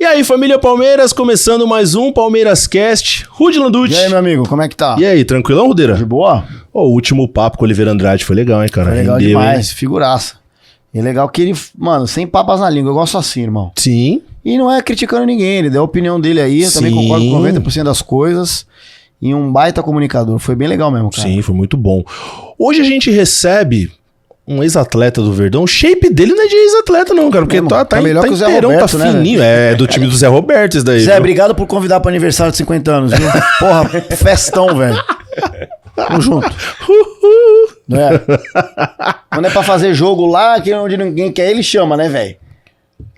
E aí, família Palmeiras, começando mais um Palmeiras Cast. Rudy Landucci. E aí, meu amigo, como é que tá? E aí, tranquilão, Rudeira? De boa? O último papo com o Oliveira Andrade foi legal, hein, cara? Foi legal Rendeu, demais, hein? figuraça. E é legal que ele, mano, sem papas na língua, eu gosto assim, irmão. Sim. E não é criticando ninguém, ele deu a opinião dele aí, eu também Sim. concordo com 90% das coisas. E um baita comunicador, foi bem legal mesmo, cara. Sim, foi muito bom. Hoje a gente recebe um ex-atleta do Verdão. O shape dele não é de ex-atleta não, cara, porque Mesmo, tá melhor que o Zé inteirão, Roberto, tá né, fininho. É do time do Zé Roberto isso daí. Zé, viu? obrigado por convidar pro aniversário de 50 anos, viu? Porra, festão, velho. Tamo junto. Não é? Quando é pra fazer jogo lá, que onde ninguém quer, ele chama, né, velho?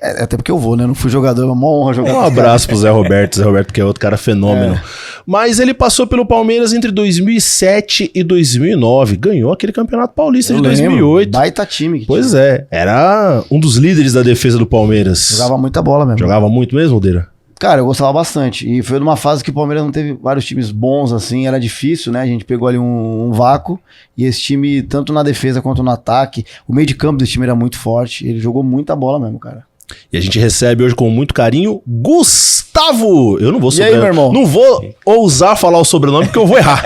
Até porque eu vou, né? Não fui jogador, é uma honra jogar. Um abraço pro Zé Roberto, que é outro cara fenômeno. Mas ele passou pelo Palmeiras entre 2007 e 2009. Ganhou aquele Campeonato Paulista de 2008. Baita time. Que Pois tinha. era um dos líderes da defesa do Palmeiras. Jogava muita bola mesmo. Jogava muito mesmo, Deira? Cara, eu gostava bastante. E foi numa fase que o Palmeiras não teve vários times bons, assim, era difícil, né? A gente pegou ali um vácuo. E esse time, tanto na defesa quanto no ataque, o meio de campo desse time era muito forte. Ele jogou muita bola mesmo, cara. E a gente recebe hoje com muito carinho Gustavo. Eu não vou E aí, meu irmão? Não vou ousar falar o sobrenome porque eu vou errar.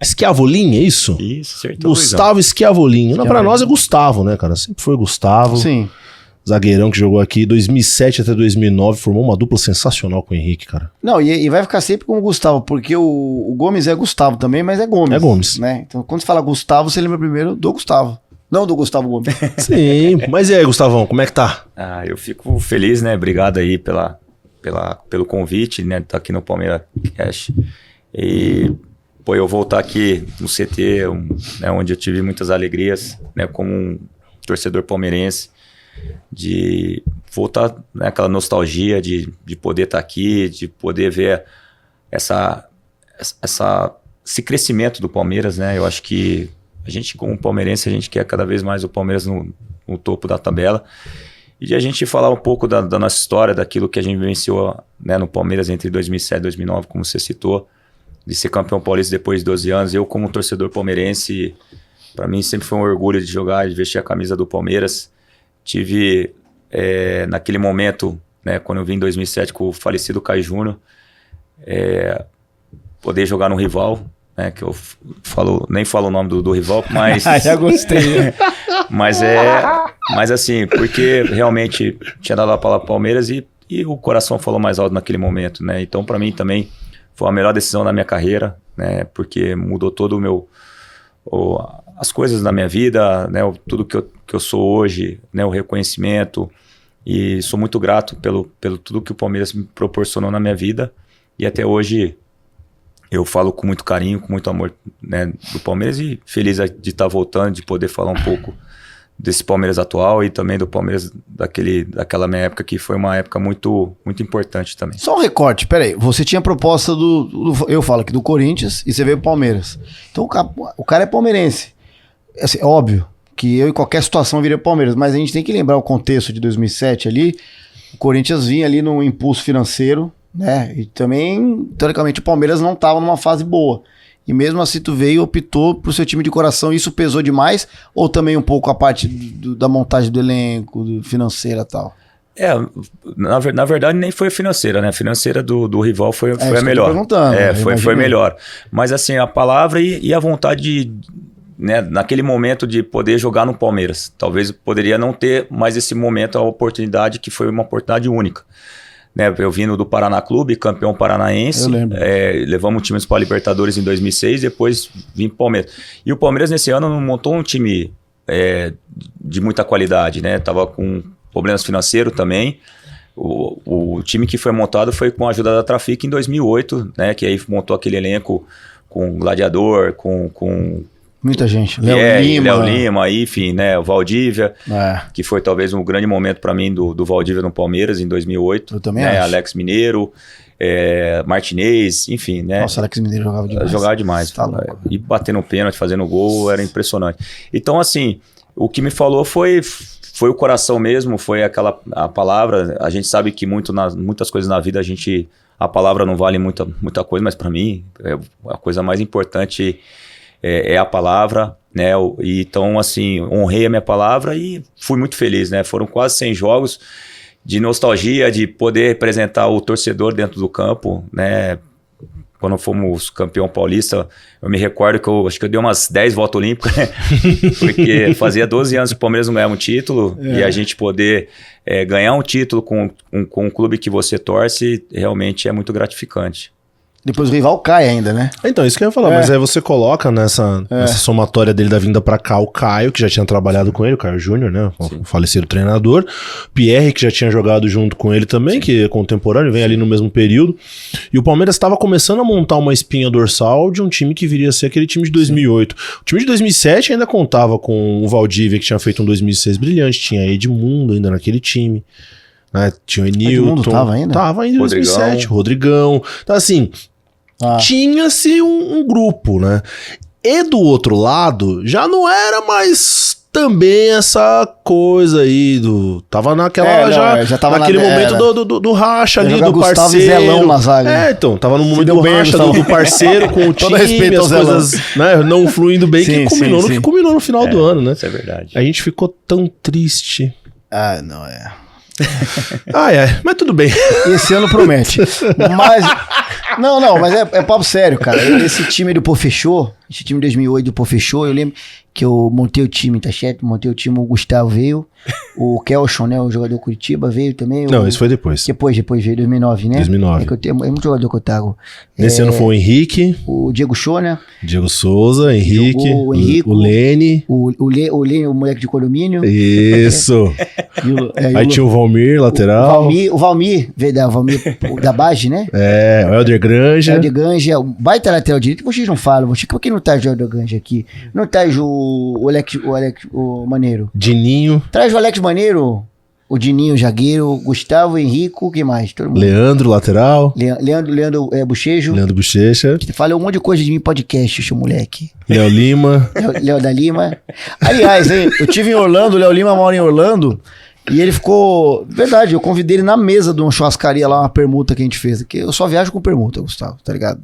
Schiavolin, é isso? Isso, acertou. Gustavo Schiavolin. Não, pra nós é Gustavo, né, cara? Sempre foi Gustavo. Sim. Zagueirão que jogou aqui 2007 até 2009, formou uma dupla sensacional com o Henrique, cara. Não, e vai ficar sempre com o Gustavo, porque o Gomes é Gustavo também, mas é Gomes. É Gomes. Né? Então, quando você fala Gustavo, você lembra primeiro do Gustavo. Não do Gustavo Gomes. Sim, mas e aí, Gustavão, como é que tá? Eu fico feliz, né? Obrigado aí pelo convite, né? Tá aqui no Palmeiras Cash. E, pô, eu voltar aqui no CT, né, onde eu tive muitas alegrias, né? Como um torcedor palmeirense, de voltar, né, aquela nostalgia de poder estar aqui, de poder ver esse crescimento do Palmeiras, né? Eu acho que a gente, como palmeirense, a gente quer cada vez mais o Palmeiras no topo da tabela. E de a gente falar um pouco da nossa história, daquilo que a gente vivenciou, né, no Palmeiras entre 2007 e 2009, como você citou, de ser campeão paulista depois de 12 anos. Eu, como torcedor palmeirense, para mim sempre foi um orgulho de jogar, de vestir a camisa do Palmeiras. Tive, naquele momento, né, quando eu vim em 2007 com o falecido Caio Júnior, poder jogar no rival, né, que eu nem falo o nome do rival, mas... Já gostei, né? mas assim, porque realmente tinha dado a palavra Palmeiras e o coração falou mais alto naquele momento, né? Então, para mim também foi a melhor decisão da minha carreira, né? Porque mudou todo as coisas da minha vida, né? Tudo que eu sou hoje, né? O reconhecimento, e sou muito grato pelo tudo que o Palmeiras me proporcionou na minha vida, e até hoje eu falo com muito carinho, com muito amor, né, do Palmeiras, e feliz de estar voltando, de poder falar um pouco desse Palmeiras atual e também do Palmeiras daquela minha época, que foi uma época muito, muito importante também. Só um recorte, peraí. Você tinha proposta eu falo aqui, do Corinthians, e você veio pro Palmeiras. Então o cara é palmeirense. Assim, óbvio que eu em qualquer situação viria pro Palmeiras, mas a gente tem que lembrar o contexto de 2007 ali. O Corinthians vinha ali num impulso financeiro, né? E também, teoricamente, o Palmeiras não estava numa fase boa. E mesmo assim tu veio e optou pro seu time de coração. Isso pesou demais? Ou também um pouco a parte da montagem do elenco, financeira e tal? Na verdade nem foi a financeira, né? A financeira do rival foi a melhor. Foi melhor. Mas assim, a palavra e a vontade né, naquele momento de poder jogar no Palmeiras. Talvez poderia não ter mais esse momento, a oportunidade, que foi uma oportunidade única. Né, eu vindo do Paraná Clube, campeão paranaense, eu lembro. Levamos times para a Libertadores em 2006, depois vim para o Palmeiras. E o Palmeiras nesse ano não montou um time de muita qualidade, né? Tava com problemas financeiros também. O time que foi montado foi com a ajuda da Trafic em 2008, né? Que aí montou aquele elenco com Gladiador, com muita gente. Léo Lima, enfim, né? O Valdívia, que foi talvez um grande momento para mim do Valdívia no Palmeiras em 2008. Eu também né? acho. Alex Mineiro, Martinez, enfim, né? Nossa, Alex Mineiro jogava demais. Jogava demais. Tá louco. E batendo pênalti, fazendo gol, era impressionante. Então, assim, o que me falou foi o coração mesmo, foi a palavra. A gente sabe que muitas coisas na vida a palavra não vale muita coisa, mas para mim a coisa mais importante é a palavra, né? Então, assim, honrei a minha palavra e fui muito feliz, né? Foram quase 100 jogos de nostalgia, de poder representar o torcedor dentro do campo, né? Quando fomos campeão paulista, eu me recordo que acho que eu dei umas 10 voltas olímpicas, né? Porque fazia 12 anos que o Palmeiras não ganhava um título, e a gente poder ganhar um título com um clube que você torce, realmente é muito gratificante. Depois o rival cai ainda, né? Então, isso que eu ia falar, mas aí você coloca nessa somatória dele da vinda pra cá o Caio, que já tinha trabalhado com ele, o Caio Júnior, né? O falecido treinador. Pierre, que já tinha jogado junto com ele também, que é contemporâneo, vem ali no mesmo período. E o Palmeiras estava começando a montar uma espinha dorsal de um time que viria a ser aquele time de 2008. O time de 2007 ainda contava com o Valdívia, que tinha feito um 2006 brilhante, tinha Edmundo ainda naquele time. Né? Tinha o Enilton. Edmundo tava ainda? Tava ainda em 2007, Rodrigão. Então, assim... tinha-se um grupo, né? E do outro lado, já não era mais também essa coisa aí do... Tava naquela... já tava naquele momento do racha ali, do Gustavo parceiro. Zelão na zaga. Então, tava no momento do racha, do parceiro com o time, as coisas, né, não fluindo bem, que culminou no final do ano, né? Isso é verdade. A gente ficou tão triste. Não é. Mas tudo bem. Esse ano promete. Mas... mas é papo sério, cara. Esse time do Pô Fechou, esse time de 2008 do Pô Fechou, eu lembro que eu montei o time, tá certo? Montei o time, o Gustavo veio, o Kelson, né, o jogador Curitiba, veio também. Não, isso foi depois. Depois veio 2009, né? 2009. É muito jogador que eu trago. Nesse ano foi o Henrique. O Diego Show, né? Diego Souza, Henrique, o Lene. O Lene, o moleque de condomínio. Isso. Aí tinha o Valmir, lateral. O Valmir veio da base, né? O Helder Granja. Helder Granja, um baita lateral direito, vocês não falam. Por que não traz o Helder Granja aqui? Não traz o Alex Maneiro. Dininho. Traz o Alex Maneiro, o Dininho, zagueiro, o Gustavo, o Henrico, o que mais? Todo mundo. Leandro, lateral. Leandro Bochejo. Leandro Bochecha. Falou um monte de coisa de mim em podcast, seu moleque. Léo Lima. Léo da Lima. Aliás, hein, eu tive em Orlando, o Léo Lima mora em Orlando. E ele ficou... Verdade, eu convidei ele na mesa de uma churrascaria lá, uma permuta que a gente fez. Que eu só viajo com permuta, Gustavo, tá ligado?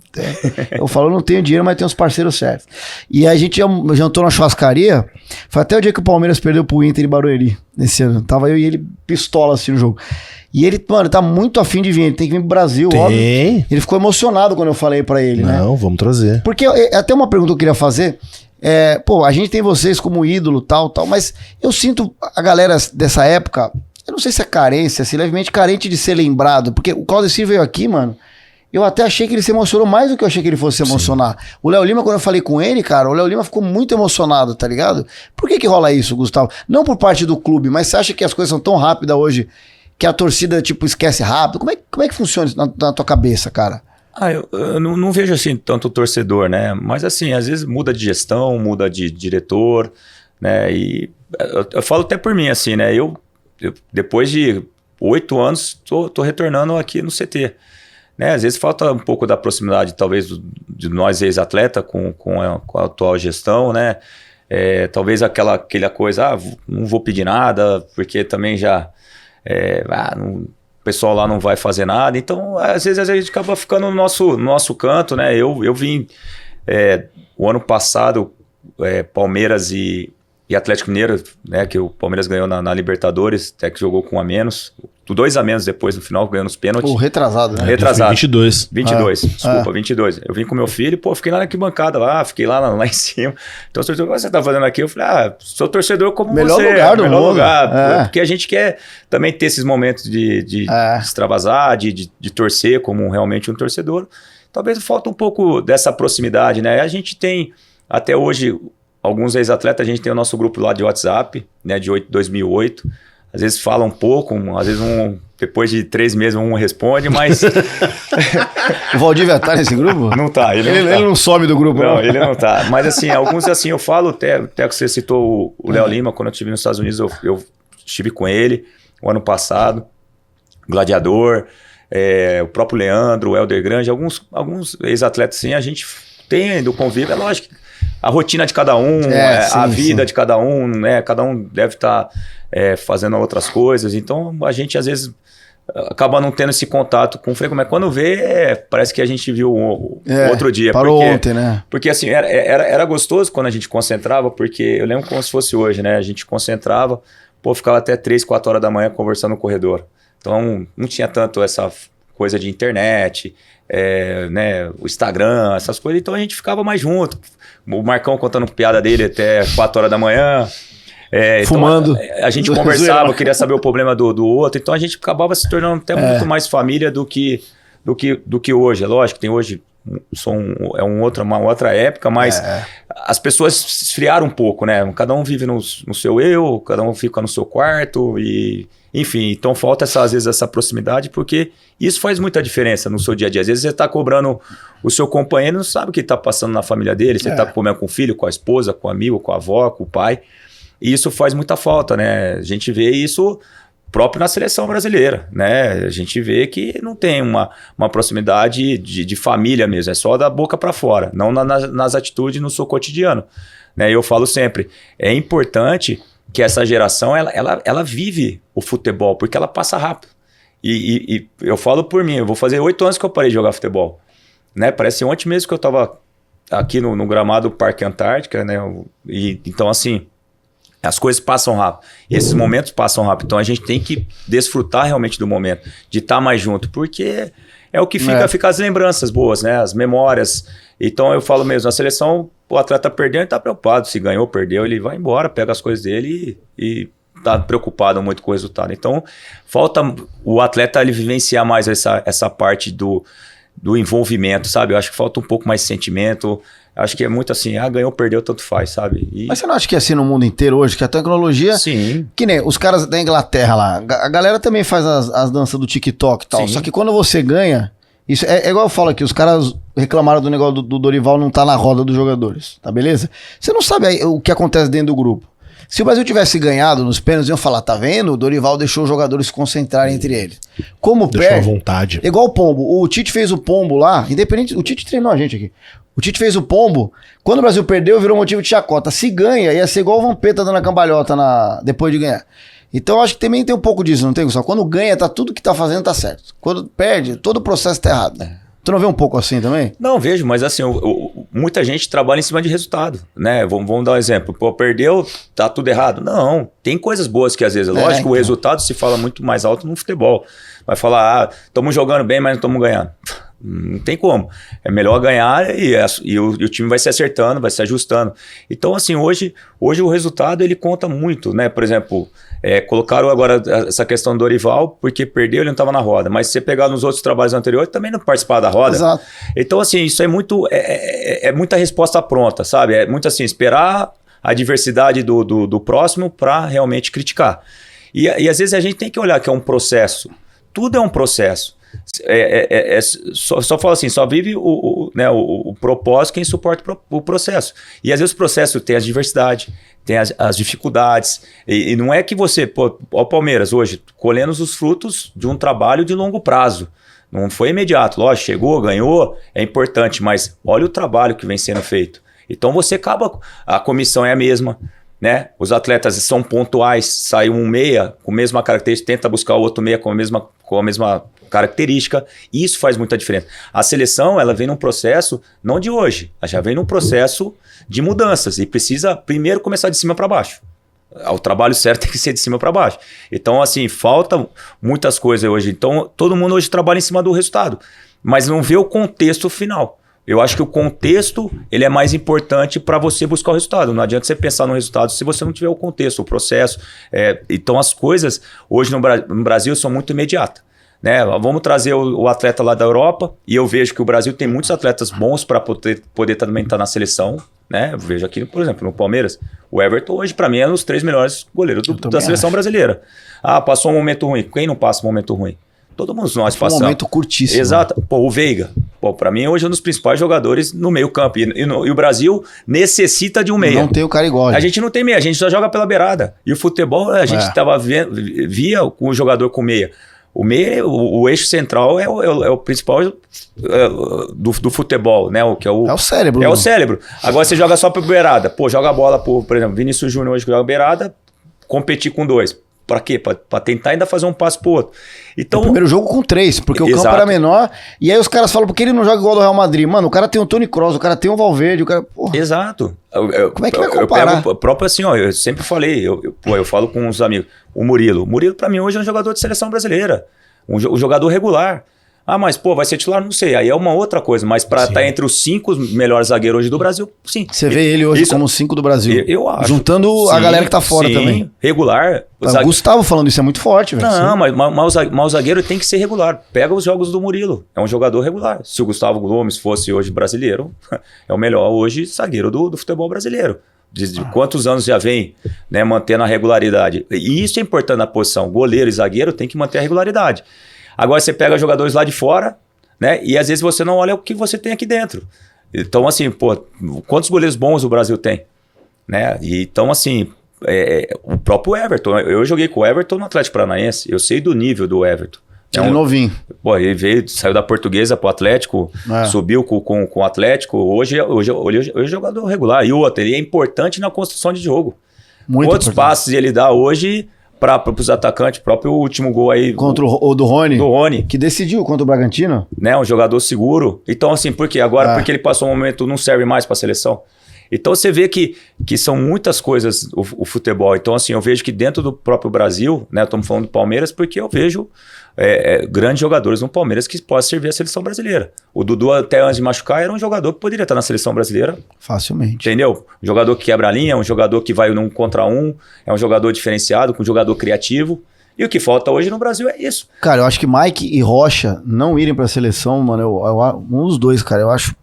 Eu falo, não tenho dinheiro, mas tenho os parceiros certos. E aí a gente jantou na churrascaria. Foi até o dia que o Palmeiras perdeu pro Inter em Barueri, nesse ano. Tava eu e ele pistola assim no jogo. E ele, mano, tá muito afim de vir. Ele tem que vir pro Brasil, óbvio. Ele ficou emocionado quando eu falei pra ele, né? Não, vamos trazer. Porque até uma pergunta que eu queria fazer... a gente tem vocês como ídolo, tal, mas eu sinto a galera dessa época, eu não sei se é carência, se levemente carente de ser lembrado, porque o Claudecir veio aqui, mano, eu até achei que ele se emocionou mais do que eu achei que ele fosse se emocionar. Sim. O Léo Lima, quando eu falei com ele, cara, o Léo Lima ficou muito emocionado, tá ligado? Por que rola isso, Gustavo? Não por parte do clube, mas você acha que as coisas são tão rápidas hoje que a torcida, tipo, esquece rápido? Como é que funciona isso na tua cabeça, cara? Eu não vejo assim tanto o torcedor, né? Mas assim, às vezes muda de gestão, muda de diretor, né? E eu falo até por mim, assim, né? Eu depois de 8 anos, tô retornando aqui no CT. Né? Às vezes falta um pouco da proximidade, talvez, de nós ex-atleta com a atual gestão, né? Talvez aquela coisa, não vou pedir nada, porque também já... o pessoal lá não vai fazer nada, então às vezes a gente acaba ficando no nosso canto, né? Eu vim o ano passado, Palmeiras e Atlético Mineiro, né? Que o Palmeiras ganhou na Libertadores, até que jogou com um a menos, 2 a menos depois no final, ganhou nos pênaltis. Retrasado, né? Retrasado. 22. 22. Eu vim com meu filho, fiquei lá na arquibancada, fiquei lá em cima. Então, o torcedor, o que você tá fazendo aqui? Eu falei, sou torcedor como melhor você. Lugar do melhor mundo. lugar. Porque a gente quer também ter esses momentos de extravasar, de torcer como realmente um torcedor. Talvez falta um pouco dessa proximidade, né? A gente tem, até hoje, alguns ex-atletas, a gente tem o nosso grupo lá de WhatsApp, né? De 2008. Às vezes fala um pouco, às vezes depois de 3 meses um responde, mas... O Valdívia tá nesse grupo? Não tá. Ele não some do grupo. Não, ele não tá. Mas assim, alguns assim, eu falo, até que você citou o Léo Lima, quando eu estive nos Estados Unidos, eu estive com ele o ano passado, Gladiador, o próprio Leandro, o Helder Granja, alguns ex-atletas assim, a gente tem do convívio, é lógico, a rotina de cada um, a vida de cada um, né? Cada um deve estar fazendo outras coisas, então a gente às vezes acaba não tendo esse contato com o freio, mas quando vê, parece que a gente viu outro dia. Parou ontem, né? Porque assim, era gostoso quando a gente concentrava, porque eu lembro como se fosse hoje, né? A gente concentrava, ficava até 3, 4 horas da manhã conversando no corredor. Então, não tinha tanto essa coisa de internet, né, o Instagram, essas coisas. Então, a gente ficava mais junto. O Marcão contando piada dele até 4 horas da manhã. Fumando. Então, a gente conversava, queria saber o problema do outro. Então, a gente acabava se tornando até muito mais família do que hoje. É lógico que tem hoje... uma outra época, mas as pessoas se esfriaram um pouco, né? Cada um vive no seu eu, cada um fica no seu quarto e... Enfim, então falta às vezes essa proximidade, porque isso faz muita diferença no seu dia a dia. Às vezes você está cobrando o seu companheiro, não sabe o que está passando na família dele, você está comendo com o filho, com a esposa, com o amigo, com a avó, com o pai. E isso faz muita falta, né? A gente vê isso próprio na seleção brasileira, né? A gente vê que não tem uma proximidade de família mesmo, é só da boca para fora, não nas atitudes, no seu cotidiano. Né? Eu falo sempre, é importante que essa geração, ela vive o futebol, porque ela passa rápido. E eu falo por mim, eu vou fazer 8 anos que eu parei de jogar futebol. Né? Parece ontem mesmo que eu estava aqui no gramado do Parque Antártica, né? Então, assim, as coisas passam rápido. E esses momentos passam rápido. Então, a gente tem que desfrutar realmente do momento, de estar mais junto, porque é o que fica as lembranças boas, né? As memórias. Então, eu falo mesmo, a seleção, o atleta perdeu, ele está preocupado. Se ganhou, perdeu, ele vai embora, pega as coisas dele e tá preocupado muito com o resultado. Então, falta o atleta ele vivenciar mais essa parte do envolvimento, sabe? Eu acho que falta um pouco mais de sentimento. Acho que é muito assim, ganhou, perdeu, tanto faz, sabe? Mas você não acha que é assim no mundo inteiro hoje, que a tecnologia... Sim. Que nem os caras da Inglaterra lá, a galera também faz as danças do TikTok e tal, Sim. só que quando você ganha, isso é igual eu falo aqui, os caras reclamaram do negócio do Dorival não tá na roda dos jogadores, tá beleza? Você não sabe aí o que acontece dentro do grupo. Se o Brasil tivesse ganhado nos pênaltis, iam falar, tá vendo? O Dorival deixou os jogadores se concentrarem entre eles. Como Deixou perde... à vontade. Igual o Pombo. O Tite fez o Pombo lá, independente... O Tite treinou a gente aqui. O Tite fez o Pombo. Quando o Brasil perdeu, virou motivo de chacota. Se ganha, ia ser igual o Vampeta dando a cambalhota depois de ganhar. Então, acho que também tem um pouco disso, não tem, Gustavo? Quando ganha, tudo que tá fazendo tá certo. Quando perde, todo o processo tá errado. Tu não vê um pouco assim também? Não, vejo, mas assim, muita gente trabalha em cima de resultado, né? Vamos dar um exemplo. Pô, perdeu, tá tudo errado. Não, tem coisas boas que às vezes, lógico, então. O resultado se fala muito mais alto no futebol. Vai falar, estamos jogando bem, mas não estamos ganhando. Não tem como. É melhor ganhar e o time vai se acertando, vai se ajustando. Então, assim, hoje o resultado ele conta muito, né? Por exemplo, colocaram agora essa questão do Dorival, porque perdeu, ele não estava na roda. Mas se você pegar nos outros trabalhos anteriores, também não participava da roda. Exato. Então, assim, isso é muito... É muita resposta pronta, sabe? É muito assim, esperar a diversidade do próximo para realmente criticar. E às vezes a gente tem que olhar que é um processo. Tudo é um processo. Só fala assim, só vive o propósito quem suporta o processo. E às vezes o processo tem as diversidades, tem as dificuldades. E não é que você... Pô, o Palmeiras hoje, colhendo os frutos de um trabalho de longo prazo. Não foi imediato. Lógico, chegou, ganhou, é importante, mas olha o trabalho que vem sendo feito. Então você acaba... A comissão é a mesma, né? Os atletas são pontuais, sai um meia com a mesma característica, tenta buscar o outro meia com a mesma característica, e isso faz muita diferença. A seleção, ela vem num processo, não de hoje, ela já vem num processo de mudanças, e precisa primeiro começar de cima para baixo. O trabalho certo tem que ser de cima para baixo. Então, assim, falta muitas coisas hoje. Então, todo mundo hoje trabalha em cima do resultado, mas não vê o contexto final. Eu acho que o contexto ele é mais importante para você buscar o resultado. Não adianta você pensar no resultado se você não tiver o contexto, o processo. Então as coisas hoje no Brasil são muito imediatas. Né? Vamos trazer o atleta lá da Europa e eu vejo que o Brasil tem muitos atletas bons para poder também estar na seleção. Né? Eu vejo aqui, por exemplo, no Palmeiras, o Everton hoje para mim é um dos 3 melhores goleiros da seleção brasileira. Passou um momento ruim. Quem não passa um momento ruim? Todo mundo nós passamos. Um momento curtíssimo. Exato. Pô, o Veiga. Pô, pra mim hoje é um dos principais jogadores no meio campo. E o Brasil necessita de um meia. Não tem o cara igual. A gente não tem meia, a gente só joga pela beirada. E o futebol, a gente via com o jogador com meia. O meia, o eixo central é o principal do futebol, né? É o cérebro. É o cérebro. Agora você joga só pra beirada. Pô, joga a bola, por exemplo, Vinícius Júnior hoje que joga beirada, competir com 2. Pra quê? Pra tentar ainda fazer um passo pro outro. Então, o primeiro jogo com 3, porque o campo era menor. E aí os caras falam, por que ele não joga igual do Real Madrid? Mano, o cara tem o Toni Kroos, o cara tem o Valverde, o cara... Porra. Exato. Como é que vai comparar? Eu pego próprio assim, ó, eu sempre falei, eu falo com uns amigos, o Murilo pra mim hoje é um jogador de seleção brasileira, um jogador regular. Ah, mas pô, vai ser titular? Não sei, aí é uma outra coisa, mas pra estar entre os 5 melhores zagueiros hoje do Brasil, sim. Você vê ele hoje como 5 do Brasil. Eu acho. Juntando a galera que tá fora também. Regular. O Gustavo falando isso é muito forte, velho. Não, mas o zagueiro tem que ser regular. Pega os jogos do Murilo, é um jogador regular. Se o Gustavo Gomes fosse hoje brasileiro, é o melhor hoje zagueiro do futebol brasileiro. De quantos anos já vem, né, mantendo a regularidade. E isso é importante na posição. Goleiro e zagueiro tem que manter a regularidade. Agora você pega jogadores lá de fora, né? E às vezes você não olha o que você tem aqui dentro. Então, assim, pô, quantos goleiros bons o Brasil tem? Né? E, então, assim, o próprio Everton. Eu joguei com o Everton no Atlético Paranaense. Eu sei do nível do Everton. Ele novinho. Pô, ele saiu da Portuguesa pro Atlético, subiu com o Atlético. Hoje é jogador regular. E o outro, ele é importante na construção de jogo. Muito Quantos passes ele dá hoje para os atacantes, próprio último gol aí. Contra o do Rony. Do Rony. Que decidiu contra o Bragantino. Né, um jogador seguro. Então, assim, por quê? Agora, porque ele passou um momento, não serve mais para a seleção. Então, você vê que são muitas coisas o futebol. Então, assim, eu vejo que dentro do próprio Brasil, né, estamos falando do Palmeiras, porque eu vejo grandes jogadores no Palmeiras que podem servir a seleção brasileira. O Dudu, até antes de machucar, era um jogador que poderia estar na seleção brasileira. Facilmente. Entendeu? Um jogador que quebra a linha, um jogador que vai num contra um, é um jogador diferenciado, um jogador criativo. E o que falta hoje no Brasil é isso. Cara, eu acho que Mike e Rocha não irem pra seleção, mano, um dos dois, cara, eu acho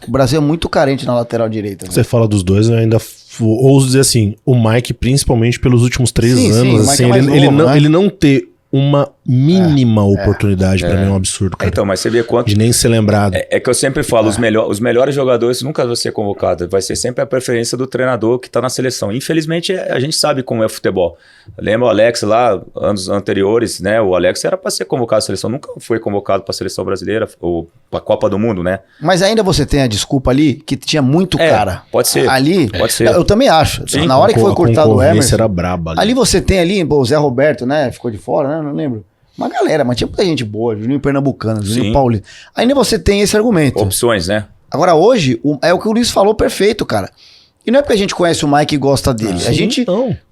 o Brasil é muito carente na lateral direita. Você fala dos dois, eu ainda ouso dizer assim, o Mike, principalmente pelos últimos 3 anos, assim, ele não ter uma mínima oportunidade, pra mim é um absurdo, cara. Então, mas você vê quanto... De nem ser lembrado. É que eu sempre falo, os melhores jogadores nunca vão ser convocados, vai ser sempre a preferência do treinador que tá na seleção. Infelizmente, a gente sabe como é futebol. Lembra o Alex lá, anos anteriores, né? O Alex era pra ser convocado à seleção, nunca foi convocado pra seleção brasileira, ou pra Copa do Mundo, né? Mas ainda você tem a desculpa ali, que tinha muito cara. Pode ser. Ali, pode ser. Eu também acho. Sim, na hora que foi cortado o Emerson, era braba ali você tem ali, o Zé Roberto, né? Ficou de fora, né? Não lembro. Uma galera, mas tinha muita gente boa, Juninho Pernambucano, Juninho Paulista. Ainda você tem esse argumento. Opções, né? Agora, hoje, é o que o Luiz falou perfeito, cara. E não é porque a gente conhece o Mike e gosta dele. A gente,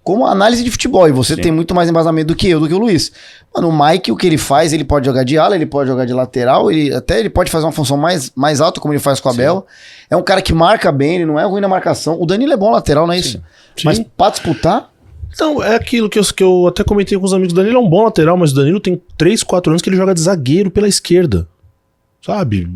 como análise de futebol, e você tem muito mais embasamento do que eu, do que o Luiz. Mano, o Mike, o que ele faz, ele pode jogar de ala, ele pode jogar de lateral, ele pode fazer uma função mais alta, como ele faz com o Abel. É um cara que marca bem, ele não é ruim na marcação. O Danilo é bom lateral, não é isso? Sim. Mas pra disputar... Então, é aquilo que eu até comentei com os amigos. O Danilo é um bom lateral, mas o Danilo tem 3, 4 anos que ele joga de zagueiro pela esquerda. Sabe?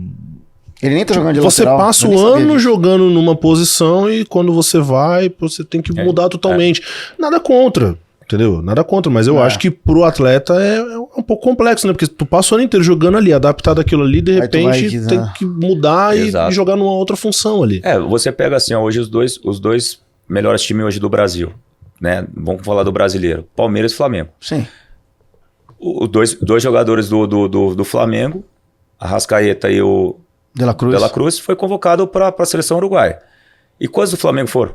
Ele nem tá jogando de você lateral. Você passa o ano jogando numa posição e quando você vai, você tem que mudar totalmente. Nada contra, entendeu? Nada contra, mas eu acho que pro atleta é um pouco complexo, né? Porque tu passa o ano inteiro jogando ali, adaptado àquilo ali, de repente tem que mudar e jogar numa outra função ali. Você pega assim, ó, hoje os dois melhores times hoje do Brasil. Né? Vamos falar do brasileiro. Palmeiras e Flamengo. Sim. Os dois jogadores do Flamengo, Arrascaeta e o De La Cruz, foi convocado para a seleção uruguaia. E quantos do Flamengo foram?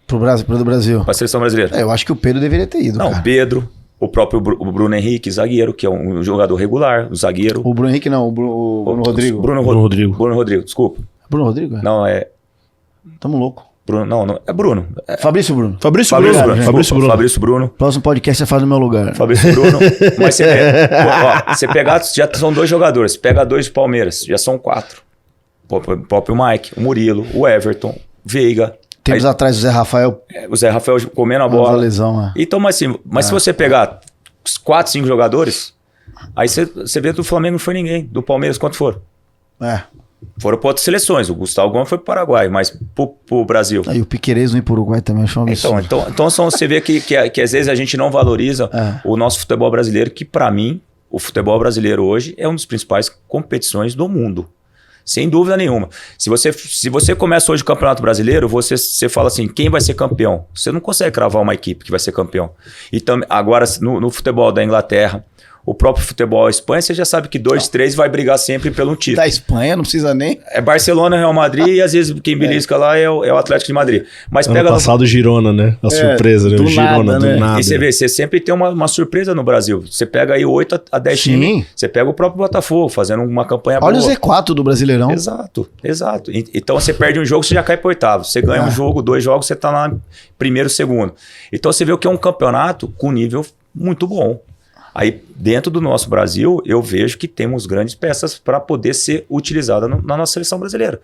Pro Brasil. Para a seleção brasileira. Eu acho que o Pedro deveria ter ido. Não, cara. o Pedro, o próprio Bruno Henrique, zagueiro, que é um jogador regular, um zagueiro. O Bruno Henrique não, o Bruno Rodrigo. Bruno Rodrigo. Bruno Rodrigo, desculpa. Bruno Rodrigo? Não, é... Tamo louco. Bruno, não, é Bruno. Fabrício Bruno. Fabrício Bruno. Próximo podcast você faz no meu lugar. Fabrício Bruno. Mas você pegar, já são 2 jogadores. Pega 2 de Palmeiras, já são 4. O próprio Mike, o Murilo, o Everton, Veiga. Tempos atrás o Zé Rafael. O Zé Rafael comendo a bola. Lesão, Então, mas se você pegar 4, 5 jogadores, aí você vê que do Flamengo não foi ninguém. Do Palmeiras, quanto foram? Foram para outras seleções. O Gustavo Gomes foi para o Paraguai, mas pro Brasil. Aí o Piquerez não ir para o Uruguai também, achou um absurdo. Então você vê que às vezes a gente não valoriza o nosso futebol brasileiro, que para mim, o futebol brasileiro hoje é uma das principais competições do mundo. Sem dúvida nenhuma. Se você começa hoje o Campeonato Brasileiro, você fala assim, quem vai ser campeão? Você não consegue cravar uma equipe que vai ser campeão. Então, agora, no futebol da Inglaterra, o próprio futebol a Espanha, você já sabe que 2, 3 vai brigar sempre pelo título. Da Espanha, não precisa nem... É Barcelona, Real Madrid e às vezes quem belisca lá é o Atlético de Madrid. Mas ano pega passado Girona, né? A surpresa, né? O Girona, do nada. E você vê, você sempre tem uma surpresa no Brasil. Você pega aí 8 a 10 times, você pega o próprio Botafogo fazendo uma campanha boa. Olha o Z4 do Brasileirão. Exato. Então você perde um jogo, você já cai para oitavo. Você ganha um jogo, 2 jogos, você tá lá primeiro, segundo. Então você vê o que é um campeonato com nível muito bom. Aí, dentro do nosso Brasil, eu vejo que temos grandes peças para poder ser utilizada na nossa seleção brasileira.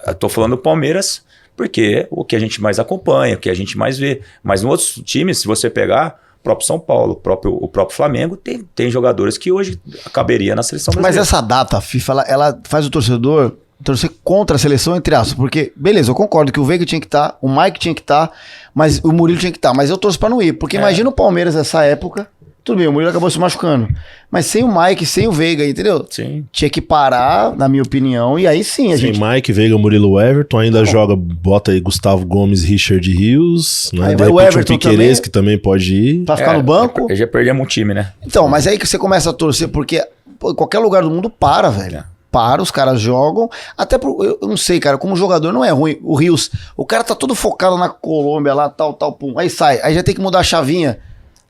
Estou falando do Palmeiras, porque é o que a gente mais acompanha, o que a gente mais vê. Mas em outros times, se você pegar, o próprio São Paulo, o próprio Flamengo, tem jogadores que hoje caberia na seleção brasileira. Mas essa data, a FIFA, ela faz o torcedor torcer contra a seleção, entre aspas, porque, beleza, eu concordo que o Veiga tinha que estar, o Mike tinha que estar, mas o Murilo tinha que estar, mas eu torço para não ir, porque imagina o Palmeiras nessa época. Tudo bem, o Murilo acabou se machucando. Mas sem o Mike, sem o Veiga, entendeu? Sim. Tinha que parar, na minha opinião, e aí sim a gente... Sem Mike, Veiga, Murilo, Everton, ainda joga, bota aí Gustavo Gomes, Richard Rios, né? Aí De vai o repente Everton um Piquerez, que também pode ir. Pra ficar no banco. Já perdemos um time, né? Então, mas aí que você começa a torcer, porque pô, qualquer lugar do mundo para, velho. Para, os caras jogam. Até eu não sei, cara, como jogador não é ruim. O Rios, o cara tá todo focado na Colômbia lá, tal, pum. Aí sai, aí já tem que mudar a chavinha.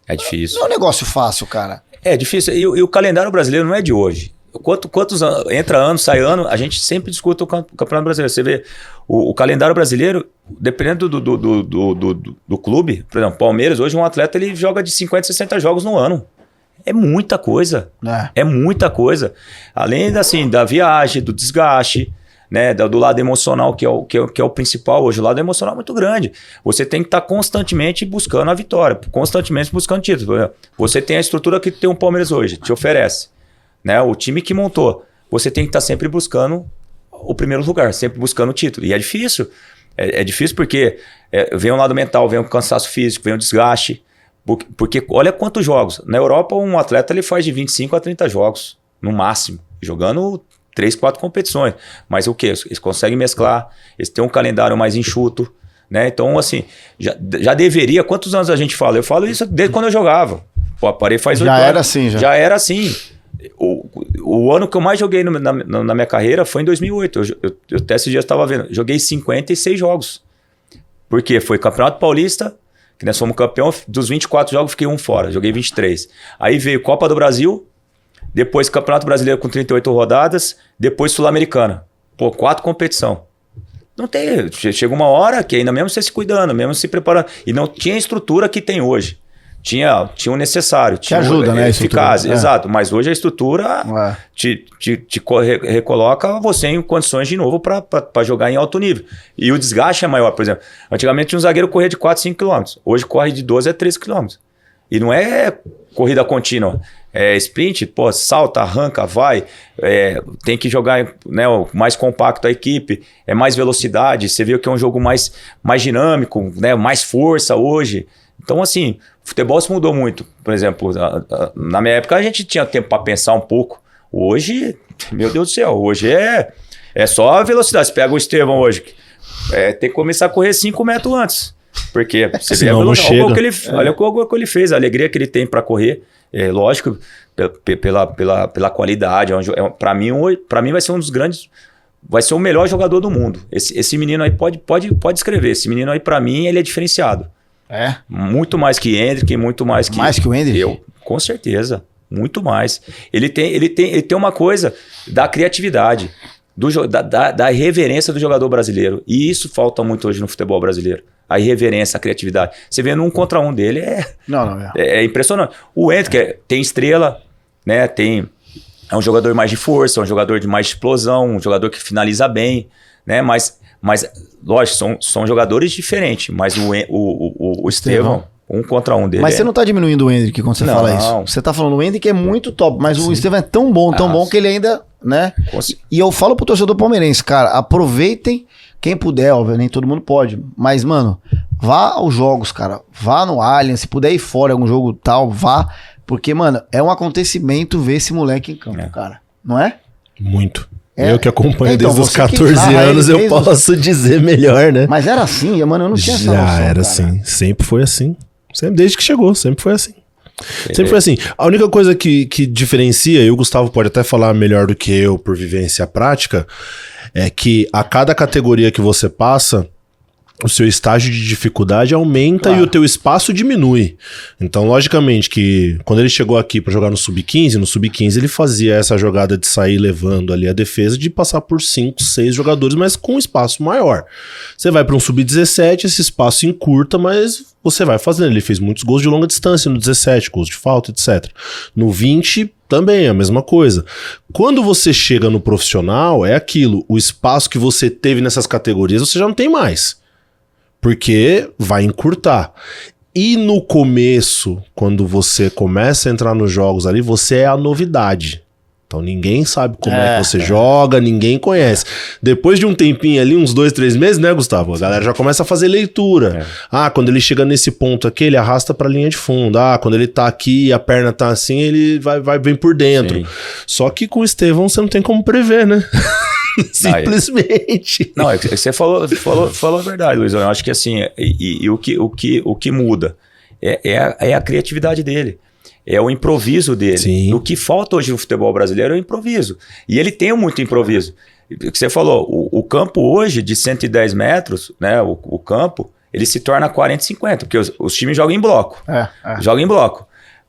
É difícil. Não é um negócio fácil, cara. É difícil. E o calendário brasileiro não é de hoje. Quantos anos, entra ano, sai ano, a gente sempre discute o Campeonato Brasileiro. Você vê, o calendário brasileiro, dependendo do clube, por exemplo, Palmeiras, hoje um atleta ele joga de 50, 60 jogos no ano. É muita coisa. É muita coisa. Além da viagem, do desgaste, né, do lado emocional, que é o principal hoje. O lado emocional é muito grande. Você tem que estar constantemente buscando a vitória, constantemente buscando título. Você tem a estrutura que tem o Palmeiras hoje, te oferece. Né, o time que montou. Você tem que estar sempre buscando o primeiro lugar, sempre buscando o título. E é difícil. É difícil porque vem o lado mental, vem o cansaço físico, vem o desgaste. Porque olha quantos jogos. Na Europa, um atleta ele faz de 25 a 30 jogos, no máximo, jogando 3, 4 competições. Mas o quê? Eles conseguem mesclar, eles têm um calendário mais enxuto, né? Então, assim, já deveria... Quantos anos a gente fala? Eu falo isso desde quando eu jogava. Pô, parei faz 8 anos. Já era assim, já. Já era assim. O ano que eu mais joguei na minha carreira foi em 2008. Eu até esse dia estava vendo. Joguei 56 jogos. Por quê? Foi Campeonato Paulista, que nós fomos campeão. Dos 24 jogos, fiquei um fora. Joguei 23. Aí veio Copa do Brasil, depois Campeonato Brasileiro com 38 rodadas, depois Sul-Americana. Pô, 4 competição. Não tem... Chega uma hora que ainda mesmo você se cuidando, mesmo se preparando. E não tinha a estrutura que tem hoje. Tinha o necessário. Te ajuda, né? Eficaz, exato. Mas hoje a estrutura te recoloca você em condições de novo para jogar em alto nível. E o desgaste é maior, por exemplo. Antigamente um zagueiro corria de 4, 5 km. Hoje corre de 12 a 13 km. E não é corrida contínua. É sprint, pô, salta, arranca, vai. Tem que jogar, né, mais compacto a equipe. É mais velocidade. Você vê que é um jogo mais dinâmico, né, mais força hoje. Então, assim, o futebol se mudou muito. Por exemplo, na minha época a gente tinha tempo para pensar um pouco. Hoje, meu Deus do céu, hoje é só a velocidade. Você pega o Estevão hoje, tem que começar a correr 5 metros antes. Porque você vê olha o que ele fez, a alegria que ele tem para correr. Lógico, pela qualidade. Para mim vai ser um dos grandes... Vai ser o melhor jogador do mundo. Esse menino aí pode escrever. Esse menino aí, para mim, ele é diferenciado. Muito mais que Endrick, muito mais que... Mais que o Endrick? Com certeza, muito mais. Ele tem uma coisa da criatividade, da irreverência do jogador brasileiro. E isso falta muito hoje no futebol brasileiro. A irreverência, a criatividade. Você vê no 1 contra 1 dele, é impressionante. O Endrick tem estrela, né? É um jogador mais de força, um jogador de mais explosão, um jogador que finaliza bem, né? Mas lógico, são jogadores diferentes, mas o Estevão, 1 contra 1 dele. Mas você não tá diminuindo o Endrick quando você fala isso. Você tá falando o Endrick é muito top, mas o Estevão é tão bom que ele ainda, né? E eu falo pro torcedor palmeirense, cara, aproveitem, quem puder, óbvio, nem todo mundo pode, mas, mano, vá aos jogos, cara, vá no Allianz, se puder ir fora algum jogo tal, vá, porque, mano, é um acontecimento ver esse moleque em campo, cara, não é? Muito. Eu que acompanho então, desde os 14 anos, eu posso dizer melhor, né? Mas era assim, mano, eu não tinha essa noção, Já era cara. assim, sempre foi assim. Desde que chegou, sempre foi assim. Sempre foi assim. A única coisa que diferencia, e o Gustavo pode até falar melhor do que eu por vivência prática, é que a cada categoria que você passa, o seu estágio de dificuldade aumenta e o teu espaço diminui. Então, logicamente que quando ele chegou aqui para jogar no Sub-15 ele fazia essa jogada de sair levando ali a defesa, de passar por 5, 6 jogadores, mas com um espaço maior. Você vai para um Sub-17, esse espaço encurta, mas você vai fazendo. Ele fez muitos gols de longa distância no 17, gols de falta, etc. No 20 também é a mesma coisa. Quando você chega no profissional, é aquilo, o espaço que você teve nessas categorias você já não tem mais. Porque vai encurtar. E no começo, quando você começa a entrar nos jogos ali, você é a novidade. Então ninguém sabe como é que você joga, ninguém conhece. Depois de um tempinho ali, uns 2, 3 meses, né, Gustavo? A galera já começa a fazer leitura. Quando ele chega nesse ponto aqui, ele arrasta pra linha de fundo. Quando ele tá aqui e a perna tá assim, ele vem por dentro. Sim. Só que com o Estevão você não tem como prever, né? Simplesmente. Não, você falou a verdade, Luiz. Eu acho que assim, o que muda é a criatividade dele. É o improviso dele. Sim. O que falta hoje no futebol brasileiro é o improviso. E ele tem muito improviso. O que você falou, o campo hoje de 110 metros, né, o campo, ele se torna 40, 50, porque os times jogam em bloco. Jogam em bloco.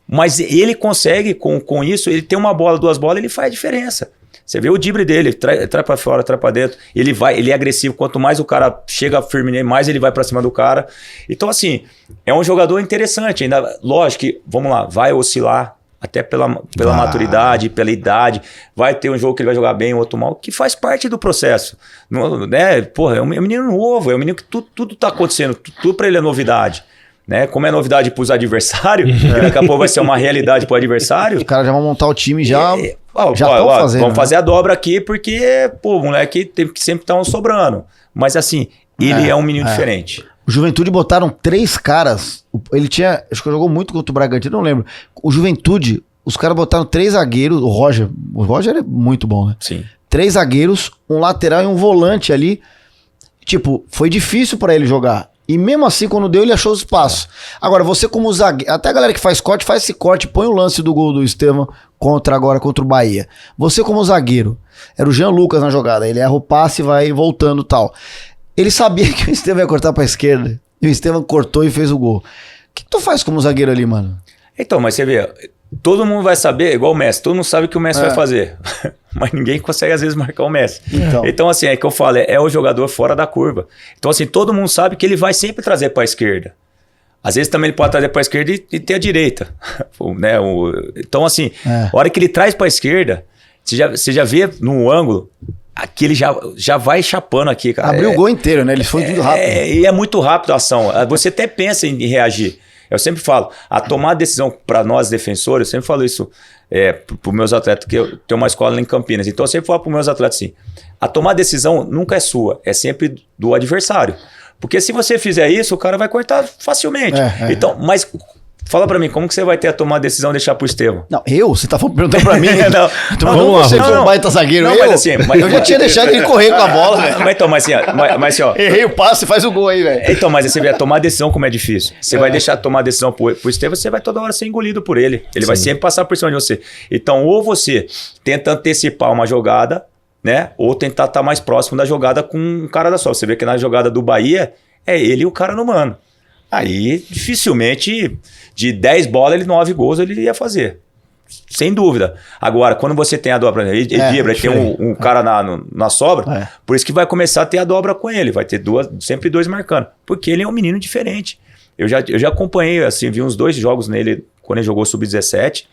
Mas ele consegue, com isso, ele tem uma bola, 2 bolas, ele faz a diferença. Você vê o drible dele, traz pra fora, traz pra dentro, ele é agressivo, quanto mais o cara chega firme nele, mais ele vai pra cima do cara. Então assim, é um jogador interessante, ainda, lógico que, vamos lá, vai oscilar, até pela maturidade, pela idade, vai ter um jogo que ele vai jogar bem, outro mal, que faz parte do processo, né? Porra, é um menino novo, é um menino que tudo tá acontecendo, tudo pra ele é novidade. Né? Como é novidade para os adversários, daqui a pouco vai ser uma realidade para o adversário. Os caras já vão montar o time já estão fazendo. Vamos fazer a dobra aqui porque, pô, o moleque tem que sempre estar sobrando. Mas assim, ele é um menino diferente. O Juventude botaram 3 caras. Ele tinha, acho que jogou muito contra o Bragantino, não lembro. O Juventude, os caras botaram 3 zagueiros. O Roger é muito bom, né? Sim. 3 zagueiros, um lateral e um volante ali. Tipo, foi difícil para ele jogar. E mesmo assim, quando deu, ele achou os espaços. Agora, você como zagueiro... Até a galera que faz esse corte, põe o lance do gol do Estevão contra o Bahia. Você como zagueiro, era o Jean Lucas na jogada, ele erra o passe e vai voltando e tal. Ele sabia que o Estevão ia cortar pra esquerda, e o Estevão cortou e fez o gol. O que tu faz como zagueiro ali, mano? Então, mas você vê... Todo mundo vai saber, igual o Messi, todo mundo sabe o que o Messi vai fazer. Mas ninguém consegue, às vezes, marcar o Messi. Então assim, é que eu falo, é o jogador fora da curva. Então, assim, todo mundo sabe que ele vai sempre trazer para a esquerda. Às vezes também ele pode trazer para a esquerda e ter a direita. Né? Então, assim, a hora que ele traz para a esquerda, você já vê no ângulo, aqui ele já vai chapando aqui, cara. Abriu o gol inteiro, né? Ele foi muito rápido. E é muito rápido a ação. Você até pensa em reagir. Eu sempre falo, a tomar decisão para nós defensores, eu sempre falo isso para os meus atletas, que eu tenho uma escola em Campinas, então eu sempre falo para os meus atletas assim, a tomar decisão nunca é sua, é sempre do adversário. Porque se você fizer isso, o cara vai cortar facilmente. Então, mas fala pra mim, como que você vai ter a tomar a decisão de deixar pro Estevão? Não, você tá perguntando pra mim? Não, vamos lá. Você foi um baita zagueiro. Não, mas assim... eu já tinha deixado ele correr com a bola, velho. Mas assim, ó... Errei o passe, faz o gol aí, velho. Então, mas você vê, tomar a decisão como é difícil. Você vai deixar tomar a decisão pro Estevão, você vai toda hora ser engolido por ele. Ele vai sempre passar por cima de você. Então, ou você tenta antecipar uma jogada, né? Ou tentar estar mais próximo da jogada com um cara da sua. Você vê que na jogada do Bahia, é ele e o cara no mano. Aí, dificilmente, de 10 bolas, 9 gols ele ia fazer. Sem dúvida. Agora, quando você tem a dobra, ele vibra, tem um cara na sobra, por isso que vai começar a ter a dobra com ele. Vai ter sempre 2 marcando. Porque ele é um menino diferente. Eu já acompanhei, assim, vi uns 2 jogos nele, quando ele jogou Sub-17.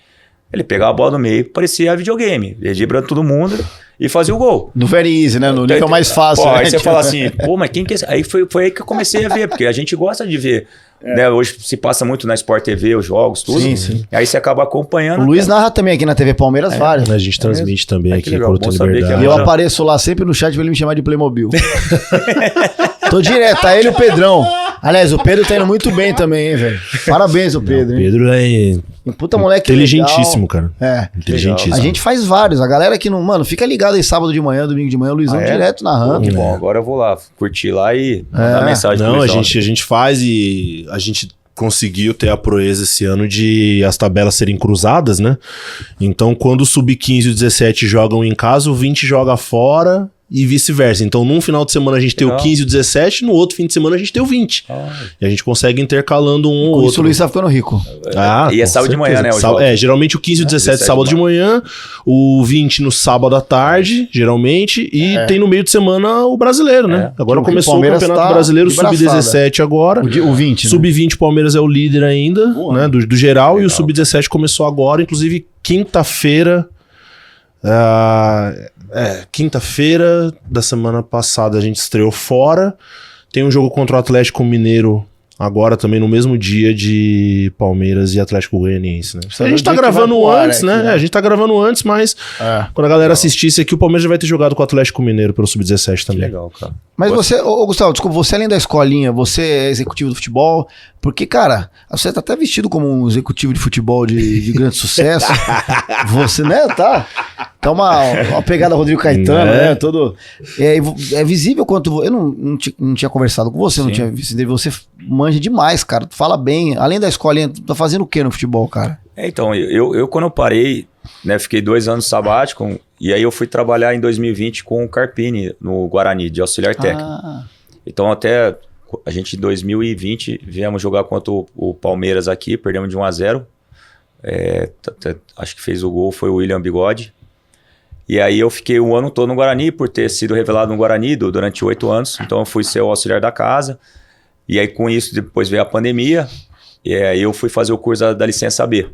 Ele pegava a bola no meio, parecia videogame. Ele driblando todo mundo e fazia o gol. No very easy, né? No nível mais fácil. Aí você fala assim, mas quem que é esse? Aí foi aí que eu comecei a ver, porque a gente gosta de ver. Né? Hoje se passa muito na Sport TV, os jogos, tudo. Sim. Aí você acaba acompanhando. O Luiz narra também aqui na TV Palmeiras vários. A gente transmite também aqui por Liberdade. E eu apareço lá sempre no chat pra ele me chamar de Playmobil. Tô direto, tá ele e o Pedrão. Aliás, o Pedro tá indo muito bem também, hein, velho. Parabéns, o Pedro. O Pedro é... Puta moleque inteligentíssimo, legal. Cara. Inteligentíssimo. A gente faz vários. A galera que não... Mano, fica ligado aí sábado de manhã, domingo de manhã, o Luizão direto narrando. Bom, agora eu vou lá curtir lá e mandar mensagem pro Não, Luizão. a gente faz e a gente conseguiu ter a proeza esse ano de as tabelas serem cruzadas, né? Então, quando o Sub-15 e o 17 jogam em casa, o 20 joga fora e vice-versa. Então, num final de semana a gente tem o 15 e o 17, no outro fim de semana a gente tem o 20. E a gente consegue intercalando um ou outro. Isso o Luiz tá ficando rico. E é sábado de manhã, né? Geralmente o 15 e o 17 sábado de manhã, o 20 no sábado à tarde, geralmente, e tem no meio de semana o brasileiro, né? Agora começou o Campeonato Brasileiro Sub-17 agora. O 20, né? Sub-20 o Palmeiras é o líder ainda, né? Do geral, legal. E o Sub-17 começou agora, inclusive quinta-feira. Quinta-feira da semana passada a gente estreou fora. Tem um jogo contra o Atlético Mineiro agora também no mesmo dia de Palmeiras e Atlético Goianiense, né? A gente tá gravando antes, né? A gente tá gravando antes, mas quando a galera assistisse aqui, o Palmeiras já vai ter jogado com o Atlético Mineiro pelo Sub-17 também. Legal, cara. Mas você, Gustavo, desculpa, você além da escolinha, você é executivo do futebol, porque, cara, você tá até vestido como um executivo de futebol de grande sucesso. Você, né, tá uma pegada Rodrigo Caetano, né, todo... É visível quanto... Eu não tinha conversado com você, não tinha visto, você manja demais, cara, tu fala bem, além da escolinha, tu tá fazendo o que no futebol, cara? Então, eu quando eu parei, né, fiquei 2 anos sabático, e aí eu fui trabalhar em 2020 com o Carpini, no Guarani, de auxiliar técnico. Então, até a gente em 2020 viemos jogar contra o Palmeiras aqui, perdemos de 1-0. Acho que fez o gol, foi o William Bigode. E aí eu fiquei o ano todo no Guarani, por ter sido revelado no Guarani durante 8 anos. Então eu fui ser o auxiliar da casa. E aí com isso depois veio a pandemia. E aí eu fui fazer o curso da licença B.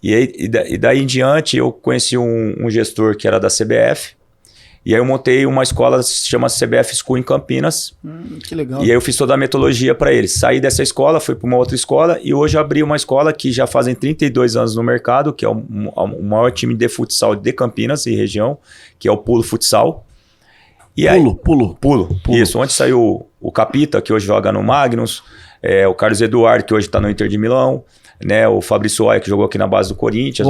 E daí em diante eu conheci um gestor que era da CBF. E aí eu montei uma escola que se chama CBF School em Campinas. Que legal. E aí eu fiz toda a metodologia para eles. Saí dessa escola, fui para uma outra escola e hoje abri uma escola que já fazem 32 anos no mercado, que é o maior time de futsal de Campinas e região, que é o Pulo Futsal. E Pulo. Isso, onde saiu o Capita, que hoje joga no Magnus, o Carlos Eduardo, que hoje está no Inter de Milão, né, o Fabrício Oia, que jogou aqui na base do Corinthians.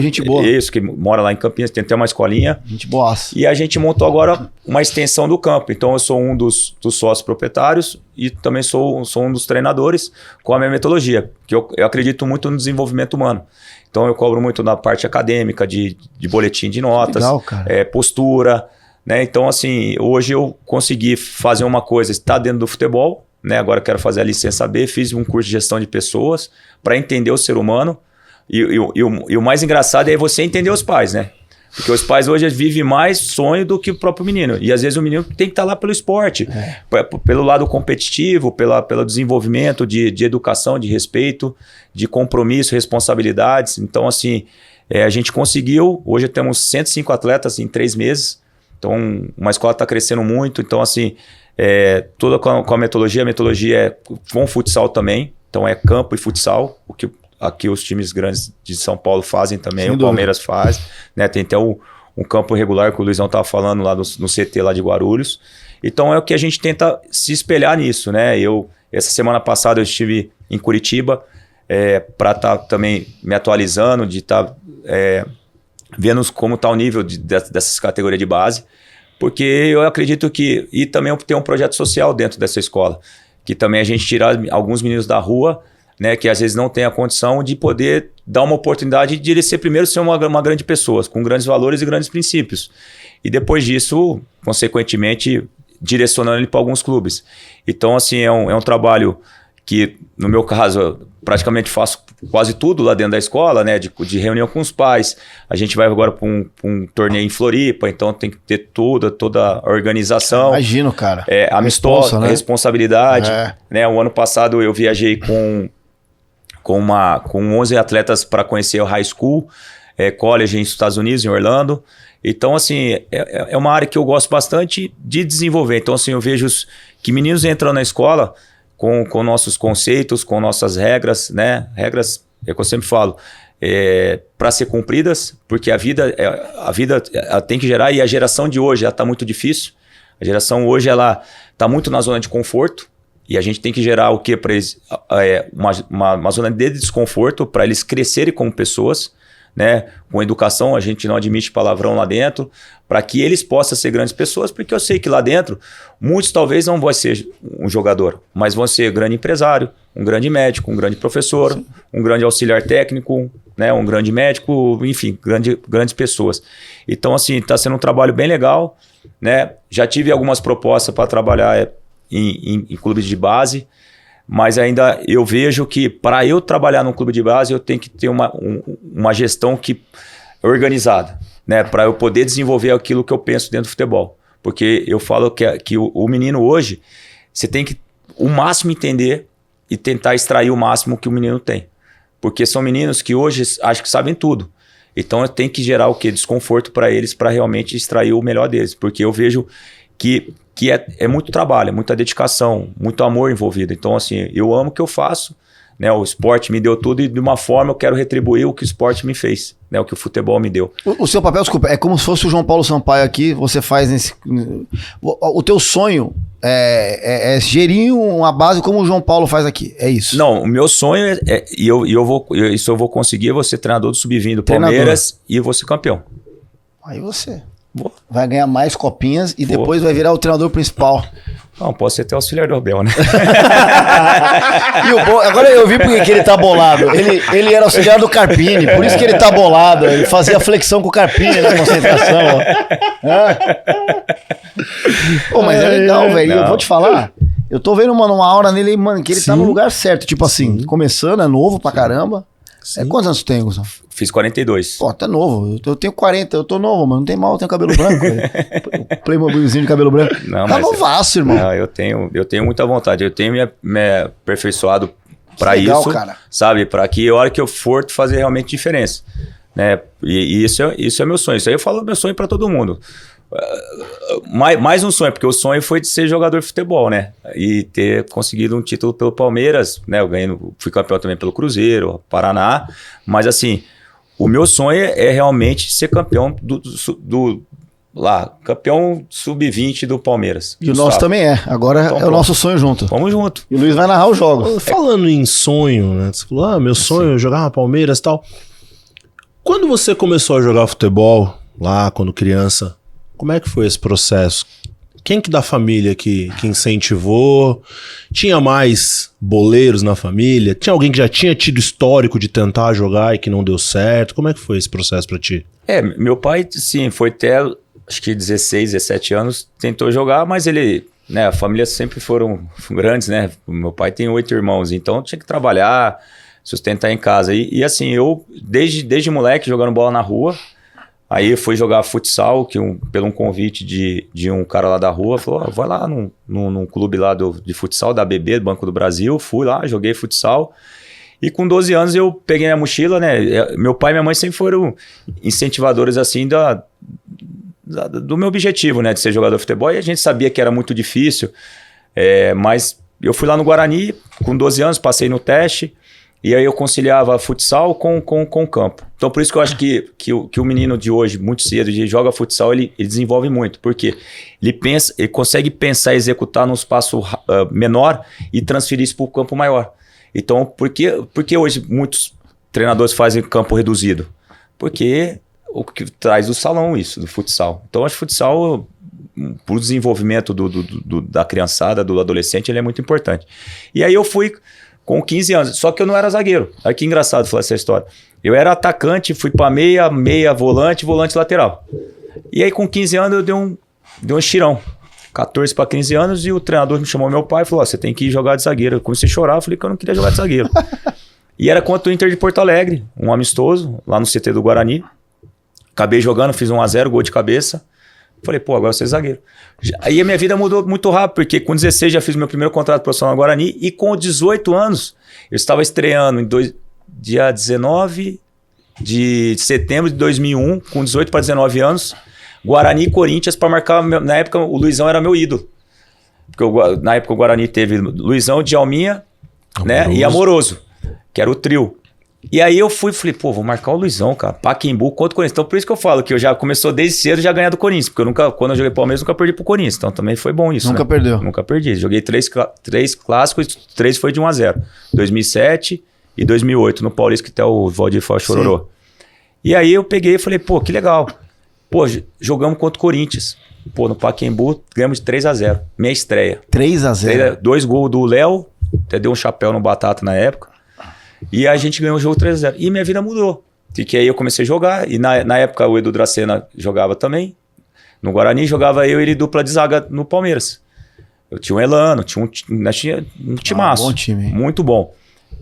Gente boa. Isso, que mora lá em Campinas, tem até uma escolinha. Gente boa. E a gente montou agora uma extensão do campo. Então eu sou um dos sócios proprietários e também sou um dos treinadores com a minha metodologia, que eu acredito muito no desenvolvimento humano. Então eu cobro muito na parte acadêmica, de boletim de notas, legal, cara. Postura, né? Então assim, hoje eu consegui fazer uma coisa, estar dentro do futebol, né? Agora eu quero fazer a licença B, fiz um curso de gestão de pessoas para entender o ser humano. E o mais engraçado é você entender os pais, né? Porque os pais hoje vivem mais sonho do que o próprio menino. E às vezes o menino tem que estar lá pelo esporte, pelo lado competitivo, pelo desenvolvimento de educação, de respeito, de compromisso, responsabilidades. Então, assim, a gente conseguiu. Hoje temos 105 atletas em 3 meses. Então, uma escola está crescendo muito. Então, assim... toda com a metodologia é com futsal também, então é campo e futsal, o que aqui os times grandes de São Paulo fazem também, o Palmeiras faz, né? Tem até um campo regular que o Luizão estava falando lá no CT lá de Guarulhos. Então é o que a gente tenta se espelhar nisso, né? Essa semana passada eu estive em Curitiba para estar também me atualizando, de estar vendo como está o nível dessas categorias de base. Porque eu acredito que... E também tem um projeto social dentro dessa escola, que também a gente tira alguns meninos da rua, né, que às vezes não tem a condição de poder dar uma oportunidade de ele ser primeiro ser uma grande pessoa, com grandes valores e grandes princípios. E depois disso, consequentemente, direcionando ele para alguns clubes. Então, assim, é um trabalho que, no meu caso, eu praticamente faço quase tudo lá dentro da escola, né? De reunião com os pais. A gente vai agora para um torneio em Floripa, então tem que ter toda a organização. Imagino, cara. Amistosa, né? Responsabilidade. Né? O ano passado eu viajei com 11 atletas para conhecer o high school, college nos Estados Unidos, em Orlando. Então, assim, é uma área que eu gosto bastante de desenvolver. Então, assim, eu vejo que meninos entram na escola com nossos conceitos, com nossas regras, né? Regras, é que eu sempre falo, para ser cumpridas, porque a vida ela tem que gerar, e a geração de hoje está muito difícil. A geração hoje ela está muito na zona de conforto, e a gente tem que gerar o quê para eles? Uma zona de desconforto para eles crescerem como pessoas, né? Com educação, a gente não admite palavrão lá dentro, para que eles possam ser grandes pessoas, porque eu sei que lá dentro, muitos talvez não vão ser um jogador, mas vão ser um grande empresário, um grande médico, um grande professor, sim, um grande auxiliar técnico, né? Um grande médico, enfim, grandes pessoas. Então, assim, está sendo um trabalho bem legal, né? Já tive algumas propostas para trabalhar em clubes de base, mas ainda eu vejo que para eu trabalhar num clube de base eu tenho que ter uma gestão organizada, né? Para eu poder desenvolver aquilo que eu penso dentro do futebol. Porque eu falo que o menino hoje, você tem que o máximo entender e tentar extrair o máximo que o menino tem. Porque são meninos que hoje acho que sabem tudo. Então eu tenho que gerar o quê? Desconforto para eles, para realmente extrair o melhor deles. Porque eu vejo que é muito trabalho, é muita dedicação, muito amor envolvido. Então, assim, eu amo o que eu faço, né? O esporte me deu tudo e de uma forma eu quero retribuir o que o esporte me fez, né? O que o futebol me deu. O seu papel, desculpa, é como se fosse o João Paulo Sampaio aqui, você faz nesse... O teu sonho é gerir uma base como o João Paulo faz aqui, é isso? Não, o meu sonho isso eu vou conseguir, eu vou ser treinador do Sub-20 do Palmeiras e eu vou ser campeão. Aí você vai ganhar mais copinhas e depois vai virar o treinador principal. Não, posso ser até auxiliar do Abel, né? Agora eu vi porque que ele tá bolado. Ele era auxiliar do Carpini, por isso que ele tá bolado. Ele fazia flexão com o Carpini na concentração. Mas é legal, velho. Eu vou te falar. Eu tô vendo, mano, uma aura nele, mano, que ele tá no lugar certo. Tipo assim, começando, é novo pra caramba. Quantos anos tu tem, Gustavo? Fiz 42. Pô, tá novo. Eu tenho 40, eu tô novo, mano. Não tem mal, eu tenho cabelo branco. Playmobilzinho de cabelo branco. Não, tá novaço, irmão. Não, eu tenho muita vontade. Eu tenho me aperfeiçoado pra isso, cara. Sabe? Pra que a hora que eu for fazer realmente diferença. Né? E isso é meu sonho. Isso aí eu falo meu sonho pra todo mundo. Mais um sonho, porque o sonho foi de ser jogador de futebol, né? E ter conseguido um título pelo Palmeiras, né? Fui campeão também pelo Cruzeiro, Paraná. Mas assim, o meu sonho é realmente ser campeão campeão sub-20 do Palmeiras. E o nosso também é. Agora então, é o nosso sonho junto. Vamos junto. E o Luiz vai narrar os jogos. Falando em sonho, né? Você falou, meu sonho é jogar na Palmeiras e tal. Quando você começou a jogar futebol, lá quando criança, como é que foi esse processo? Quem que da família que incentivou? Tinha mais boleiros na família? Tinha alguém que já tinha tido histórico de tentar jogar e que não deu certo? Como é que foi esse processo pra ti? Meu pai, sim, foi até, acho que 16, 17 anos, tentou jogar, mas ele, né, a família sempre foram grandes, né? Meu pai tem 8 irmãos, então tinha que trabalhar, sustentar em casa. E assim, eu, desde moleque, jogando bola na rua. Aí eu fui jogar futsal, pelo um convite de um cara lá da rua, falou, vai lá num clube lá de futsal, da BB, do Banco do Brasil, fui lá, joguei futsal, e com 12 anos eu peguei minha mochila, né, meu pai e minha mãe sempre foram incentivadores assim do meu objetivo, né, de ser jogador de futebol, e a gente sabia que era muito difícil, mas eu fui lá no Guarani, com 12 anos, passei no teste, e aí eu conciliava futsal com campo. Então por isso que eu acho que o menino de hoje, muito cedo, ele joga futsal, ele desenvolve muito. Porque ele consegue pensar e executar num espaço menor e transferir isso para o campo maior. Então por que hoje muitos treinadores fazem campo reduzido? Porque o que traz do salão isso, do futsal. Então eu acho que o futsal, para o desenvolvimento da criançada, do adolescente, ele é muito importante. E aí eu fui com 15 anos, só que eu não era zagueiro. Olha que engraçado falar essa história. Eu era atacante, fui para meia volante lateral. E aí com 15 anos eu dei um estirão. 14 para 15 anos e o treinador me chamou, meu pai, e falou, você tem que ir jogar de zagueiro. Eu comecei a chorar, falei que eu não queria jogar de zagueiro. E era contra o Inter de Porto Alegre, um amistoso, lá no CT do Guarani. Acabei jogando, fiz 1-0, gol de cabeça. Falei, agora eu sou zagueiro. Aí a minha vida mudou muito rápido, porque com 16 já fiz meu primeiro contrato profissional no Guarani e com 18 anos eu estava estreando dia 19 de setembro de 2001, com 18 para 19 anos, Guarani e Corinthians para marcar, na época o Luizão era meu ídolo. Porque na época o Guarani teve Luizão, Djalminha, né, e Amoroso, que era o trio. E aí eu falei, vou marcar o Luizão, cara, Pacaembu contra o Corinthians. Então por isso que eu falo que eu já começou desde cedo já ganhar do Corinthians, porque quando eu joguei Palmeiras, nunca perdi pro Corinthians. Então também foi bom isso, Nunca perdeu? Nunca perdi. Joguei 3 clássicos, 3 foi de 1-0. 2007 e 2008, no Paulista, que até o Valdir Chororô. E aí eu peguei e falei, pô, que legal. Pô, jogamos contra o Corinthians. Pô, no Pacaembu, ganhamos de 3-0. Minha estreia. 3-0. 2 gols do Léo, até deu um chapéu no Batata na época. E a gente ganhou o jogo 3-0. E minha vida mudou. Porque aí eu comecei a jogar. E na época o Edu Dracena jogava também. No Guarani jogava eu e ele dupla de zaga no Palmeiras. Eu tinha um Elano, tinha um timaço. Bom time, hein? Muito bom.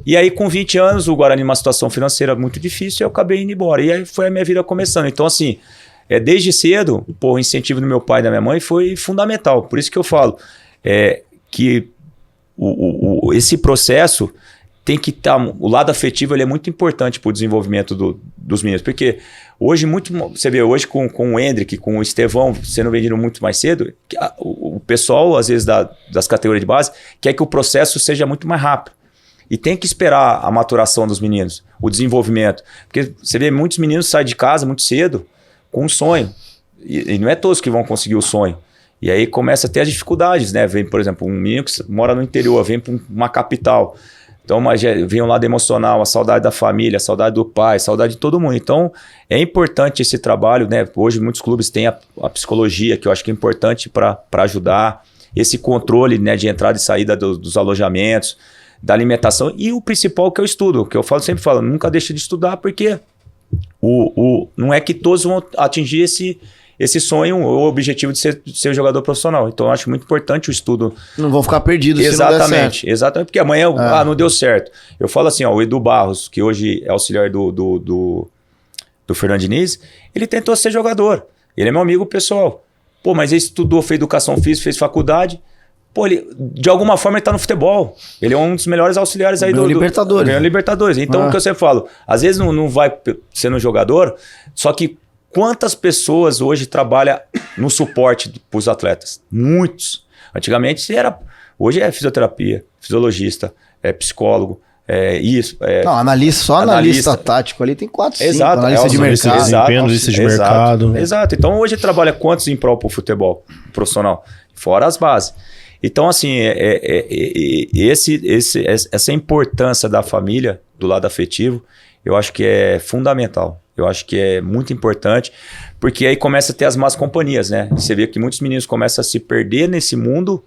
E aí com 20 anos, o Guarani numa situação financeira muito difícil, eu acabei indo embora. E aí foi a minha vida começando. Então assim, desde cedo, pô, o incentivo do meu pai e da minha mãe foi fundamental. Por isso que eu falo que esse processo tem que estar... o lado afetivo ele é muito importante para o desenvolvimento dos meninos. Porque hoje, você vê, hoje com o Hendrick, com o Estevão sendo vendido muito mais cedo, o pessoal, às vezes, das categorias de base, quer que o processo seja muito mais rápido. E tem que esperar a maturação dos meninos, o desenvolvimento. Porque você vê, muitos meninos saem de casa muito cedo com um sonho. E não é todos que vão conseguir o sonho. E aí começa a ter as dificuldades, né? Vem, por exemplo, um menino que mora no interior, vem para uma capital. Então, mas vem um lado emocional, a saudade da família, a saudade do pai, a saudade de todo mundo. Então, é importante esse trabalho, né? Hoje, muitos clubes têm a psicologia, que eu acho que é importante para ajudar. Esse controle, né, de entrada e saída dos alojamentos, da alimentação. E o principal que eu estudo, que eu sempre falo, nunca deixe de estudar, porque não é que todos vão atingir esse sonho ou objetivo de ser jogador profissional. Então, eu acho muito importante o estudo. Não vão ficar perdidos se não der certo. Exatamente, porque amanhã não deu certo. Eu falo assim, o Edu Barros, que hoje é auxiliar do Fernando Diniz, ele tentou ser jogador. Ele é meu amigo pessoal. Pô, mas ele estudou, fez educação física, fez faculdade. Pô, de alguma forma ele tá no futebol. Ele é um dos melhores auxiliares aí Libertadores. Ganhou Libertadores. Então, o que eu sempre falo, às vezes não vai sendo jogador, só que quantas pessoas hoje trabalham no suporte para os atletas? Muitos. Antigamente hoje é fisioterapia, fisiologista, psicólogo, isso. Não, analista tático ali tem 4, 5. Exato. Analista de mercado. Analista de mercado. Exato. Então hoje trabalha quantos em prol para o futebol profissional? Fora as bases. Então, assim, essa importância da família, do lado afetivo, eu acho que é fundamental. Eu acho que é muito importante, porque aí começa a ter as más companhias, né? Você vê que muitos meninos começam a se perder nesse mundo,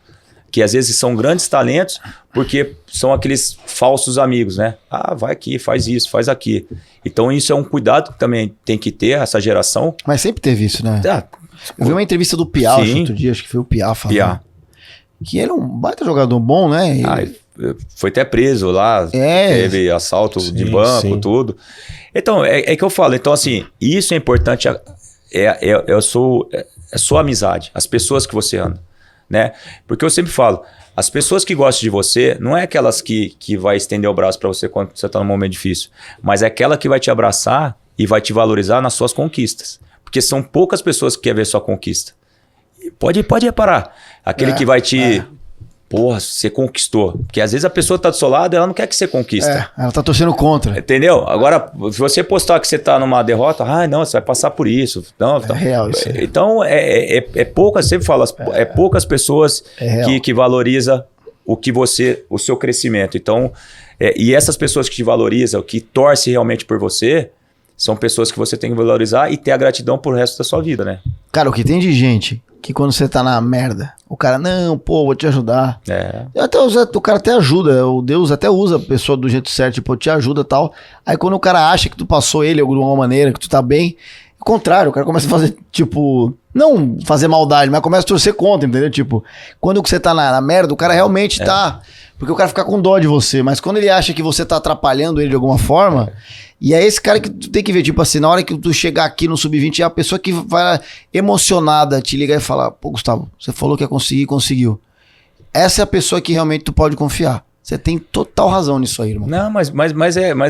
que às vezes são grandes talentos, porque são aqueles falsos amigos, né? Ah, vai aqui, faz isso, faz aqui. Então isso é um cuidado que também tem que ter, essa geração. Mas sempre teve isso, né? Eu vi uma entrevista do Piá outro dia, acho que foi o Piá falando. Que ele é um baita jogador bom, né? Foi até preso lá, teve assalto de banco, tudo. Então, é que eu falo. Então, assim, isso é importante, é a sua amizade, as pessoas que você anda, né? Porque eu sempre falo, as pessoas que gostam de você, não é aquelas que vai estender o braço para você quando você está num momento difícil, mas é aquela que vai te abraçar e vai te valorizar nas suas conquistas. Porque são poucas pessoas que querem ver sua conquista. Pode reparar. Aquele que vai te... Porra, você conquistou. Porque às vezes a pessoa tá do seu lado, ela não quer que você conquista. Ela tá torcendo contra. Entendeu? Agora, se você postar que você tá numa derrota, não, você vai passar por isso. Não, é real isso. Então, poucas, sempre falo, poucas pessoas que valorizam o seu crescimento. Então, e essas pessoas que te valorizam, que torcem realmente por você, são pessoas que você tem que valorizar e ter a gratidão pro resto da sua vida, né? Cara, o que tem de gente que quando você tá na merda, o cara, não, pô, vou te ajudar. O cara até ajuda, o Deus até usa a pessoa do jeito certo, tipo, te ajuda e tal. Aí quando o cara acha que tu passou ele de alguma maneira, que tu tá bem, ao contrário, o cara começa a fazer, tipo, não fazer maldade, mas começa a torcer contra, entendeu? Tipo, quando você tá na merda, o cara realmente tá... Porque o cara fica com dó de você, mas quando ele acha que você tá atrapalhando ele de alguma forma... E é esse cara que tu tem que ver, tipo assim, na hora que tu chegar aqui no Sub-20, é a pessoa que vai emocionada te ligar e falar, pô, Gustavo, você falou que ia conseguir, conseguiu. Essa é a pessoa que realmente tu pode confiar. Você tem total razão nisso aí, irmão. Não, mas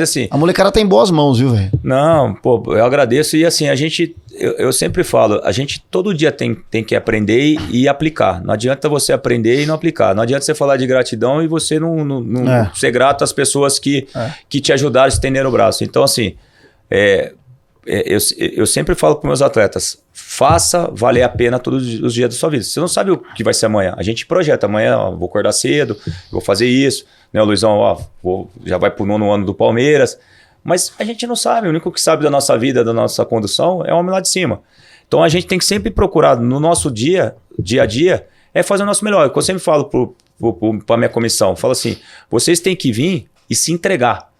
assim... A molecada tá em boas mãos, viu, velho? Não, pô, eu agradeço. E assim, a gente... Eu sempre falo, a gente todo dia tem que aprender e aplicar. Não adianta você aprender e não aplicar. Não adianta você falar de gratidão e você não ser grato às pessoas que te ajudaram a estender o braço. Então, assim, eu sempre falo para meus atletas, faça valer a pena todos os dias da sua vida. Você não sabe o que vai ser amanhã. A gente projeta amanhã, vou acordar cedo, vou fazer isso. Né, o Luizão já vai pro 9º ano do Palmeiras. Mas a gente não sabe, o único que sabe da nossa vida, da nossa condução, é o homem lá de cima. Então a gente tem que sempre procurar, no nosso dia a dia, fazer o nosso melhor. Eu sempre falo para a minha comissão, falo assim, vocês têm que vir e se entregar.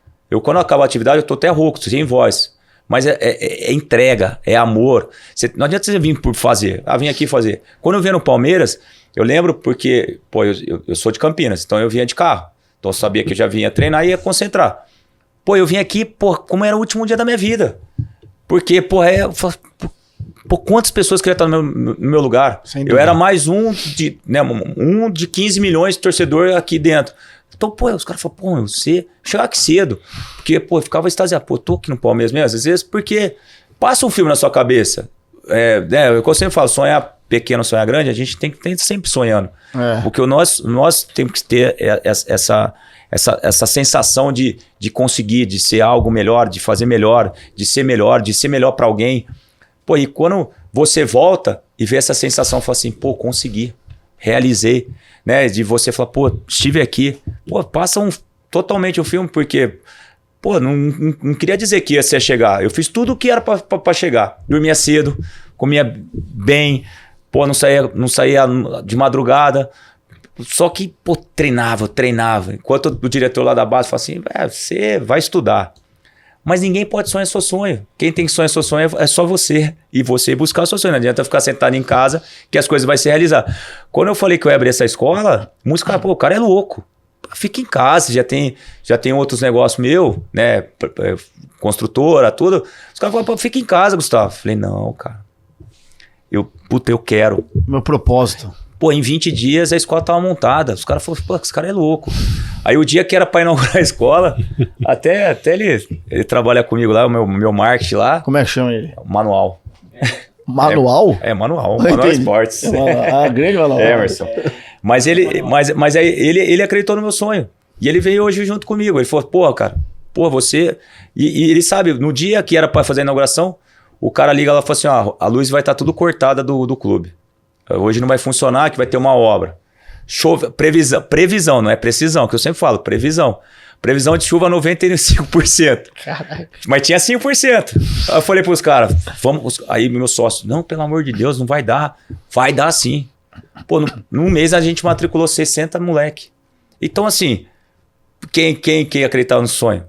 Quando eu acabo a atividade, eu tô até rouco, sem voz. Mas é entrega, é amor. Não adianta você vir por fazer. Vim aqui fazer. Quando eu vinha no Palmeiras, eu lembro porque, pô, eu sou de Campinas, então eu vinha de carro. Então eu sabia que eu já vinha treinar e ia concentrar. Pô, eu vim aqui, pô, como era o último dia da minha vida. Porque, pô, quantas pessoas queriam estar no meu lugar? Eu era mais um de 15 milhões de torcedor aqui dentro. Então, pô, os caras falam, pô, você chegar aqui cedo. Porque, pô, eu ficava extasiado. Pô, tô aqui no Palmeiras mesmo. Às vezes, porque passa um filme na sua cabeça. Eu sempre falo, sonhar pequeno, sonhar grande, a gente tem que estar sempre sonhando. Porque nós temos que ter essa sensação de conseguir, de ser algo melhor, de fazer melhor, de ser melhor para alguém. Pô, e quando você volta e vê essa sensação, fala assim, pô, consegui, realizei, né? De você falar, pô, estive aqui. Pô, passa totalmente o filme, porque, pô, não queria dizer que ia ser chegar. Eu fiz tudo o que era para chegar. Dormia cedo, comia bem, pô, não saía de madrugada. Só que, pô, treinava. Enquanto o diretor lá da base fala assim, você vai estudar. Mas ninguém pode sonhar seu sonho. Quem tem que sonhar seu sonho é só você. E você buscar o seu sonho. Não adianta ficar sentado em casa que as coisas vão se realizar. Quando eu falei que eu ia abrir essa escola, muitos caras, pô, o cara é louco. Fica em casa, já tem outros negócios meus, né? Construtora, tudo. Os caras falaram, pô, fica em casa, Gustavo. Falei, não, cara. Eu quero. Meu propósito. Pô, em 20 dias a escola tava montada. Os caras falaram, pô, esse cara é louco. Aí o dia que era pra inaugurar a escola, até ele trabalha comigo lá, o meu marketing lá. Como é que chama ele? Manual. Manual? Manual. Manual Esportes. Grande Manual. Emerson. Mas aí ele acreditou no meu sonho. E ele veio hoje junto comigo. Ele falou, pô, cara, pô, você... E ele sabe, no dia que era pra fazer a inauguração, o cara liga lá e fala assim, a luz vai estar tudo cortada do clube. Hoje não vai funcionar, que vai ter uma obra. Previsão, não é precisão, que eu sempre falo, previsão. Previsão de chuva 95%. Caraca. Mas tinha 5%. Aí eu falei pros caras, vamos. Aí meu sócio, não, pelo amor de Deus, não vai dar. Vai dar sim. Pô, num mês a gente matriculou 60 moleque. Então, assim, quem acreditava no sonho?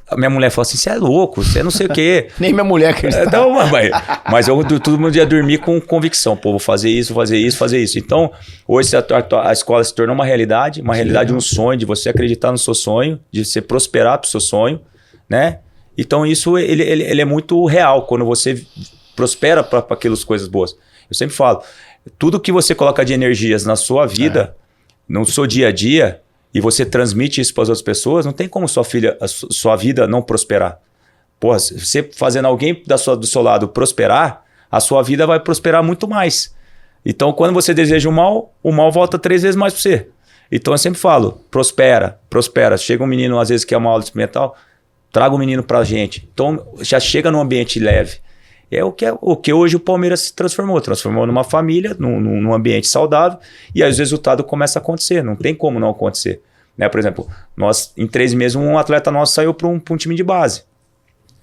A minha mulher falou assim, você é louco, você não sei o quê. Nem minha mulher acreditava. Então, mas todo mundo ia dormir com convicção. Pô, vou fazer isso. Então, hoje a escola se tornou uma realidade de um sonho, de você acreditar no seu sonho, de você prosperar pro seu sonho, né? Então, isso ele é muito real, quando você prospera para aquelas coisas boas. Eu sempre falo, tudo que você coloca de energias na sua vida, no seu dia a dia, e você transmite isso para as outras pessoas, não tem como sua vida não prosperar. Porra, você fazendo alguém do seu lado prosperar, a sua vida vai prosperar muito mais. Então, quando você deseja o mal volta 3 vezes mais para você. Então, eu sempre falo, prospera. Chega um menino, às vezes, que é uma aula experimental, traga o menino para a gente. Então, já chega num ambiente leve. É o que hoje o Palmeiras se transformou numa família, num ambiente saudável, e aí os resultados começam a acontecer, não tem como não acontecer. Né? Por exemplo, nós em 3 meses um atleta nosso saiu para um time de base.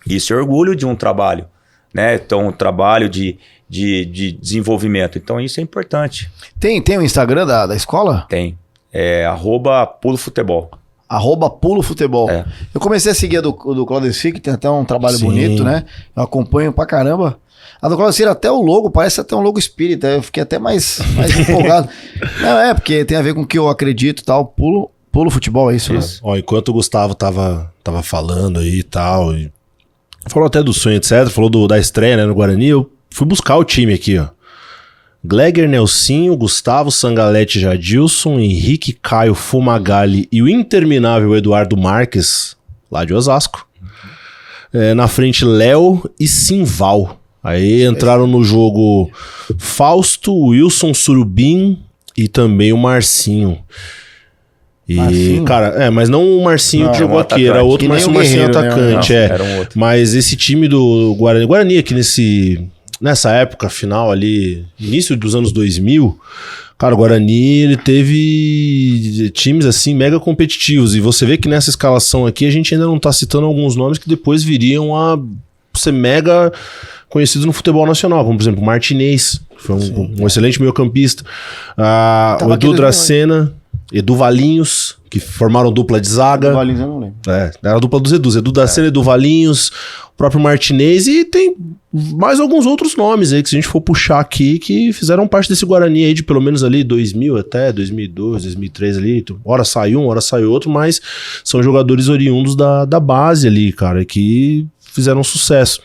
Isso é orgulho de um trabalho, né? Então, um trabalho de desenvolvimento. Então, isso é importante. Tem o Instagram da escola? Tem. @pulofutebol. @pulofutebol. Eu comecei a seguir a do Claudecir, que tem até um trabalho bonito, né? Eu acompanho pra caramba. A do Claudecir, até o logo, parece até um logo espírita. Eu fiquei até mais empolgado. Não, porque tem a ver com o que eu acredito e tal. Pulo futebol, é isso, né? Ó, enquanto o Gustavo tava falando aí e tal, falou até do sonho, etc. Falou da estreia, né, no Guarani. Eu fui buscar o time aqui, ó. Gleger, Nelsinho, Gustavo, Sangalete, Jadilson, Henrique, Caio, Fumagalli e o interminável Eduardo Marques, lá de Osasco. Na frente, Léo e Simval. Aí entraram no jogo Fausto, Wilson, Surubim e também o Marcinho. E, cara, mas não o Marcinho que jogou aqui, era outro, mas o Marcinho atacante, era um outro. Mas esse time do Guarani aqui nessa época final ali, início dos anos 2000, Cara, o Guarani, ele teve times, assim, mega competitivos. E você vê que nessa escalação aqui, a gente ainda não tá citando alguns nomes que depois viriam a ser mega conhecidos no futebol nacional. Como, por exemplo, o Martinez, que foi um excelente meio-campista. O Edu Dracena, Edu Valinhos, que formaram dupla de zaga. Valinhos eu não lembro. Era a dupla dos Edus. Edu Dracena, Edu Valinhos, o próprio Martinez, e tem mais alguns outros nomes aí que se a gente for puxar aqui, que fizeram parte desse Guarani aí de pelo menos ali 2000 até 2002, 2003 ali. Hora sai um, hora sai outro, mas são jogadores oriundos da base ali, cara, que fizeram sucesso.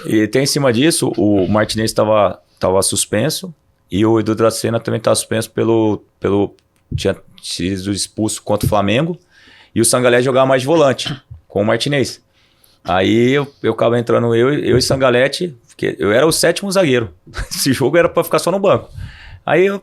E tem em cima disso, o Martinez estava suspenso e o Edu Dracena também estava suspenso pelo tinha sido expulso contra o Flamengo, e o Sangalé jogava mais de volante com o Martinez. Aí eu acabo entrando eu e Sangalete, porque eu era o 7º zagueiro. Esse jogo era para ficar só no banco. Aí o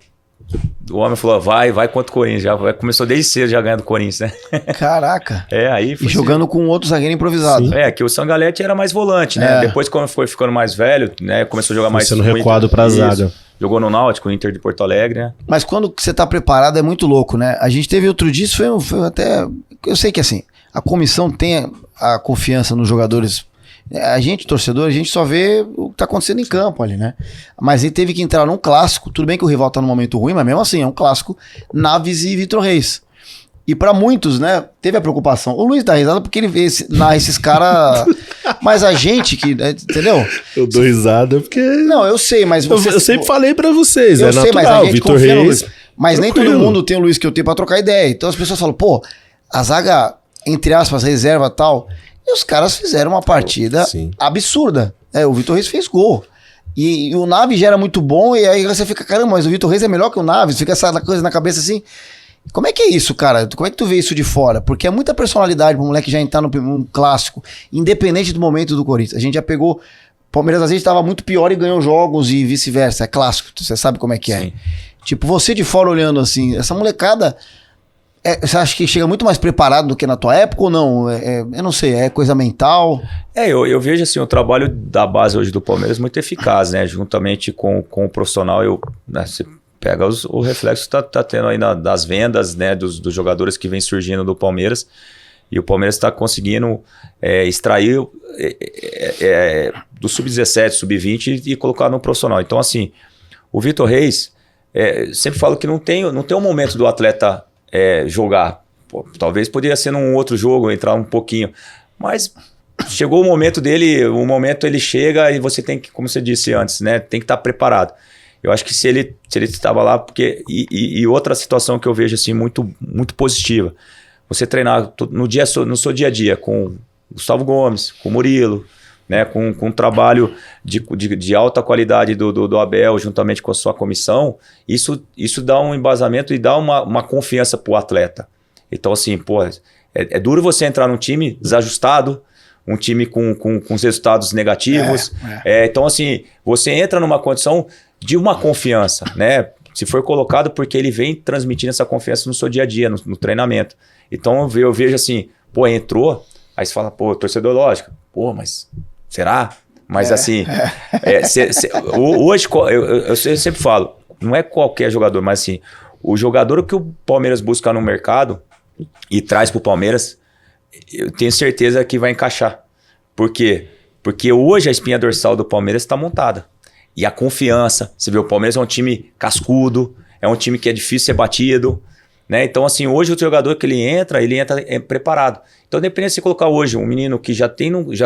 homem falou, vai contra o Corinthians. Começou desde cedo já ganhando o Corinthians, né? Caraca. Aí e jogando com outro zagueiro improvisado. Sim. Que o Sangalete era mais volante, né? Depois, quando foi ficando mais velho, né? Começou a jogar mais... sendo recuado pra zaga. Jogou no Náutico, Inter de Porto Alegre, né? Mas quando você tá preparado é muito louco, né? A gente teve outro dia, isso foi até... Eu sei que assim, a comissão tem a confiança nos jogadores. A gente, torcedor, a gente só vê o que tá acontecendo em campo ali, né? Mas ele teve que entrar num clássico. Tudo bem que o rival tá num momento ruim, mas mesmo assim, é um clássico. Naves e Vitor Reis. E pra muitos, né, teve a preocupação. O Luiz dá risada porque ele narra esses caras... Mas a gente que... Entendeu? Eu dou risada porque... Não, eu sei, mas... Eu sempre falei pra vocês, eu sei, natural, mas a gente Vitor Reis... no Luiz. Mas nem todo mundo tem o Luiz que eu tenho pra trocar ideia. Então as pessoas falam, pô, a zaga, entre aspas, reserva e tal... E os caras fizeram uma partida absurda. O Vitor Reis fez gol. E o Naves já era muito bom, e aí você fica, caramba, mas o Vitor Reis é melhor que o Naves. Fica essa coisa na cabeça assim... Como é que é isso, cara? Como é que tu vê isso de fora? Porque é muita personalidade pro moleque já entrar no clássico, independente do momento do Corinthians. A gente já pegou... Palmeiras às vezes estava muito pior e ganhou jogos e vice-versa. É clássico, você sabe como é que é. Sim. Tipo, você de fora olhando assim, essa molecada... você acha que chega muito mais preparado do que na tua época ou não? Eu não sei, é coisa mental? Eu vejo assim, o trabalho da base hoje do Palmeiras muito eficaz, né? Juntamente com o profissional, você pega o reflexo que tá tendo aí das vendas, né? Dos jogadores que vem surgindo do Palmeiras. E o Palmeiras está conseguindo extrair do sub-17, sub-20 e colocar no profissional. Então, assim, o Vitor Reis, sempre falo que não tem um momento do atleta jogar. Pô, talvez poderia ser num outro jogo, entrar um pouquinho. Mas chegou o momento dele, ele chega e você tem que, como você disse antes, né? Tem que estar preparado. Eu acho que se ele estava lá, porque... E outra situação que eu vejo assim, muito, muito positiva. Você treinar no seu dia a dia com Gustavo Gomes, com Murilo, né, com um trabalho de alta qualidade do Abel, juntamente com a sua comissão, isso dá um embasamento e dá uma confiança pro atleta. Então, assim, pô, é duro você entrar num time desajustado, um time com os resultados negativos. Então, assim, você entra numa condição de uma confiança, né? Se for colocado, porque ele vem transmitindo essa confiança no seu dia a dia, no treinamento. Então, eu vejo assim, pô, entrou, aí você fala, pô, torcedor, lógico, pô, mas será? Mas assim, hoje, eu sempre falo, não é qualquer jogador, mas assim, o jogador que o Palmeiras busca no mercado e traz pro Palmeiras, eu tenho certeza que vai encaixar. Por quê? Porque hoje a espinha dorsal do Palmeiras está montada. E a confiança, você vê, o Palmeiras é um time cascudo, é um time que é difícil ser batido, né? Então, assim, hoje o jogador que ele entra preparado. Então, dependendo se você colocar hoje um menino que já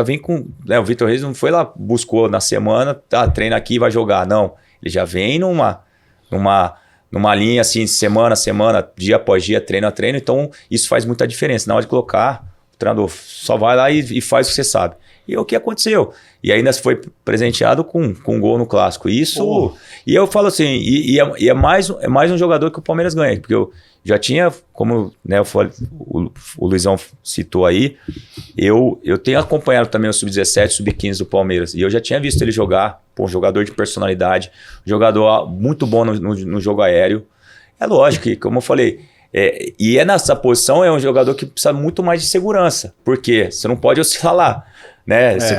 vem com... Né, o Vitor Reis não foi lá, buscou na semana, treina aqui e vai jogar. Não, ele já vem numa linha assim, semana a semana, dia após dia, treino a treino. Então, isso faz muita diferença. Na hora de colocar, o treinador só vai lá e faz o que você sabe. E é o que aconteceu. E ainda foi presenteado com um gol no Clássico. Isso... E eu falo assim, é mais um jogador que o Palmeiras ganha. Porque eu já tinha, como, né, o Luizão citou aí, eu tenho acompanhado também o Sub-17, Sub-15 do Palmeiras. E eu já tinha visto ele jogar. Pô, um jogador de personalidade. Um jogador muito bom no jogo aéreo. É lógico que, como eu falei... E nessa posição é um jogador que precisa muito mais de segurança. Porque você não pode oscilar lá. Né? Você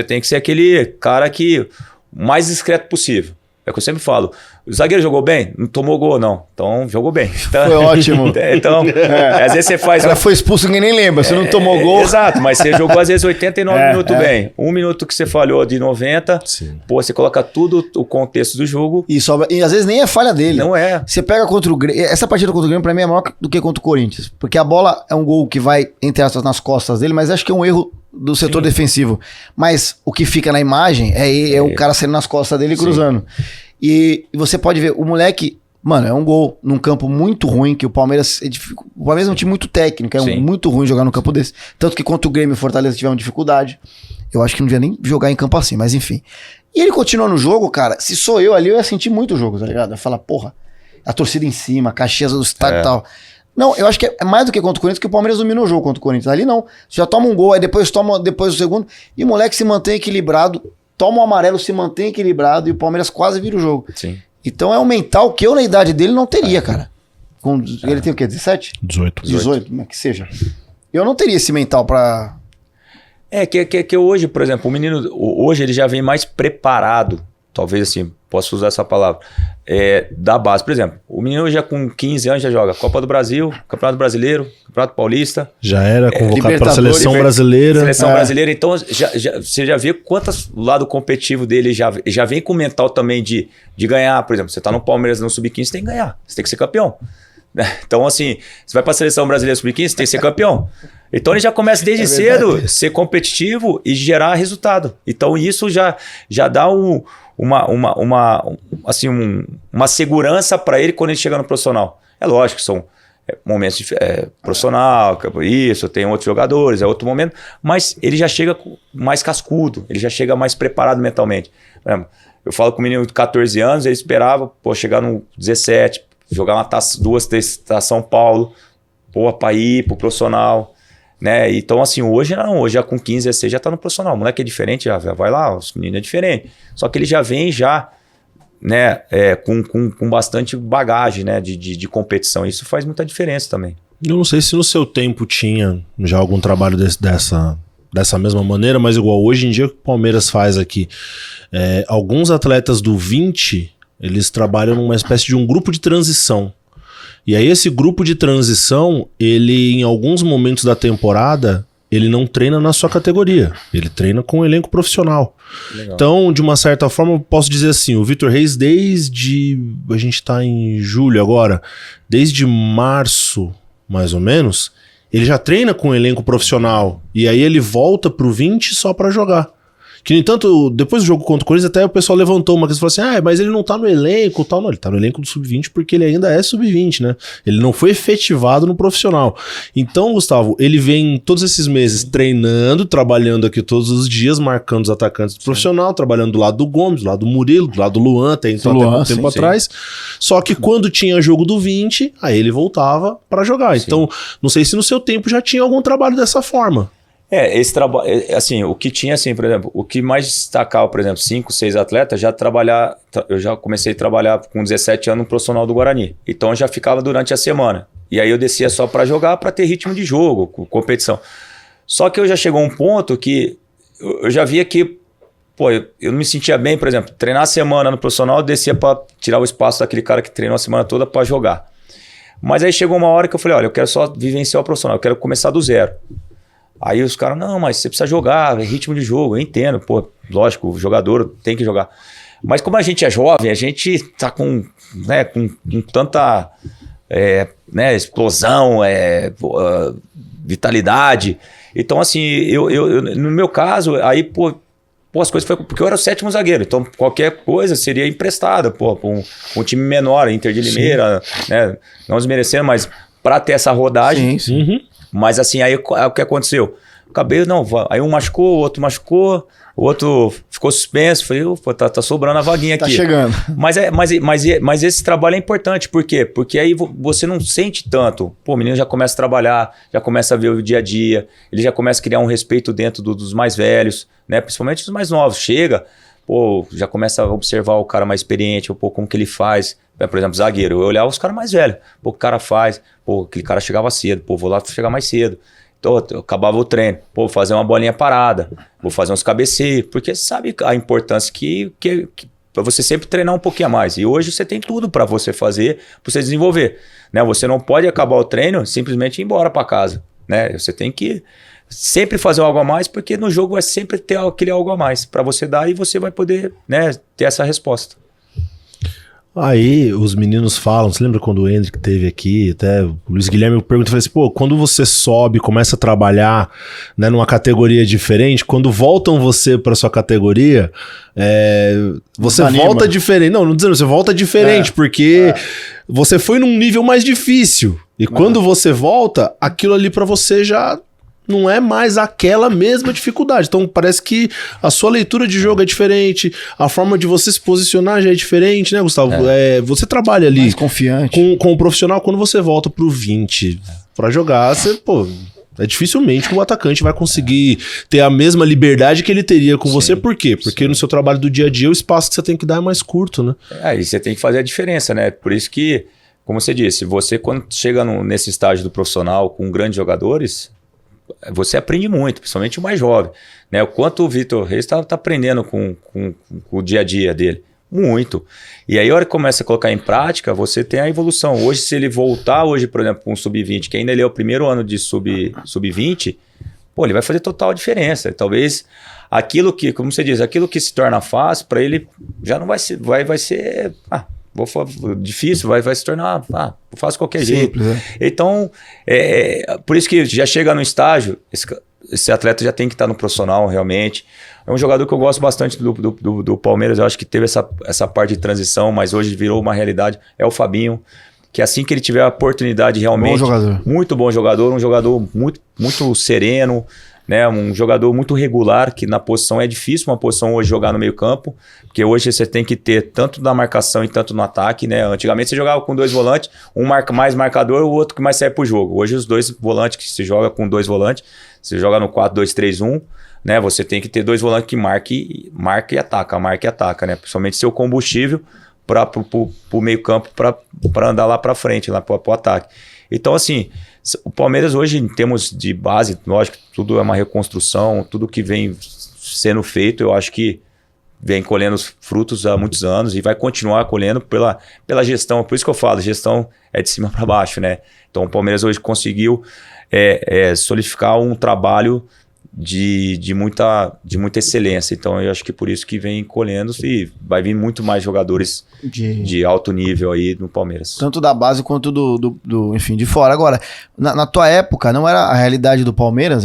tem que ser aquele cara que o mais discreto possível. É o que eu sempre falo. O zagueiro jogou bem? Não tomou gol, não. Então, jogou bem. Então, Foi ótimo. Então, às vezes você faz... Ela foi expulso, ninguém nem lembra. Você não tomou gol. Exato, mas você jogou às vezes 89 minutos bem. 1 minuto que você falhou de 90, pô, você coloca tudo o contexto do jogo. E às vezes nem é falha dele. Não é. Você pega contra o Grêmio... Essa partida contra o Grêmio, pra mim, é maior do que contra o Corinthians. Porque a bola é um gol que vai, entre aspas, nas costas dele, mas acho que é um erro do setor defensivo. Mas o que fica na imagem é o cara saindo nas costas dele e cruzando. E você pode ver, o moleque, mano, é um gol num campo muito ruim, que o Palmeiras é um time muito técnico, muito ruim jogar num campo desse. Tanto que contra o Grêmio e Fortaleza tiveram dificuldade. Eu acho que não devia nem jogar em campo assim, mas enfim. E ele continua no jogo, cara, se sou eu ali, eu ia sentir muito o jogo, tá ligado? Eu ia falar, porra, a torcida em cima, Caxias do estádio e tal. Não, eu acho que é mais do que contra o Corinthians, que o Palmeiras dominou o jogo contra o Corinthians. Ali não, você já toma um gol, aí depois o segundo, e o moleque se mantém equilibrado, toma o amarelo, se mantém equilibrado e o Palmeiras quase vira o jogo. Sim. Então é um mental que eu, na idade dele, não teria, cara. Ele tem o quê? 17? 18, mas que seja. Eu não teria esse mental pra... Que hoje, por exemplo, o menino, hoje ele já vem mais preparado, talvez assim, posso usar essa palavra, da base. Por exemplo, o menino já com 15 anos já joga Copa do Brasil, Campeonato Brasileiro, Campeonato Paulista. Já era convocado para a Seleção Brasileira. Seleção Brasileira, então você já vê quantas lado competitivo dele já vem com o mental também de ganhar. Por exemplo, você tá no Palmeiras no Sub-15, você tem que ganhar, você tem que ser campeão. Então, assim, você vai para a Seleção Brasileira Sub-15, você tem que ser campeão. Então ele já começa desde cedo ser competitivo e gerar resultado. Então isso já dá uma segurança para ele quando ele chega no profissional. É lógico que são momentos profissional, isso, tem outros jogadores, é outro momento, mas ele já chega mais cascudo, ele já chega mais preparado mentalmente. Eu falo com o menino de 14 anos, ele esperava chegar no 17, jogar duas São Paulo, para ir pro profissional. Né? Então, assim, hoje não, hoje já com 15, 16 já tá no profissional. O moleque é diferente, já vai lá, os meninos é diferente. Só que ele já vem né, com bastante bagagem, né, de competição. Isso faz muita diferença também. Eu não sei se no seu tempo tinha já algum trabalho dessa mesma maneira, mas igual hoje em dia o que o Palmeiras faz aqui. Alguns atletas do 20, eles trabalham numa espécie de um grupo de transição. E aí esse grupo de transição, ele em alguns momentos da temporada, ele não treina na sua categoria, ele treina com o elenco profissional. Legal. Então, de uma certa forma, eu posso dizer assim, o Vitor Reis a gente tá em julho agora, desde março, mais ou menos, ele já treina com o elenco profissional, e aí ele volta pro 20 só pra jogar. Que, no entanto, depois do jogo contra o Corinthians, até o pessoal levantou uma questão e falou assim, mas ele não tá no elenco tal. Não, ele tá no elenco do Sub-20 porque ele ainda é Sub-20, né? Ele não foi efetivado no profissional. Então, Gustavo, ele vem todos esses meses treinando, trabalhando aqui todos os dias, marcando os atacantes do profissional, trabalhando do lado do Gomes, do lado do Murilo, do lado do Luan, até um tempo atrás. Só que quando tinha jogo do 20, aí ele voltava pra jogar. Sim. Então, não sei se no seu tempo já tinha algum trabalho dessa forma. Esse trabalho, assim, o que tinha, assim, por exemplo, o que mais destacava, por exemplo, 5, 6 atletas, eu já comecei a trabalhar com 17 anos no profissional do Guarani. Então eu já ficava durante a semana. E aí eu descia só para jogar, para ter ritmo de jogo, competição. Só que eu já chegou a um ponto que eu já via que, eu não me sentia bem, por exemplo, treinar a semana no profissional, eu descia para tirar o espaço daquele cara que treinou a semana toda para jogar. Mas aí chegou uma hora que eu falei, olha, eu quero só vivenciar o profissional, eu quero começar do zero. Aí os caras, não, mas você precisa jogar, é ritmo de jogo, eu entendo, lógico, o jogador tem que jogar. Mas como a gente é jovem, a gente tá com tanta explosão, vitalidade. Então, assim, eu no meu caso, aí, as coisas foi porque eu era o 7º zagueiro, então qualquer coisa seria emprestada, pra um time menor, Inter de Limeira, né? Não desmerecendo, mas para ter essa rodagem. Sim. Uhum. Mas assim, aí o que aconteceu? Acabei, aí um machucou, o outro machucou, o outro ficou suspenso. Falei, tá sobrando a vaguinha aqui. Tá chegando. Mas esse trabalho é importante, por quê? Porque aí você não sente tanto. O menino já começa a trabalhar, já começa a ver o dia a dia, ele já começa a criar um respeito dentro dos mais velhos, né? Principalmente os mais novos. Chega, já começa a observar o cara mais experiente, como que ele faz. Por exemplo, zagueiro, eu olhava os caras mais velhos. O cara faz, aquele cara chegava cedo, vou lá chegar mais cedo. Então, eu acabava o treino, vou fazer uma bolinha parada, vou fazer uns cabeceios, porque sabe a importância que você sempre treinar um pouquinho a mais. E hoje você tem tudo para você fazer, para você desenvolver. Né? Você não pode acabar o treino simplesmente ir embora para casa. Né? Você tem que sempre fazer algo a mais, porque no jogo vai sempre ter aquele algo a mais para você dar e você vai poder, né, ter essa resposta. Aí os meninos falam, você lembra quando o Hendrick teve aqui, até o Luiz Guilherme pergunta, assim, pô, quando você sobe, começa a trabalhar, né, numa categoria diferente, quando voltam você para sua categoria, você volta diferente. Não dizendo, você volta diferente, porque você foi num nível mais difícil. E quando você volta, aquilo ali para você já não é mais aquela mesma dificuldade. Então parece que a sua leitura de jogo é diferente, a forma de você se posicionar já é diferente, né, Gustavo? Você trabalha ali mais confiante com o profissional. Quando você volta pro 20 pra jogar, você, dificilmente o atacante vai conseguir ter a mesma liberdade que ele teria com você. Por quê? Porque no seu trabalho do dia a dia o espaço que você tem que dar é mais curto, né? E você tem que fazer a diferença, né? Por isso que, como você disse, você quando chega nesse estágio do profissional com grandes jogadores, você aprende muito, principalmente o mais jovem, né? O quanto o Vitor Reis tá aprendendo com o dia a dia dele. Muito. E aí, a hora que começa a colocar em prática, você tem a evolução. Hoje, se ele voltar hoje, por exemplo, com um sub-20, que ainda ele é o primeiro ano de sub-20, ele vai fazer total diferença. Talvez aquilo que, como você diz, aquilo que se torna fácil, para ele já não vai ser, vai ser difícil, vai se tornar, eu faço qualquer jeito. Então, por isso que já chega no estágio, esse atleta já tem que estar no profissional realmente. É um jogador que eu gosto bastante do Palmeiras, eu acho que teve essa parte de transição, mas hoje virou uma realidade, é o Fabinho, que assim que ele tiver a oportunidade realmente... Bom jogador. Muito bom jogador, um jogador muito, muito sereno, né, um jogador muito regular, que na posição é difícil uma posição hoje jogar no meio campo, porque hoje você tem que ter tanto na marcação e tanto no ataque, né? Antigamente você jogava com 2 volantes, um mais marcador, o outro que mais serve pro jogo. Hoje os 2 volantes que se joga com 2 volantes, você joga no 4-2-3-1, né? Você tem que ter 2 volantes que marca e ataca, né? Principalmente seu combustível para pro meio campo, para andar lá para frente, lá pro ataque. Então assim, o Palmeiras hoje, em termos de base, lógico, tudo é uma reconstrução, tudo que vem sendo feito, eu acho que vem colhendo os frutos há muitos anos e vai continuar colhendo pela gestão. Por isso que eu falo, gestão é de cima para baixo, né? Então o Palmeiras hoje conseguiu solidificar um trabalho de muita excelência. Então eu acho que por isso que vem colhendo e vai vir muito mais jogadores de alto nível aí no Palmeiras. Tanto da base quanto enfim, de fora. Agora, na tua época, não era a realidade do Palmeiras,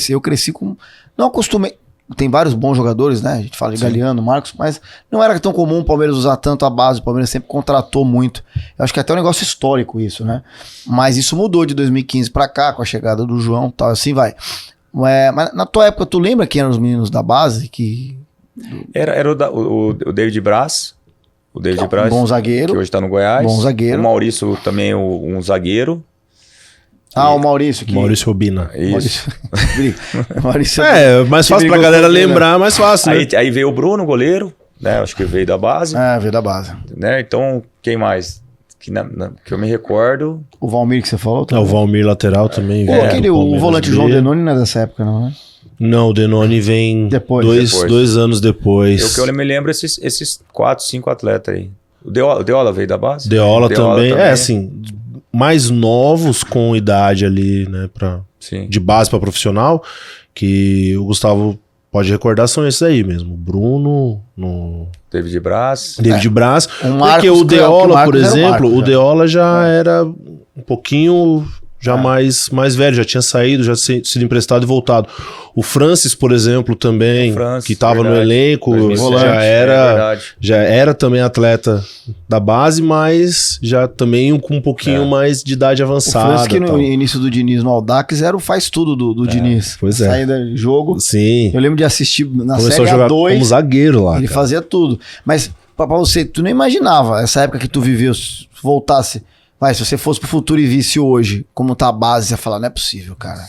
eu cresci com... Não acostumei... Tem vários bons jogadores, né? A gente fala de Galeano, Marcos, mas não era tão comum o Palmeiras usar tanto a base. O Palmeiras sempre contratou muito. Eu acho que é até um negócio histórico isso, né? Mas isso mudou de 2015 pra cá, com a chegada do João e tal, assim vai. Mas na tua época, tu lembra quem eram os meninos da base? Era o David Braz. O David Braz. Bom zagueiro. Que hoje tá no Goiás. Bom zagueiro. O Maurício também, um zagueiro. O Maurício. Maurício Robina. Isso. Maurício. Mais fácil pra galera lembrar, mais fácil, né? Aí veio o Bruno, goleiro, né? Acho que veio da base. Veio da base. Né? Então, quem mais? Que eu me recordo. O Valmir que você falou? O Valmir lateral também. O volante João Denoni não é dessa época, não, né? Não, o Denoni vem dois anos depois. O que eu me lembro esses 4, 5 atletas aí. O Deola veio da base? Deola também. Assim, mais novos com idade ali, né? De base para profissional, que o Gustavo pode recordar, são esses aí mesmo. Bruno, David Braz. Porque o Deola, por exemplo, o Deola já era um pouquinho mais velho, já tinha saído, já sido emprestado e voltado. O Francis, por exemplo, também, que estava no elenco, 2007, já era também atleta da base, mas já também com um pouquinho mais de idade avançada. O Francis, que no início do Diniz no Audax era o faz-tudo do Diniz. Pois é. Saída de jogo. Sim. Eu lembro de assistir na Começou Série a jogar A2. como zagueiro lá. Ele fazia tudo. Mas, pra você, tu não imaginava essa época que tu viveu, se voltasse... se você fosse pro futuro e visse hoje como tá a base, você ia falar, não é possível, cara.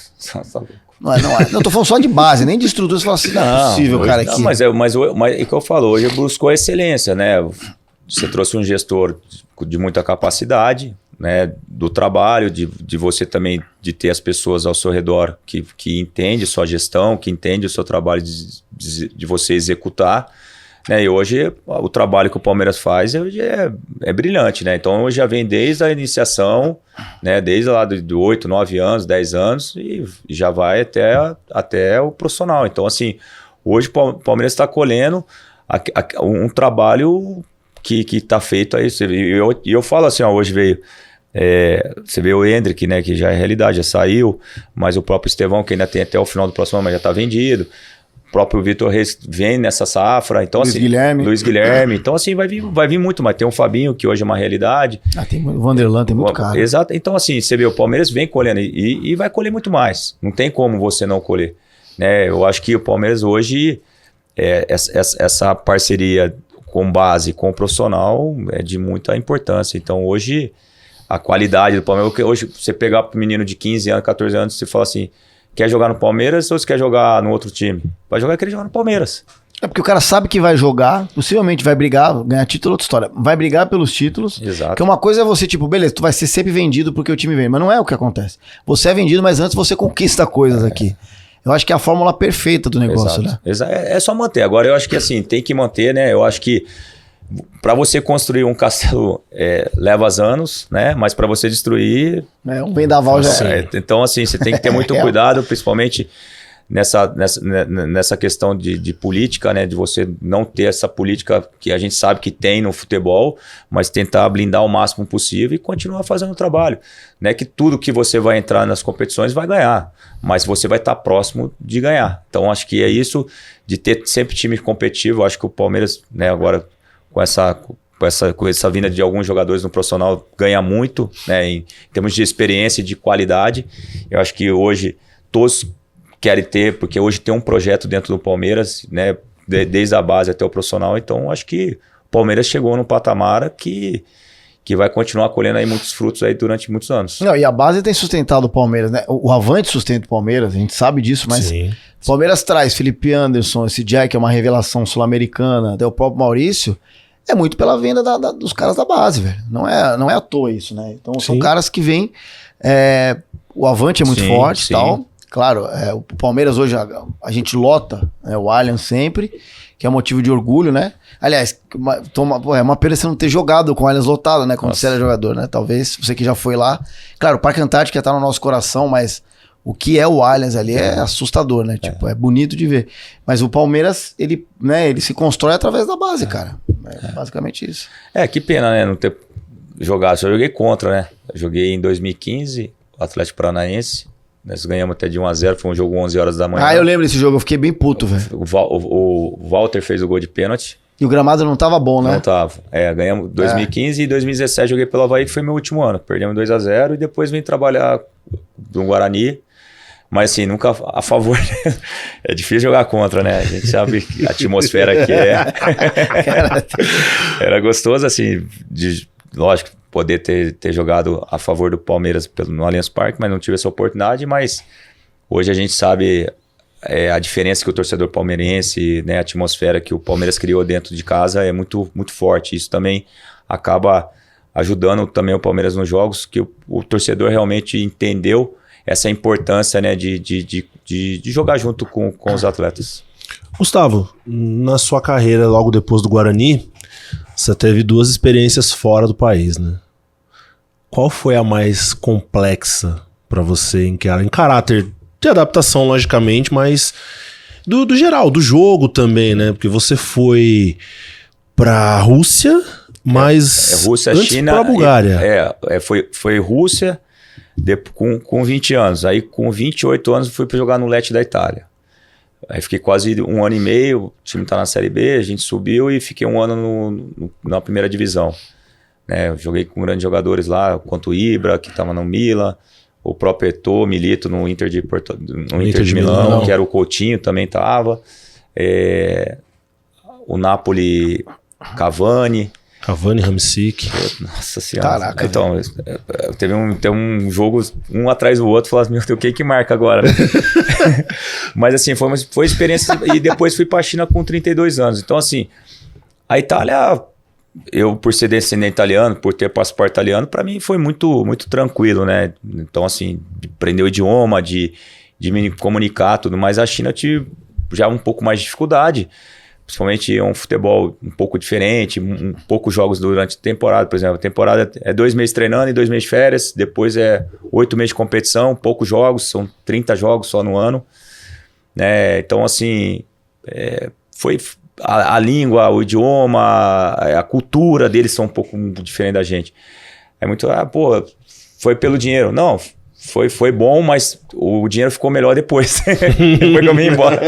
Não é. Não, tô falando só de base, nem de estrutura. Você fala assim, não é possível, cara. Aqui. Mas é o que eu falo, hoje buscou a excelência, né? Você trouxe um gestor de muita capacidade, né? Do trabalho, de você também, de ter as pessoas ao seu redor que entende sua gestão, que entende o seu trabalho de você executar, né? E hoje o trabalho que o Palmeiras faz hoje é brilhante, né? Então hoje já vem desde a iniciação, né? Desde lá de 8, 9 anos, 10 anos e já vai até o profissional. Então assim, hoje o Palmeiras está colhendo um trabalho que está feito aí. E eu falo assim, ó, hoje veio... você vê o Hendrick, né, que já é realidade, já saiu, mas o próprio Estevão, que ainda tem até o final do próximo ano, mas já está vendido. O próprio Vitor Reis vem nessa safra. Então, Luiz Guilherme. Então, assim, vai vir muito, mas tem o Fabinho, que hoje é uma realidade. Tem o Vanderlan, tem muito caro. Exato. Então, assim, você vê, o Palmeiras vem colhendo e vai colher muito mais. Não tem como você não colher. Né? Eu acho que o Palmeiras hoje, essa parceria com base, com o profissional, é de muita importância. Então, hoje... A qualidade do Palmeiras, porque hoje você pegar para um menino de 15 anos, 14 anos, você fala assim, quer jogar no Palmeiras ou você quer jogar no outro time? Vai jogar, querer jogar no Palmeiras. É porque o cara sabe que vai jogar, possivelmente vai brigar, ganhar título, outra história. Vai brigar pelos títulos. Exato. Porque uma coisa é você, tipo, beleza, tu vai ser sempre vendido porque o time vem, mas não é o que acontece. Você é vendido, mas antes você conquista coisas aqui. Eu acho que é a fórmula perfeita do negócio, né? É só manter. Agora, eu acho que assim, tem que manter, né? Eu acho que para você construir um castelo leva anos, né? Mas para você destruir... Um vendaval já Então, assim, você tem que ter muito cuidado, principalmente nessa questão de política, né? De você não ter essa política que a gente sabe que tem no futebol, mas tentar blindar o máximo possível e continuar fazendo o trabalho. Não é que tudo que você vai entrar nas competições vai ganhar, mas você vai estar próximo de ganhar. Então, acho que é isso, de ter sempre time competitivo. Acho que o Palmeiras, né, agora... Com essa vinda de alguns jogadores no profissional, ganha muito, né, em termos de experiência e de qualidade. Eu acho que hoje todos querem ter, porque hoje tem um projeto dentro do Palmeiras, né, desde a base até o profissional. Então, acho que o Palmeiras chegou num patamar que vai continuar colhendo aí muitos frutos aí durante muitos anos. Não, e a base tem sustentado o Palmeiras, né? O Avante sustenta o Palmeiras, a gente sabe disso, mas Sim. O Palmeiras traz Felipe Anderson, esse Jack é uma revelação sul-americana, até o próprio Maurício, é muito pela venda dos caras da base, velho. Não é à toa isso, né? Então são caras que vêm, o Avante é muito forte e tal. Claro, o Palmeiras hoje, a gente lota, né, o Allianz sempre, que é motivo de orgulho, né? Aliás, é uma pena você não ter jogado com o Allianz lotado, né? Quando você era jogador, né? Talvez você que já foi lá. Claro, o Parque Antártico tá no nosso coração, mas o que é o Allianz ali é assustador, né? Tipo, é bonito de ver. Mas o Palmeiras, ele se constrói através da base, cara. É basicamente isso. Que pena, né? Não ter jogado. Eu joguei contra, né? Eu joguei em 2015, o Atlético Paranaense. Nós ganhamos até de 1-0, foi um jogo 11 horas da manhã. Eu lembro desse jogo, eu fiquei bem puto, velho. O Walter fez o gol de pênalti. E o gramado não tava bom, né? Não tava. Ganhamos 2015 e 2017 joguei pelo Avaí, que foi meu último ano. Perdemos 2-0 e depois vim trabalhar no Guarani. Mas assim, nunca a favor. É difícil jogar contra, né? A gente sabe que a atmosfera aqui era gostoso, assim, lógico, poder ter jogado a favor do Palmeiras no Allianz Parque, mas não tive essa oportunidade. Mas hoje a gente sabe a diferença que o torcedor palmeirense, né, a atmosfera que o Palmeiras criou dentro de casa é muito, muito forte. Isso também acaba ajudando também o Palmeiras nos jogos, que o torcedor realmente entendeu essa importância, né, de jogar junto com os atletas. Gustavo, na sua carreira logo depois do Guarani, você teve 2 experiências fora do país, né? Qual foi a mais complexa para você em caráter de adaptação, logicamente, mas do geral, do jogo também, né? Porque você foi pra Rússia, mas Rússia, antes China, pra Bulgária. Foi Rússia com 20 anos. Aí com 28 anos fui para jogar no Lecce da Itália. Aí fiquei quase 1 ano e meio, o time tá na Série B, a gente subiu e fiquei 1 ano na primeira divisão. Né? Eu joguei com grandes jogadores lá, quanto o Ibra, que estava no Milan, o próprio Eto'o, Milito no Inter de Milão, que era o Coutinho, também estava. O Napoli, Cavani, Hamsik. Nossa senhora. Caraca, então, teve um jogo um atrás do outro, falava, meu Deus, o que marca agora? Mas assim, foi experiência. E depois fui para a China com 32 anos. Então, assim, a Itália, eu por ser descendente italiano, por ter passaporte italiano, para mim foi muito, muito tranquilo, né? Então, assim, de aprender o idioma, de me comunicar, tudo mais. A China eu tive já um pouco mais de dificuldade. Principalmente um futebol um pouco diferente, poucos jogos durante a temporada, por exemplo. A temporada é 2 meses treinando e 2 meses de férias, depois é 8 meses de competição, poucos jogos, são 30 jogos só no ano. Né? Então, assim, foi a língua, o idioma, a cultura deles são um pouco diferente da gente. É muito, foi pelo dinheiro. Não, foi bom, mas o dinheiro ficou melhor depois. Depois que eu vim embora.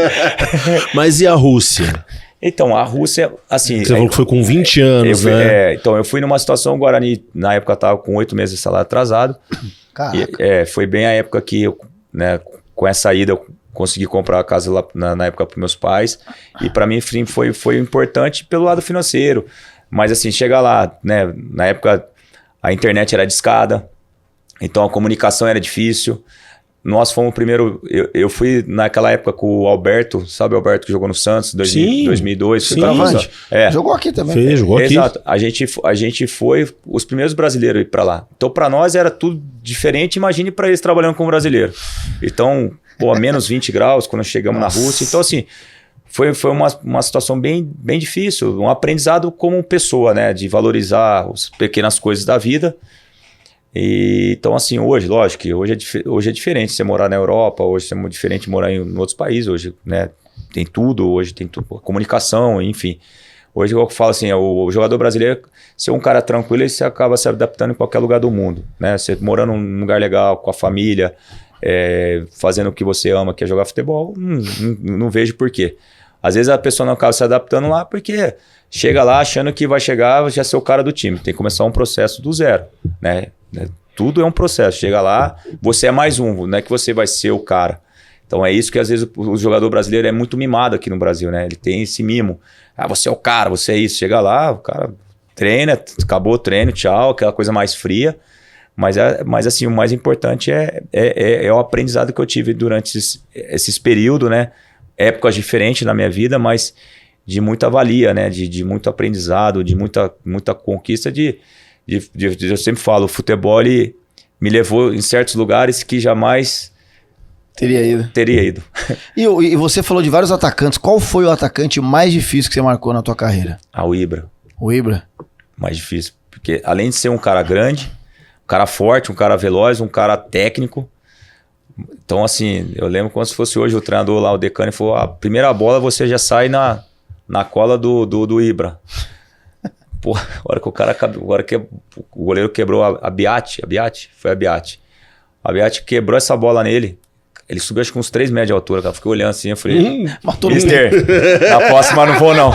Mas e a Rússia? Então, a Rússia, assim... Você falou que foi com 20 anos, né? Então, eu fui numa situação, o Guarani, na época, estava com 8 meses de salário atrasado. Caraca. Foi bem a época que, eu, né, com essa ida, eu consegui comprar a casa lá na época para meus pais. E para mim, foi importante pelo lado financeiro. Mas, assim, chegar lá, né? Na época, a internet era discada. Então, a comunicação era difícil. Nós fomos primeiro... Eu fui naquela época com o Alberto, sabe o Alberto que jogou no Santos, 2002? Sim, jogou aqui também. Fez, jogou aqui. Exato. A gente foi os primeiros brasileiros a ir para lá. Então, para nós era tudo diferente. Imagine para eles trabalhando como brasileiro. Então, menos 20 graus quando chegamos na Rússia. Então, assim, foi uma situação bem difícil. Um aprendizado como pessoa, né? De valorizar as pequenas coisas da vida. Então, assim, hoje, lógico que hoje é diferente você morar na Europa, hoje é diferente morar em outros países, hoje, né, tem tudo, comunicação, enfim. Hoje eu falo assim, o jogador brasileiro, se é um cara tranquilo, você acaba se adaptando em qualquer lugar do mundo, né? Você morando num lugar legal, com a família, fazendo o que você ama, que é jogar futebol, não vejo por quê. Às vezes a pessoa não acaba se adaptando lá porque chega lá achando que vai chegar, já ser o cara do time. Tem que começar um processo do zero, né? Tudo é um processo. Chega lá, você é mais um, não é que você vai ser o cara. Então é isso que às vezes o jogador brasileiro é muito mimado aqui no Brasil, né? Ele tem esse mimo. Você é o cara, você é isso. Chega lá, o cara treina, acabou o treino, tchau, aquela coisa mais fria. Mas assim, o mais importante é o aprendizado que eu tive durante esses períodos, né? Épocas diferentes na minha vida, mas de muita valia, né? De muito aprendizado, de muita conquista, eu sempre falo, o futebol ele me levou em certos lugares que jamais teria ido. E você falou de vários atacantes. Qual foi o atacante mais difícil que você marcou na tua carreira? O Ibra. O Ibra? Mais difícil. Porque além de ser um cara grande, um cara forte, um cara veloz, um cara técnico. Então, assim, eu lembro como se fosse hoje o treinador lá, o Decani, falou: a primeira bola você já sai na cola do Ibra. Pô, a hora que o goleiro quebrou a Biati, foi a Biati. A Biati quebrou essa bola nele. Ele subiu acho que uns 3 metros de altura, cara. Fiquei olhando assim, eu falei, mister, na próxima não vou não.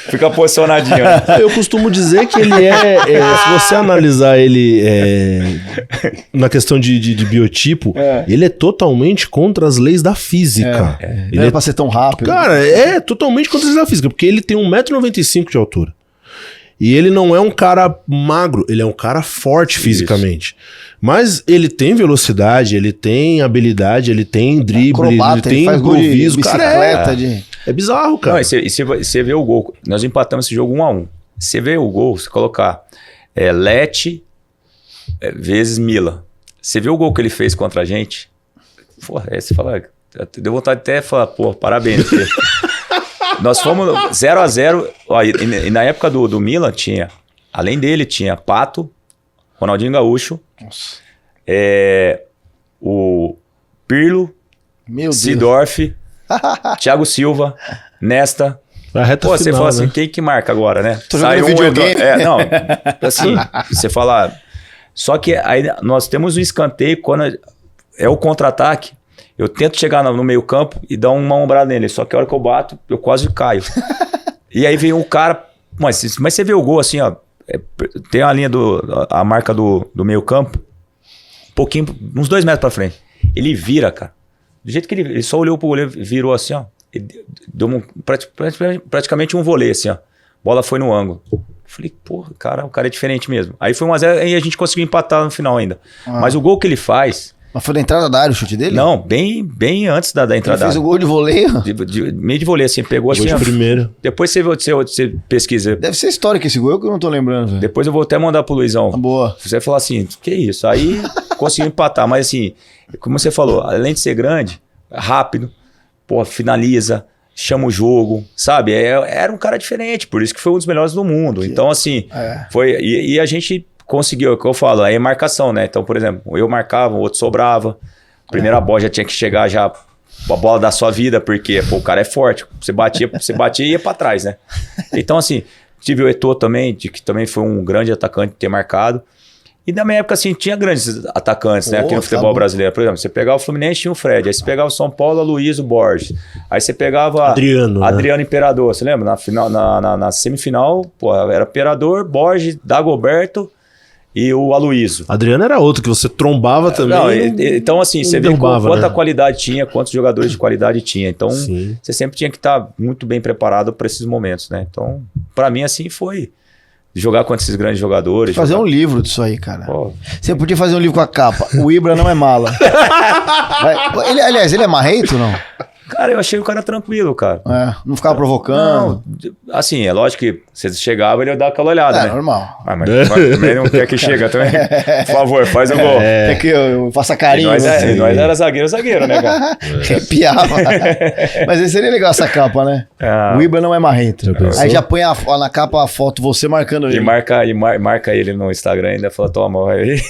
Fica posicionadinho. Né? Eu costumo dizer que ele se você analisar ele na questão de biotipo, ele é totalmente contra as leis da física. Ele não é pra ser tão rápido. Cara, é totalmente contra as leis da física, porque ele tem 1,95 m de altura. E ele não é um cara magro, ele é um cara forte fisicamente. Mas ele tem velocidade, ele tem habilidade, ele tem drible, ele tem improviso. Bicicleta, é bizarro, cara. Não, e você vê o gol. Nós empatamos esse jogo 1-1. Você vê o gol, você colocar Lete vezes Mila. Você vê o gol que ele fez contra a gente? Porra, você fala... Deu vontade até de falar, pô, parabéns. Nós fomos 0-0. E na época do Milan tinha, além dele, tinha Pato, Ronaldinho Gaúcho, o Pirlo, Seedorf, Thiago Silva, Nesta. A reta final, você fala assim, né? quem que marca agora, né? Sai um videogame. Não, assim, você fala... Só que aí nós temos um escanteio, quando é o contra-ataque, eu tento chegar no meio campo e dar uma ombrada nele, só que a hora que eu bato, eu quase caio. E aí vem um cara... Mas você vê o gol assim, ó, tem a linha a marca do meio campo, um pouquinho, uns 2 metros pra frente. Ele vira, cara. Do jeito que ele só olhou pro goleiro, virou assim, ó. Ele deu praticamente um vôlei, assim, ó. Bola foi no ângulo. Falei, porra, cara, o cara é diferente mesmo. Aí foi 1-0 e a gente conseguiu empatar no final ainda. Mas o gol que ele faz... Mas foi da entrada da área o chute dele? Não, bem antes da entrada da área. Ele fez o gol de voleio? Meio de voleio, assim, pegou assim. De primeiro. Depois você pesquisa. Deve ser histórico esse gol, que eu não tô lembrando. Velho. Depois eu vou até mandar pro Luizão. Boa. Você vai falar assim, que isso? Aí conseguiu empatar. Mas assim, como você falou, além de ser grande, rápido, pô, finaliza, chama o jogo, sabe? Era um cara diferente, por isso que foi um dos melhores do mundo. Então, assim, foi... E a gente conseguiu, é o que eu falo, aí é marcação, né? Então, por exemplo, eu marcava, o outro sobrava. Primeira bola já tinha que chegar já a bola da sua vida, porque pô, o cara é forte. Você batia e ia pra trás, né? Então, assim, tive o Eto'o também, que também foi um grande atacante ter marcado. E na minha época, assim, tinha grandes atacantes, né? Aqui no futebol brasileiro. Por exemplo, você pegava o Fluminense, tinha o Fred. Aí você pegava o São Paulo, a Luísio Borges. Aí você pegava Adriano Imperador. Você lembra? Na semifinal, pô, era Imperador, Borges, Dagoberto e o Aloysio. Adriano era outro que você trombava também. Não, então, assim, você vê quanta qualidade tinha, quantos jogadores de qualidade tinha. Então, você sempre tinha que estar muito bem preparado para esses momentos, né? Então, para mim, assim, foi... jogar contra esses grandes jogadores. Fazer um livro disso aí, cara. Pô. Você podia fazer um livro com a capa. O Ibra não é mala. Aliás, ele é marrento ou não? Cara, eu achei o cara tranquilo, cara. Não ficava provocando. Não, assim, é lógico que você chegava, ele ia dar aquela olhada, né? Normal. Mas também não quer que chega também. Por favor, faz o gol. Quer que eu faça carinho. Nós era zagueiro, né, cara? Piava. Mas esse seria legal, essa capa, né? O Ibra não é marrento. Aí já põe na capa a foto, você marcando ele. E marca ele no Instagram e ainda fala, toma, aí.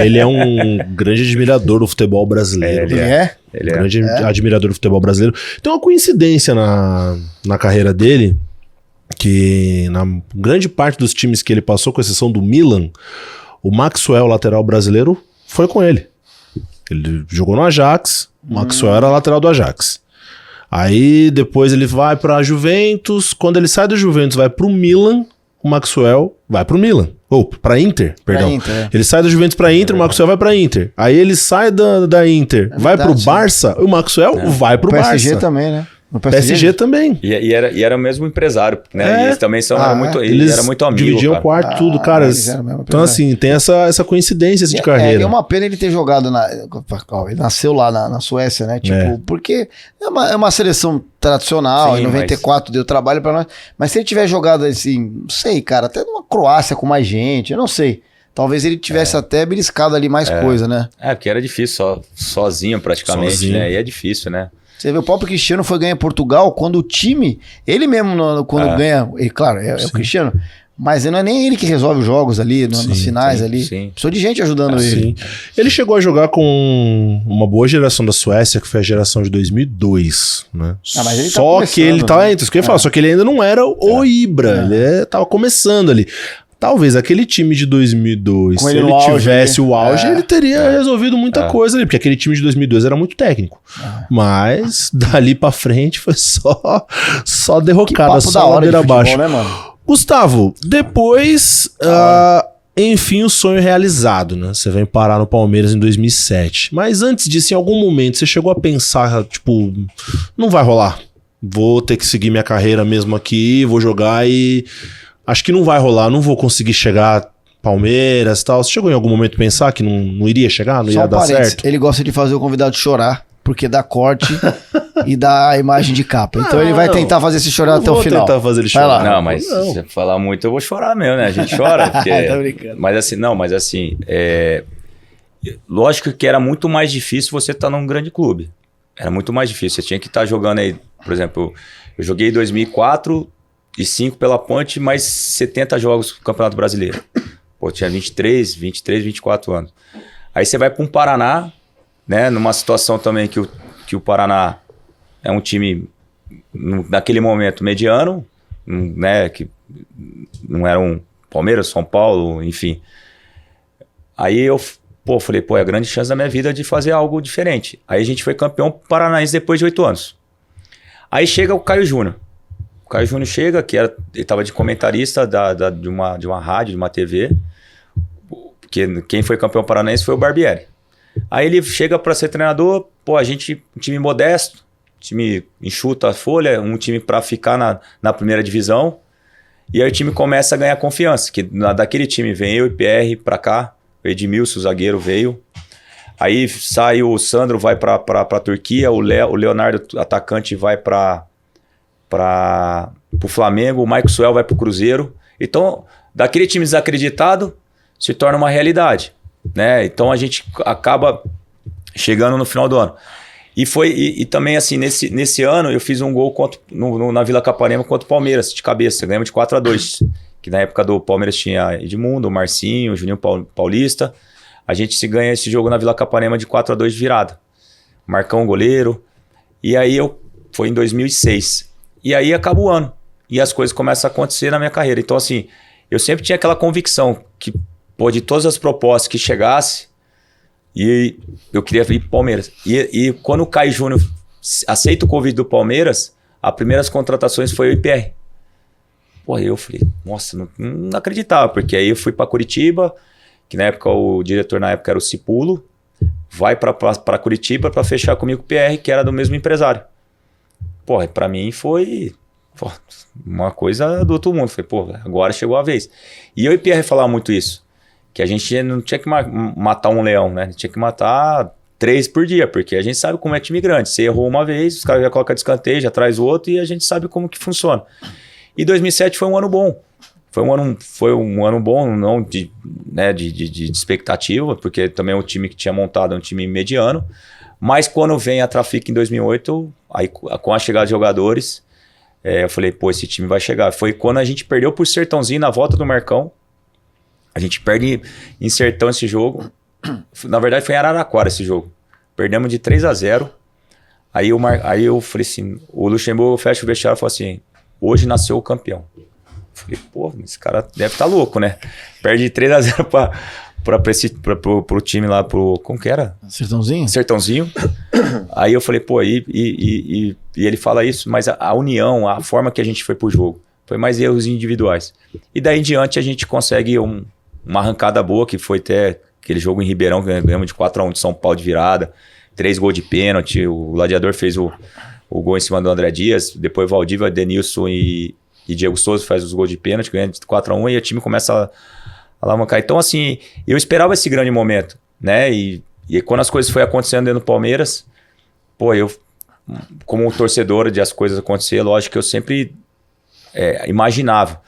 Ele é um grande admirador do futebol brasileiro. Ele é? Ele é grande admirador do futebol brasileiro. Tem uma coincidência na carreira dele, que na grande parte dos times que ele passou, com exceção do Milan, o Maxwell, lateral brasileiro, foi com ele. Ele jogou no Ajax, o Maxwell era lateral do Ajax. Aí depois ele vai pra Juventus, quando ele sai do Juventus vai pro Milan, o Maxwell vai pro Milan. Ou pra Inter, perdão. Inter, Ele sai da Juventus pra Inter, o Maxwell vai pra Inter. Aí ele sai da Inter, vai pro Barça, o Maxwell vai pro Barça. PSG também, né? No PSG também. E era o mesmo empresário, né? E eles também eles era muito amigo. Dividiam o quarto, tudo, cara. Então, assim, tem essa coincidência de carreira. É uma pena ele ter jogado ele nasceu lá na Suécia, né? Tipo, porque é uma seleção tradicional, em 94 deu trabalho pra nós. Mas se ele tiver jogado assim, não sei, cara, até numa Croácia com mais gente, eu não sei. Talvez ele tivesse até beliscado ali mais coisa, né? Porque era difícil, sozinho praticamente, né? E é difícil, né? Você vê, o próprio Cristiano foi ganhar em Portugal quando o time, ele mesmo quando ganha, claro, é o Cristiano, mas não é nem ele que resolve os jogos ali, nas finais ali. Precisou de gente ajudando ele. Ele chegou a jogar com uma boa geração da Suécia, que foi a geração de 2002, né? Mas ele só que ele tava, isso que eu ia falar, só que ele ainda não era o Ibra, ele tava começando ali. Talvez aquele time de 2002, se ele tivesse o auge, ele teria resolvido muita coisa ali, porque aquele time de 2002 era muito técnico. Mas dali pra frente foi só derrocada, só ladeira abaixo. Né, mano? Gustavo, depois, enfim, o sonho realizado, né? Você vem parar no Palmeiras em 2007. Mas antes disso, em algum momento, você chegou a pensar, tipo, não vai rolar. Vou ter que seguir minha carreira mesmo aqui, vou jogar e... acho que não vai rolar, não vou conseguir chegar Palmeiras e tal. Você chegou em algum momento a pensar que não iria chegar, não ia dar certo? Ele gosta de fazer o convidado chorar, porque dá corte e dá a imagem de capa. Então ele vai tentar fazer esse chorar até o final. Vou tentar fazer ele chorar. Não, mas se você falar muito eu vou chorar mesmo, né? A gente chora. Porque... tá brincando. Mas assim, lógico que era muito mais difícil você estar num grande clube. Era muito mais difícil. Você tinha que estar jogando aí, por exemplo, eu joguei em 2004... e 5 pela Ponte, mais 70 jogos no Campeonato Brasileiro. Pô, tinha 24 anos. Aí você vai para um Paraná, né? Numa situação também que o Paraná é um time, naquele momento, mediano, né? Que não era um Palmeiras, São Paulo, enfim. Aí eu falei, é a grande chance da minha vida de fazer algo diferente. Aí a gente foi campeão paranaense depois de 8 anos. Aí chega o Caio Júnior. O Caio Júnior chega, ele estava de comentarista de uma rádio, de uma TV, porque quem foi campeão paranaense foi o Barbieri. Aí ele chega para ser treinador, um time modesto, time enxuta a folha, um time para ficar na primeira divisão, e aí o time começa a ganhar confiança, que daquele time vem eu e PR para cá, o Edmilson, o zagueiro, veio, aí sai o Sandro, vai para a Turquia, o Leonardo, atacante, vai para o Flamengo, o Maxwell vai para o Cruzeiro. Então, daquele time desacreditado, se torna uma realidade, né? Então, a gente acaba chegando no final do ano. E também, assim, nesse ano eu fiz um gol na Vila Capanema contra o Palmeiras, de cabeça. Ganhamos de 4-2. Que na época do Palmeiras tinha Edmundo, Marcinho, Juninho Paulista. A gente se ganha esse jogo na Vila Capanema de 4-2 de virada. Marcão goleiro. E aí foi em 2006. E aí acaba o ano. E as coisas começam a acontecer na minha carreira. Então, assim, eu sempre tinha aquela convicção que, pô, de todas as propostas que chegasse, e eu queria ir pro Palmeiras. E quando o Caio Júnior aceita o convite do Palmeiras, as primeiras contratações foi o IPR. Pô, aí eu falei, nossa, não acreditava, porque aí eu fui para Curitiba, que na época o diretor era o Cipulo, vai para Curitiba para fechar comigo o PR, que era do mesmo empresário. Pô, para mim foi uma coisa do outro mundo. Falei, pô, agora chegou a vez. E eu e o PR falava muito isso, que a gente não tinha que matar um leão, né? Tinha que matar 3 por dia, porque a gente sabe como é time grande. Você errou uma vez, os caras já colocam de escanteio, já traz o outro e a gente sabe como que funciona. E 2007 foi um ano bom. Foi um ano bom, não de expectativa, porque também o time que tinha montado é um time mediano. Mas quando vem a Trafic em 2008, aí, com a chegada de jogadores, eu falei, pô, esse time vai chegar. Foi quando a gente perdeu por Sertãozinho na volta do Marcão. A gente perde em Sertão esse jogo. Na verdade, foi em Araraquara esse jogo. Perdemos de 3-0. Aí eu falei assim, o Luxemburgo fecha o vestiário e falou assim, hoje nasceu o campeão. Falei, pô, esse cara deve estar louco, né? Perde de 3-0 pro time lá, como que era? Sertãozinho. Aí eu falei, pô, e ele fala isso, mas a união, a forma que a gente foi pro jogo, foi mais erros individuais. E daí em diante a gente consegue uma arrancada boa, que foi até aquele jogo em Ribeirão, que ganhamos de 4-1 de São Paulo de virada, 3 gols de pênalti, o Gladiador fez o gol em cima do André Dias, depois Valdívia, Denilson e Diego Souza faz os gols de pênalti, ganha de 4-1 e o time começa a alavancar. Então, assim, eu esperava esse grande momento, né? E quando as coisas foram acontecendo dentro do Palmeiras, pô, eu, como torcedor de as coisas acontecer, lógico que eu sempre imaginava,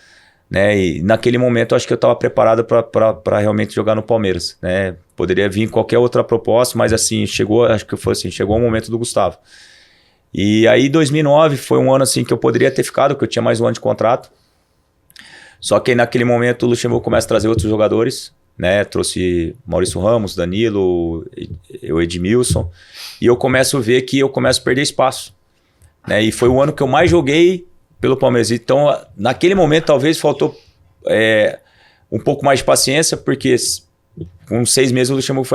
né? E naquele momento eu acho que eu estava preparado para realmente jogar no Palmeiras, né? Poderia vir qualquer outra proposta, mas assim, chegou o momento do Gustavo. E aí 2009 foi um ano assim que eu poderia ter ficado, porque eu tinha mais um ano de contrato. Só que aí, naquele momento o Luxemburgo começa a trazer outros jogadores, né? Trouxe Maurício Ramos, Danilo, o Edmilson. E eu começo a ver que eu começo a perder espaço, né? E foi o ano que eu mais joguei pelo Palmeiras. Então, naquele momento, talvez faltou um pouco mais de paciência, porque com 6 meses o Luxemburgo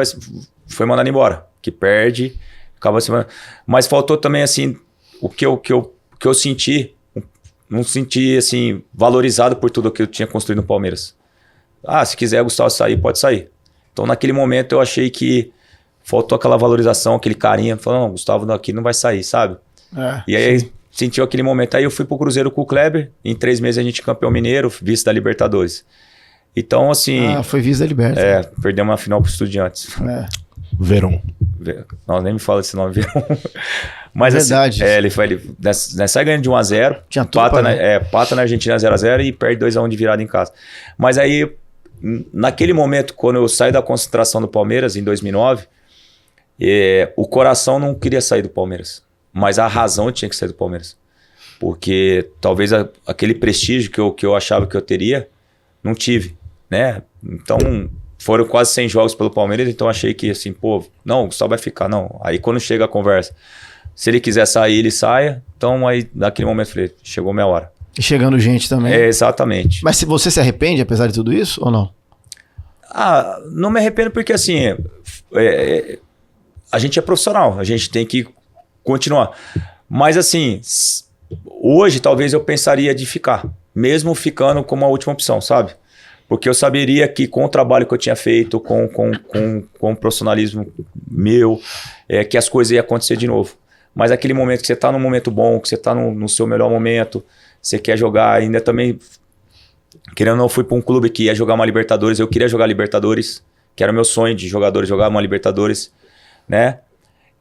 foi mandado embora, que perde, acaba se... Mas faltou também, assim, o que eu senti, não senti, assim, valorizado por tudo que eu tinha construído no Palmeiras. Se quiser o Gustavo sair, pode sair. Então, naquele momento, eu achei que faltou aquela valorização, aquele carinho. Falando, não, o Gustavo aqui não vai sair, sabe? E aí, sentiu aquele momento. Aí eu fui pro Cruzeiro com o Kleber. Em 3 meses a gente campeão mineiro, vice da Libertadores. Então, assim... foi vice da Libertadores. Perdemos uma final pro Estudiantes. Verón. Não, nem me fala esse nome, Verón. Mas verdade. Assim, ele sai ganhando de 1-0. Tinha tudo pata na Argentina 0-0 e perde 2-1 de virada em casa. Mas aí, naquele momento, quando eu saí da concentração do Palmeiras, em 2009, o coração não queria sair do Palmeiras. Mas a razão tinha que sair do Palmeiras. Porque talvez aquele prestígio que eu achava que eu teria, não tive, né? Então, foram quase 100 jogos pelo Palmeiras, então achei que assim, pô, não, o Gustavo vai ficar, não. Aí quando chega a conversa, se ele quiser sair, ele saia. Então aí, naquele momento, eu falei, chegou minha hora. E chegando gente também. Exatamente. Mas se você se arrepende, apesar de tudo isso, ou não? Não me arrependo porque assim, a gente é profissional, a gente tem que continuar. Mas assim, hoje talvez eu pensaria de ficar, mesmo ficando como a última opção, sabe? Porque eu saberia que com o trabalho que eu tinha feito, com o profissionalismo meu, que as coisas iam acontecer de novo. Mas aquele momento que você está num momento bom, que você está no seu melhor momento, você quer jogar, ainda também, querendo ou não, fui para um clube que ia jogar uma Libertadores, eu queria jogar Libertadores, que era o meu sonho de jogador, jogar uma Libertadores, né?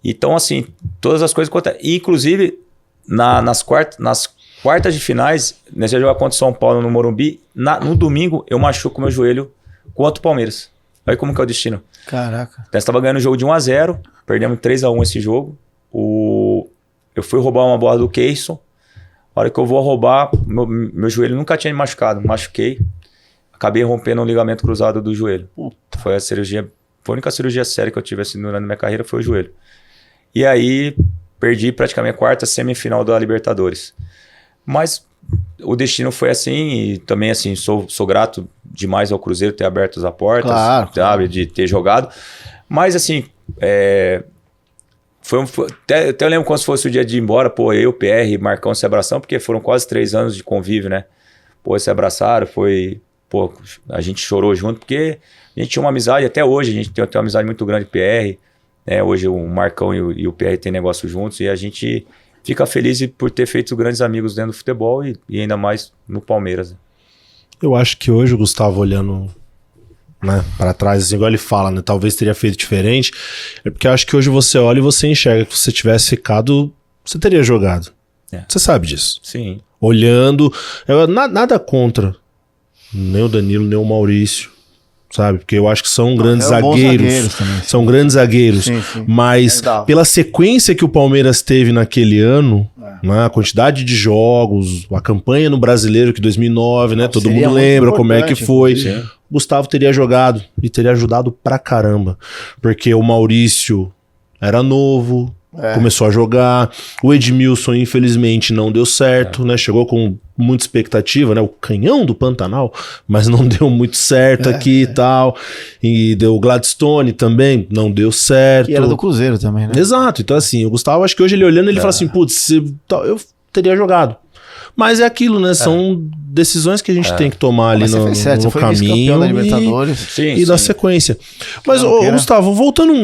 Então, assim, todas as coisas acontecem. Inclusive, nas quartas de finais, nesse jogo contra o São Paulo no Morumbi, no domingo eu machuco meu joelho contra o Palmeiras. Olha como que é o destino. Caraca. Nós estava ganhando o jogo de 1-0, perdemos 3-1 esse jogo. eu fui roubar uma bola do Keyson. A hora que eu vou roubar, meu joelho nunca tinha me machucado. Machuquei. Acabei rompendo um ligamento cruzado do joelho. Puta. Foi a única cirurgia séria que eu tive assim durante a minha carreira foi o joelho. E aí, perdi praticamente a quarta semifinal da Libertadores. Mas o destino foi assim, e também assim, sou grato demais ao Cruzeiro ter aberto as portas, claro, sabe, claro. de ter jogado. Mas assim, até eu lembro quando fosse o dia de ir embora, pô, eu, PR, Marcão se abraçamos, porque foram quase 3 anos de convívio, né? Pô, se abraçaram, pô, a gente chorou junto, porque a gente tinha uma amizade, até hoje a gente tem uma amizade muito grande com o PR, né? Hoje o Marcão e o PR têm negócio juntos, e a gente fica feliz por ter feito grandes amigos dentro do futebol e ainda mais no Palmeiras. Eu acho que hoje o Gustavo olhando, né, para trás, assim, igual ele fala, né, talvez teria feito diferente, é porque eu acho que hoje você olha e você enxerga que se você tivesse ficado, você teria jogado. Você sabe disso. Sim. Olhando, nada contra nem o Danilo, nem o Maurício, sabe? Porque eu acho que são grandes zagueiros. São grandes zagueiros. Sim. Mas pela sequência que o Palmeiras teve naquele ano, né, a quantidade de jogos, a campanha no Brasileiro que 2009, né? Todo mundo lembra como é que foi. Sim. Gustavo teria jogado e teria ajudado pra caramba. Porque o Maurício era novo, começou a jogar. O Edmilson, infelizmente, não deu certo, né? Chegou com muita expectativa, né? O canhão do Pantanal, mas não deu muito certo aqui e tal. E deu o Gladstone também, não deu certo. E era do Cruzeiro também, né? Exato. Então, assim, o Gustavo, acho que hoje ele olhando, ele fala assim, putz, eu teria jogado. Mas é aquilo, né? São decisões que a gente tem que tomar ali no caminho da Libertadores. E da sequência. Mas, Gustavo, voltando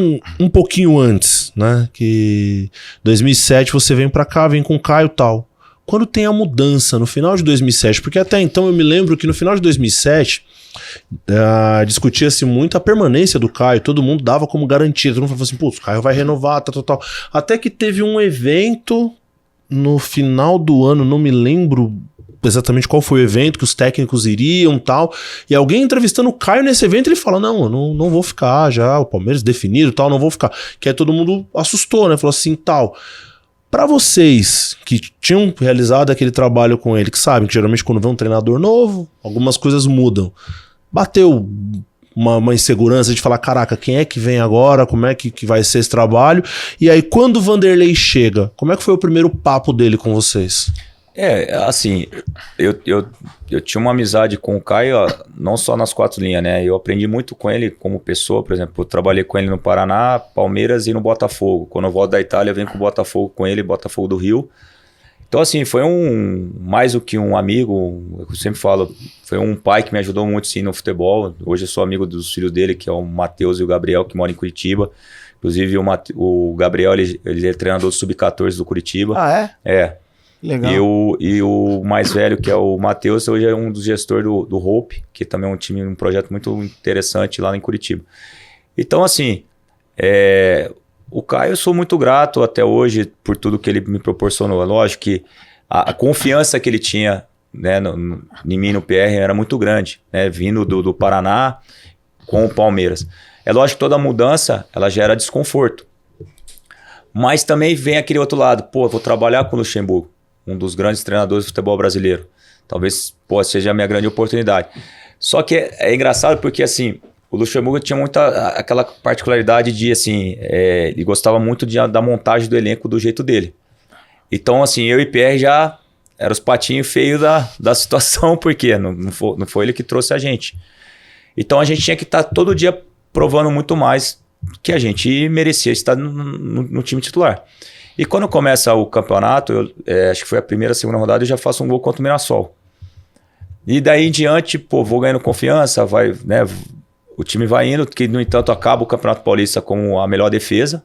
um pouquinho antes, né? Que 2007 você vem pra cá, vem com o Caio e tal. Quando tem a mudança no final de 2007, porque até então eu me lembro que no final de 2007 discutia-se muito a permanência do Caio, todo mundo dava como garantia, todo mundo falava assim, pô, o Caio vai renovar, tal. Até que teve um evento no final do ano, não me lembro exatamente qual foi o evento, que os técnicos iriam tal, e alguém entrevistando o Caio nesse evento, ele fala, não, eu não vou ficar já, o Palmeiras definido tal, não vou ficar. Que aí todo mundo assustou, né, falou assim, tal. Pra vocês que tinham realizado aquele trabalho com ele, que sabem que geralmente quando vem um treinador novo, algumas coisas mudam. Bateu uma insegurança de falar, caraca, quem é que vem agora? Como é que vai ser esse trabalho? E aí, quando o Vanderlei chega, como é que foi o primeiro papo dele com vocês? Assim, eu tinha uma amizade com o Caio, não só nas 4 linhas, né? Eu aprendi muito com ele como pessoa, por exemplo, eu trabalhei com ele no Paraná, Palmeiras e no Botafogo. Quando eu volto da Itália, eu venho com o Botafogo com ele, Botafogo do Rio. Então, assim, foi mais do que um amigo, eu sempre falo, foi um pai que me ajudou muito, sim, no futebol. Hoje eu sou amigo dos filhos dele, que é o Matheus e o Gabriel, que moram em Curitiba. Inclusive, o Gabriel, ele é treinador do Sub-14 do Curitiba. Ah, é? É. Legal. E o mais velho, que é o Matheus, hoje é um dos gestores do Hope, que também é um projeto muito interessante lá em Curitiba. Então, assim, o Caio eu sou muito grato até hoje por tudo que ele me proporcionou. Lógico que a confiança que ele tinha, né, em mim no PR era muito grande, né, vindo do Paraná com o Palmeiras. É lógico que toda mudança ela gera desconforto. Mas também vem aquele outro lado. Pô, vou trabalhar com o Luxemburgo, um dos grandes treinadores do futebol brasileiro. Talvez seja a minha grande oportunidade. Só que é engraçado porque, assim, o Luxemburgo tinha aquela particularidade de, assim, ele gostava muito da montagem do elenco do jeito dele. Então, assim, eu e PR já eram os patinhos feios da situação, porque não foi ele que trouxe a gente. Então, a gente tinha que estar todo dia provando muito mais que a gente merecia estar no time titular. E quando começa o campeonato, acho que foi a primeira, segunda rodada, eu já faço um gol contra o Mirassol. E daí em diante, vou ganhando confiança, né, o time vai indo, que no entanto acaba o Campeonato Paulista com a melhor defesa,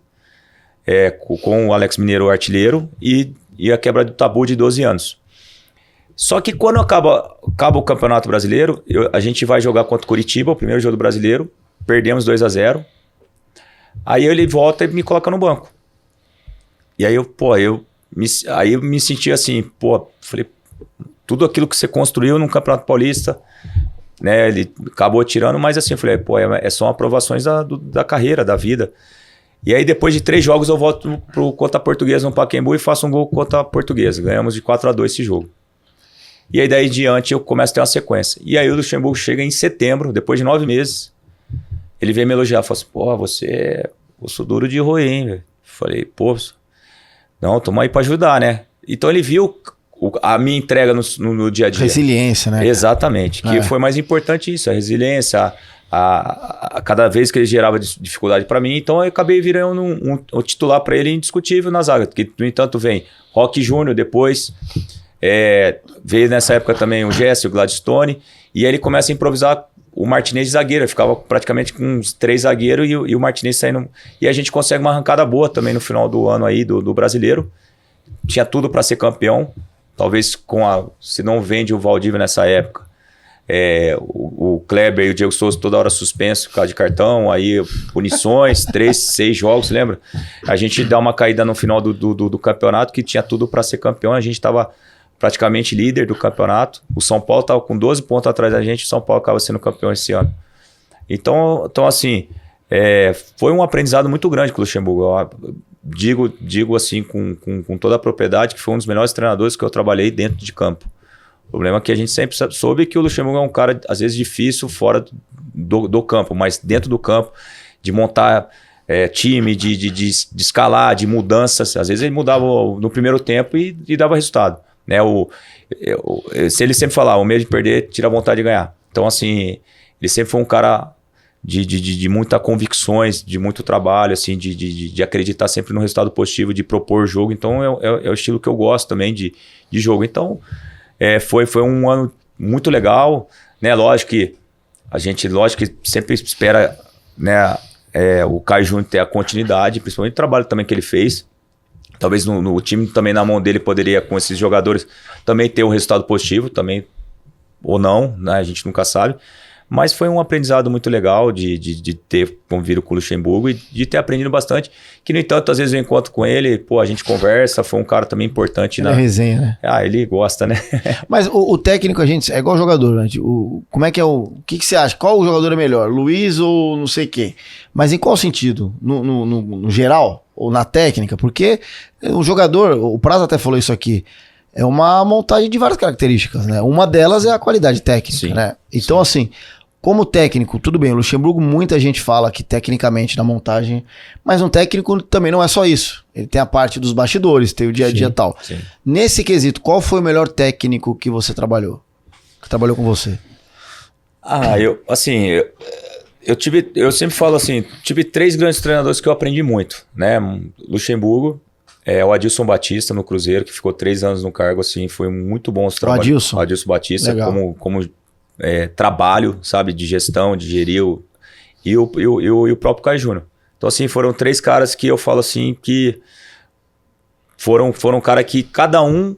com o Alex Mineiro artilheiro e a quebra do tabu de 12 anos. Só que quando acaba o Campeonato Brasileiro, a gente vai jogar contra o Curitiba, o primeiro jogo do Brasileiro, perdemos 2-0. Aí ele volta e me coloca no banco. E aí eu me senti assim, falei, tudo aquilo que você construiu no Campeonato Paulista, né, ele acabou tirando, mas assim, eu falei, são aprovações da carreira, da vida. E aí, depois de 3 jogos, eu volto contra a Portuguesa no Pacaembu e faço um gol contra a Portuguesa. Ganhamos de 4-2 esse jogo. E aí, daí em diante, eu começo a ter uma sequência. E aí, o Luxemburgo chega em setembro, depois de 9 meses. Ele veio me elogiar. Falou assim, pô, você é osso duro de roer, hein, velho? Falei, pô, não, tamo aí pra ajudar, né? Então, ele viu a minha entrega no dia a dia. Resiliência, né? Exatamente. Que foi mais importante isso, a resiliência, a cada vez que ele gerava dificuldade para mim, então eu acabei virando um titular para ele indiscutível na zaga, que no entanto vem Roque Júnior depois, veio nessa época também o Jesse, o Gladstone, e aí ele começa a improvisar o Martinez de zagueiro, ele ficava praticamente com uns 3 zagueiros e o Martinez saindo, e a gente consegue uma arrancada boa também no final do ano aí do Brasileiro, tinha tudo para ser campeão, talvez se não vende o Valdívia nessa época, o Kleber e o Diego Souza toda hora suspenso por causa de cartão, aí punições, 3, 6 jogos, lembra? A gente dá uma caída no final do campeonato que tinha tudo para ser campeão, a gente estava praticamente líder do campeonato, o São Paulo estava com 12 pontos atrás da gente, o São Paulo acaba sendo campeão esse ano. Então assim, foi um aprendizado muito grande com o Luxemburgo. Eu digo assim com toda a propriedade que foi um dos melhores treinadores que eu trabalhei dentro de campo. O problema é que a gente sempre soube que o Luxemburgo é um cara, às vezes, difícil fora do campo, mas dentro do campo, de montar time, de escalar, de mudanças. Às vezes ele mudava no primeiro tempo e dava resultado. Né? Se ele sempre falar, o medo de perder tira a vontade de ganhar. Então, assim, ele sempre foi um cara de muitas convicções, de muito trabalho, assim, de acreditar sempre no resultado positivo, de propor jogo. Então, é o estilo que eu gosto também de jogo. Então, foi um ano muito legal, né? Lógico que a gente sempre espera, né, o Caio Júnior ter a continuidade, principalmente o trabalho também que ele fez. Talvez no time também na mão dele poderia, com esses jogadores, também ter um resultado positivo, também, ou não, né? A gente nunca sabe. Mas foi um aprendizado muito legal de ter convivido com o Luxemburgo e de ter aprendido bastante. Que, no entanto, às vezes eu encontro com ele, pô, a gente conversa, foi um cara também importante. É resenha, né? Ele gosta, né? Mas o técnico, a gente, é igual jogador, né? Como é que é o que você acha? Qual o jogador é melhor? Luiz ou não sei quem? Mas em qual sentido? No geral? Ou na técnica? Porque o jogador, o Prazo até falou isso aqui, é uma montagem de várias características, né? Uma delas é a qualidade técnica, sim, né? Então, assim, como técnico, tudo bem, o Luxemburgo, muita gente fala que tecnicamente na montagem, mas um técnico também não é só isso. Ele tem a parte dos bastidores, tem o dia a dia e tal. Sim. Nesse quesito, qual foi o melhor técnico que você trabalhou? Que trabalhou com você? Eu sempre falo assim, tive 3 grandes treinadores que eu aprendi muito, né? Luxemburgo, o Adilson Batista no Cruzeiro, que ficou 3 anos no cargo, assim, foi muito bom os trabalhos. O Adilson Batista, como trabalho, sabe, de gestão, de gerir e o próprio Caio Júnior. Então, assim, foram 3 caras que eu falo assim que foram cara que cada um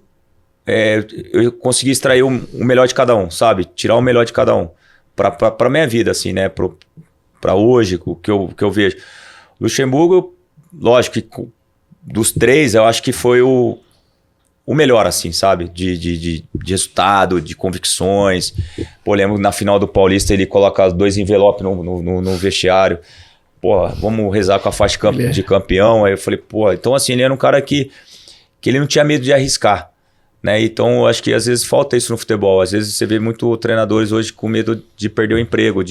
eu consegui extrair o melhor de cada um, sabe? Tirar o melhor de cada um pra minha vida, assim, né? Pra hoje, o que eu vejo. Luxemburgo, lógico que dos 3, eu acho que foi o melhor, assim, sabe? De resultado, de convicções. Pô, lembro na final do Paulista ele coloca 2 envelopes no vestiário. Pô, vamos rezar com a faixa de campeão. Aí eu falei, pô, então assim, ele era um cara que ele não tinha medo de arriscar, né? Então eu acho que às vezes falta isso no futebol. Às vezes você vê muito treinadores hoje com medo de perder o emprego,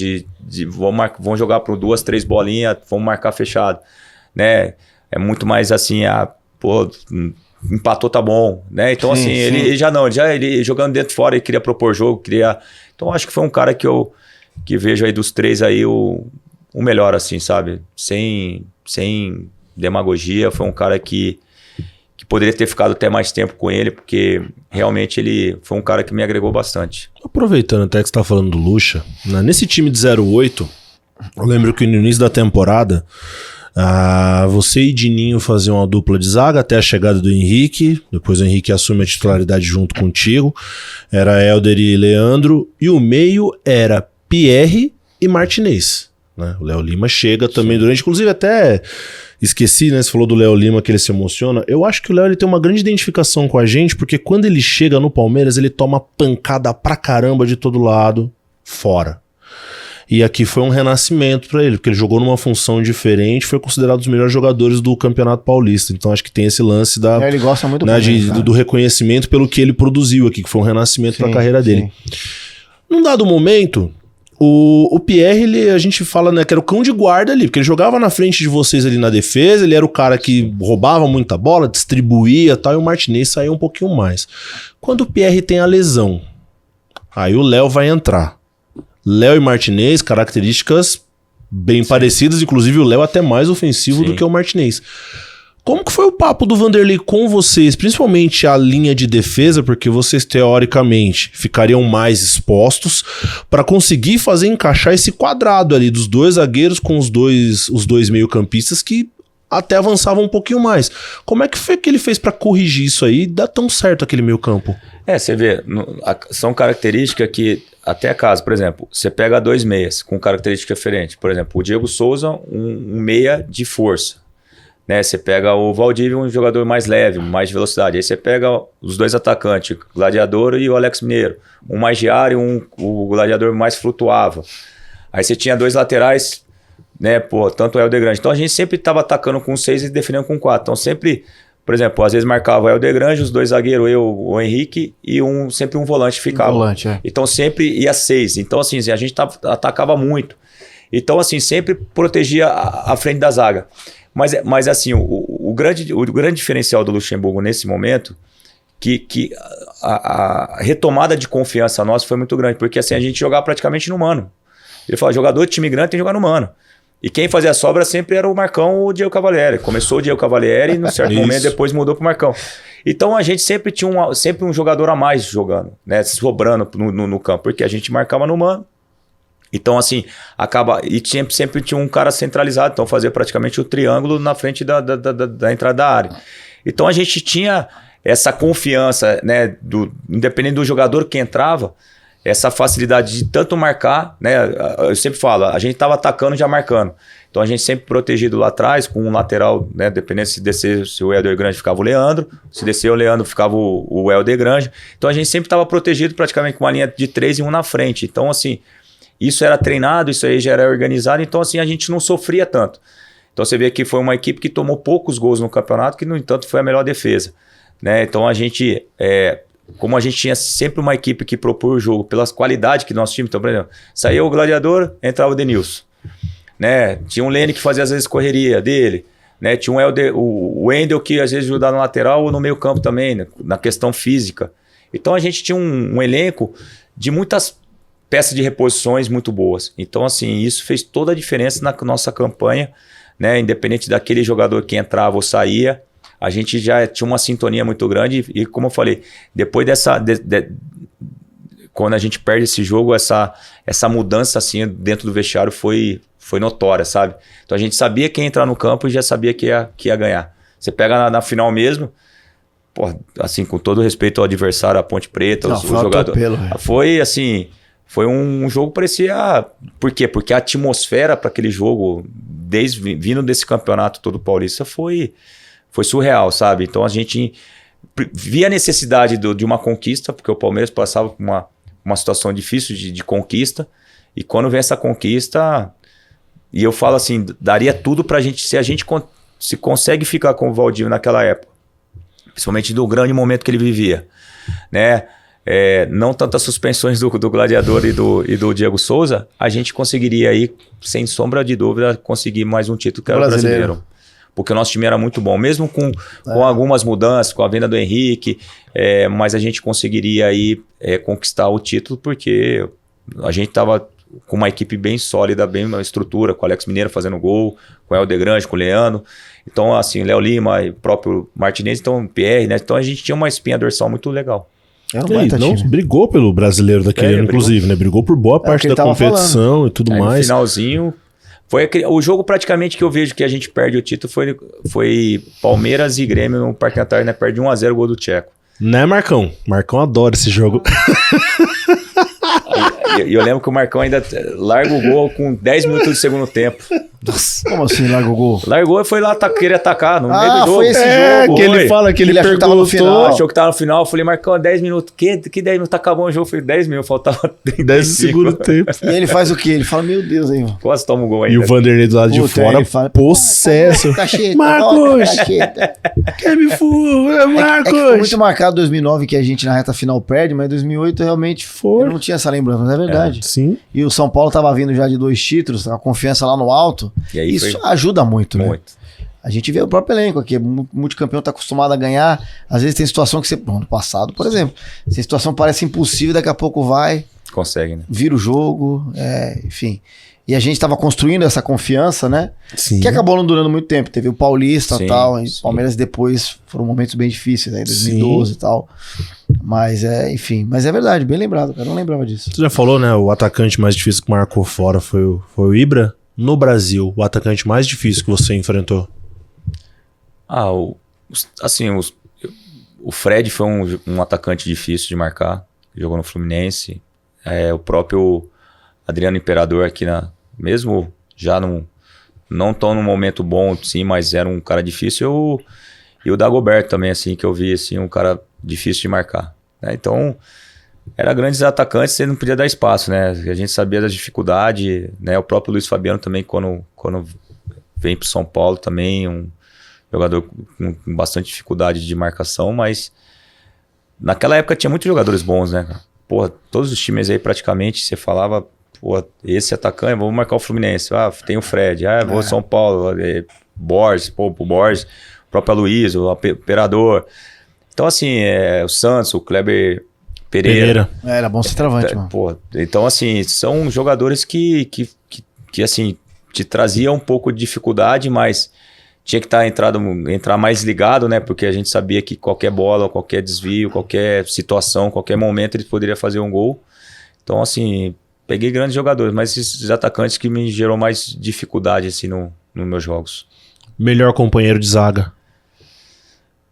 vão jogar por 2, 3 bolinhas, vamos marcar fechado, né? É muito mais assim, empatou, tá bom, né? Então, sim, assim, sim. Ele jogando dentro e fora, ele queria propor jogo, Então, acho que foi um cara que vejo aí dos 3 aí o melhor, assim, sabe? Sem demagogia, foi um cara que poderia ter ficado até mais tempo com ele, porque realmente ele foi um cara que me agregou bastante. Aproveitando até que você tá falando do Lucha, né? Nesse time de 08, eu lembro que no início da temporada, você e Dininho faziam uma dupla de zaga até a chegada do Henrique. Depois o Henrique assume a titularidade junto contigo. Era Helder e Leandro. E o meio era Pierre e Martinez, né? O Léo Lima chega também durante... Inclusive até esqueci, né? Você falou do Léo Lima que ele se emociona. Eu acho que o Léo tem uma grande identificação com a gente, porque quando ele chega no Palmeiras, ele toma pancada pra caramba de todo lado, fora. E aqui foi um renascimento pra ele, porque ele jogou numa função diferente, foi considerado um dos melhores jogadores do Campeonato Paulista. Então acho que tem esse lance ele gosta muito do reconhecimento pelo que ele produziu aqui, que foi um renascimento pra carreira dele. Num dado momento, o Pierre, a gente fala, né, que era o cão de guarda ali, porque ele jogava na frente de vocês ali na defesa, ele era o cara que roubava muita bola, distribuía e tal, e o Martinez saía um pouquinho mais. Quando o Pierre tem a lesão, aí o Léo vai entrar. Léo e Martinez, características bem parecidas, inclusive o Léo até mais ofensivo do que o Martinez. Como que foi o papo do Vanderlei com vocês, principalmente a linha de defesa, porque vocês teoricamente ficariam mais expostos para conseguir fazer encaixar esse quadrado ali dos dois zagueiros com os dois meio-campistas que até avançavam um pouquinho mais. Como é que foi que ele fez para corrigir isso aí e dar tão certo aquele meio-campo? Você vê, são características que, até caso, por exemplo, você pega dois meias com características diferentes. Por exemplo, o Diego Souza, um meia de força. Né? Você pega o Valdívia, um jogador mais leve, mais de velocidade. Aí você pega os dois atacantes, o Gladiador e o Alex Mineiro. Um mais de área e o Gladiador mais flutuava. Aí você tinha dois laterais, né? Tanto o Helder Grande. Então a gente sempre estava atacando com 6 e defendendo com 4. Então sempre, por exemplo, às vezes marcava o Helder Grande, os dois zagueiros, o Henrique e sempre um volante ficava. Então sempre ia 6. Então assim, a gente atacava muito. Então assim, sempre protegia a frente da zaga. Mas assim, o grande diferencial do Luxemburgo nesse momento, que a retomada de confiança nossa foi muito grande, porque assim, a gente jogava praticamente no mano. Ele fala, jogador de time grande tem que jogar no mano. E quem fazia a sobra sempre era o Marcão ou o Diego Cavalieri. Começou o Diego Cavalieri e num certo momento depois mudou pro Marcão. Então a gente sempre tinha um jogador a mais jogando, né, sobrando no campo, porque a gente marcava no mano. Então, assim, e sempre tinha um cara centralizado, então fazia praticamente o triângulo na frente da entrada da área. Então a gente tinha essa confiança, né, independente do jogador que entrava, essa facilidade de tanto marcar, né? Eu sempre falo, a gente estava atacando já marcando. Então a gente sempre protegido lá atrás, com um lateral, né? Dependendo se descer, se o Helder Grande ficava o Leandro, se descer o Leandro ficava o Helder Grande. Então a gente sempre estava protegido praticamente com uma linha de 3 e um na frente. Então, assim, isso era treinado, isso aí já era organizado, então assim, a gente não sofria tanto. Então você vê que foi uma equipe que tomou poucos gols no campeonato, que no entanto foi a melhor defesa, né? Então a gente, como a gente tinha sempre uma equipe que propunha o jogo, pelas qualidades que nosso time, então por exemplo, saía o Gladiador, entrava o Denilson, né? Tinha um Lene que fazia às vezes correria dele, né? Tinha o Wendel que às vezes ajudava no lateral ou no meio campo também, né? Na questão física. Então a gente tinha um elenco de muitas peças de reposições muito boas. Então, assim, isso fez toda a diferença na nossa campanha, né? Independente daquele jogador que entrava ou saía, a gente já tinha uma sintonia muito grande. E como eu falei, depois quando a gente perde esse jogo, essa mudança assim dentro do vestiário foi notória, sabe? Então a gente sabia que ia entrar no campo e já sabia que ia ganhar. Você pega na final mesmo, assim, com todo respeito ao adversário, a Ponte Preta, o jogador. Foi assim. Foi um jogo que parecia... Por quê? Porque a atmosfera para aquele jogo, vindo desse campeonato todo paulista, foi surreal, sabe? Então a gente via a necessidade de uma conquista, porque o Palmeiras passava por uma situação difícil de conquista, e quando vem essa conquista, e eu falo assim, daria tudo pra gente, se a gente se consegue ficar com o Valdívia naquela época, principalmente do grande momento que ele vivia, né? Não tantas suspensões do Gladiador e do Diego Souza, a gente conseguiria aí, sem sombra de dúvida, conseguir mais um título que era o brasileiro. Porque o nosso time era muito bom, mesmo com algumas mudanças, com a venda do Henrique, mas a gente conseguiria aí conquistar o título, porque a gente estava com uma equipe bem sólida, bem uma estrutura, com o Alex Mineiro fazendo gol, com o Helder Grande, com o Leandro. Então, assim, Léo Lima e o próprio Martinez, então Pierre, né? Então a gente tinha uma espinha dorsal muito legal. Brigou pelo brasileiro daquele ano, inclusive, né? Brigou por boa parte da competição e tudo mais. No finalzinho, o jogo praticamente que eu vejo que a gente perde o título foi Palmeiras e Grêmio no Parque Antártico, né? Perde 1-0 o gol do Tcheco. Né, Marcão? Marcão adora esse jogo. E eu lembro que o Marcão ainda larga o gol com 10 minutos de segundo tempo. Nossa. Como assim, largou o gol? Largou e foi lá querer atacar no meio do jogo. Foi esse jogo. Que ele fala que ele achou que tava no final. Achou que tava no final. Eu falei, Marcão, 10 minutos. Que 10 minutos? Tá acabando o jogo. Eu falei, 10 minutos. Faltava 35. 10 segundo tempo. E ele faz o quê? Ele fala, meu Deus, aí, mano. Quase toma um gol ainda. E o Vanderlei do lado de fora, ele fala, possesso. Cacheta, Marcos! cacheta. Quer me furar, É que Marcos? ficou muito marcado 2009 que a gente na reta final perde, mas 2008 realmente eu não tinha essa lembrança, mas é verdade. Sim. E o São Paulo tava vindo já de 2 títulos, a confiança lá no alto. E aí Isso ajuda muito, né? muito. A gente vê o próprio elenco aqui, o multicampeão tá acostumado a ganhar. Às vezes tem situação que você... Bom, no passado, por exemplo, se a situação parece impossível, daqui a pouco vai, Consegue, né? vira o jogo, enfim. E a gente tava construindo essa confiança, né? Sim. Que acabou não durando muito tempo. Teve o Paulista e Sim, tal. E sim. Palmeiras depois foram momentos bem difíceis, aí 2012 e tal. Mas enfim. Mas é verdade, bem lembrado, cara. Eu não lembrava disso. Você já falou, né? O atacante mais difícil que marcou fora foi o Ibra. No Brasil, o atacante mais difícil que você enfrentou? O Fred foi um atacante difícil de marcar. Jogou no Fluminense. O próprio Adriano Imperador aqui mesmo já não tão num momento bom, sim, mas era um cara difícil. E o Dagoberto também, assim, que eu vi, assim, um cara difícil de marcar. Né? Então, era grandes atacantes, você não podia dar espaço, né? A gente sabia da dificuldade, né? O próprio Luiz Fabiano também, quando vem pro São Paulo também, um jogador com bastante dificuldade de marcação, mas naquela época tinha muitos jogadores bons, né? Porra, todos os times aí praticamente, você falava, pô, esse atacante, vou marcar o Fluminense, tem o Fred, vou São Paulo, Borges, o Borges, o próprio Aloysio, o Imperador. Então, assim, o Santos, o Kleber Pereira. Era bom ser travante, mano. Pô, então, assim, são jogadores que assim, te trazia um pouco de dificuldade, mas tinha que entrar mais ligado, né? Porque a gente sabia que qualquer bola, qualquer desvio, qualquer situação, qualquer momento ele poderia fazer um gol. Então, assim, peguei grandes jogadores, mas esses atacantes que me gerou mais dificuldade, assim, nos meus jogos. Melhor companheiro de zaga?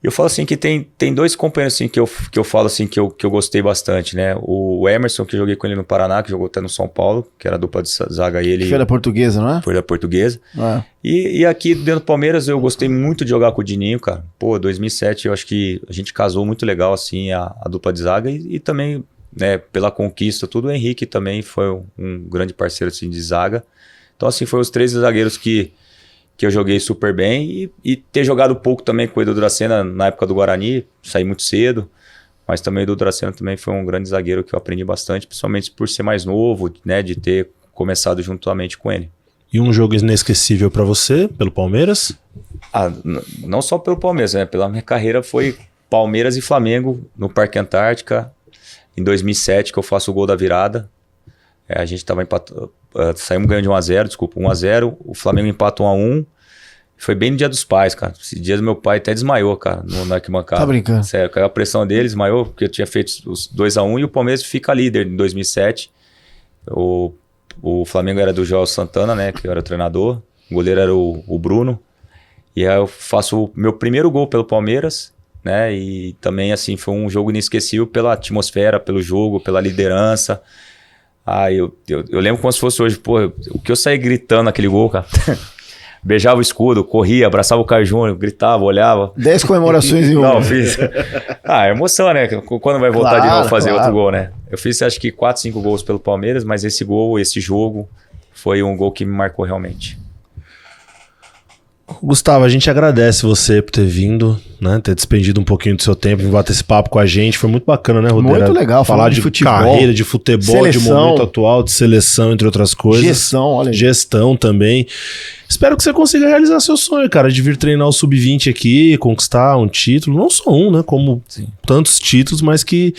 Eu falo assim que tem 2 companheiros assim, que eu falo assim que eu gostei bastante, né? O Emerson, que eu joguei com ele no Paraná, que jogou até no São Paulo, que era a dupla de zaga ele. Foi da Portuguesa, não é? Foi da Portuguesa. E aqui dentro do Palmeiras eu gostei muito de jogar com o Dininho, cara. Pô, 2007 eu acho que a gente casou muito legal assim a dupla de zaga e também, né, pela conquista, tudo. O Henrique também foi um grande parceiro assim de zaga. Então assim, foi os 3 zagueiros que eu joguei super bem e ter jogado pouco também com o Edu Dracena na época do Guarani, saí muito cedo, mas também o Edu Dracena também foi um grande zagueiro que eu aprendi bastante, principalmente por ser mais novo, né, de ter começado juntamente com ele. E um jogo inesquecível pra você, pelo Palmeiras? Não só pelo Palmeiras, né, pela minha carreira foi Palmeiras e Flamengo no Parque Antártica, em 2007, que eu faço o gol da virada. A gente tava empatando, saímos ganhando de 1-0, desculpa, 1-0, o Flamengo empata 1-1. Foi bem no dia dos pais, cara. Esse dia do meu pai até desmaiou, cara, na arquibancada. Tá brincando? Sério, caiu a pressão dele, desmaiou, porque eu tinha feito os 2-1 e o Palmeiras fica líder em 2007. O Flamengo era do Joel Santana, né, que eu era o treinador. O goleiro era o Bruno. E aí eu faço o meu primeiro gol pelo Palmeiras, né, e também, assim, foi um jogo inesquecível pela atmosfera, pelo jogo, pela liderança. Eu lembro como se fosse hoje, pô, o que eu saí gritando naquele gol, cara. Beijava o escudo, corria, abraçava o Caio Júnior, gritava, olhava. 10 comemorações em um. Não, fiz. Emoção, né? Quando vai voltar de novo fazer outro gol, né? Eu fiz acho que 4, 5 gols pelo Palmeiras, mas esse jogo, foi um gol que me marcou realmente. Gustavo, a gente agradece você por ter vindo, né? Ter despendido um pouquinho do seu tempo, vir bater esse papo com a gente. Foi muito bacana, né, Rodrigo? Muito legal. Falar de futebol, carreira, de futebol, seleção, de momento atual, de seleção, entre outras coisas. Gestão, olha aí. Gestão também. Espero que você consiga realizar seu sonho, cara, de vir treinar o Sub-20 aqui, conquistar um título. Não só um, né? Como tantos títulos, mas que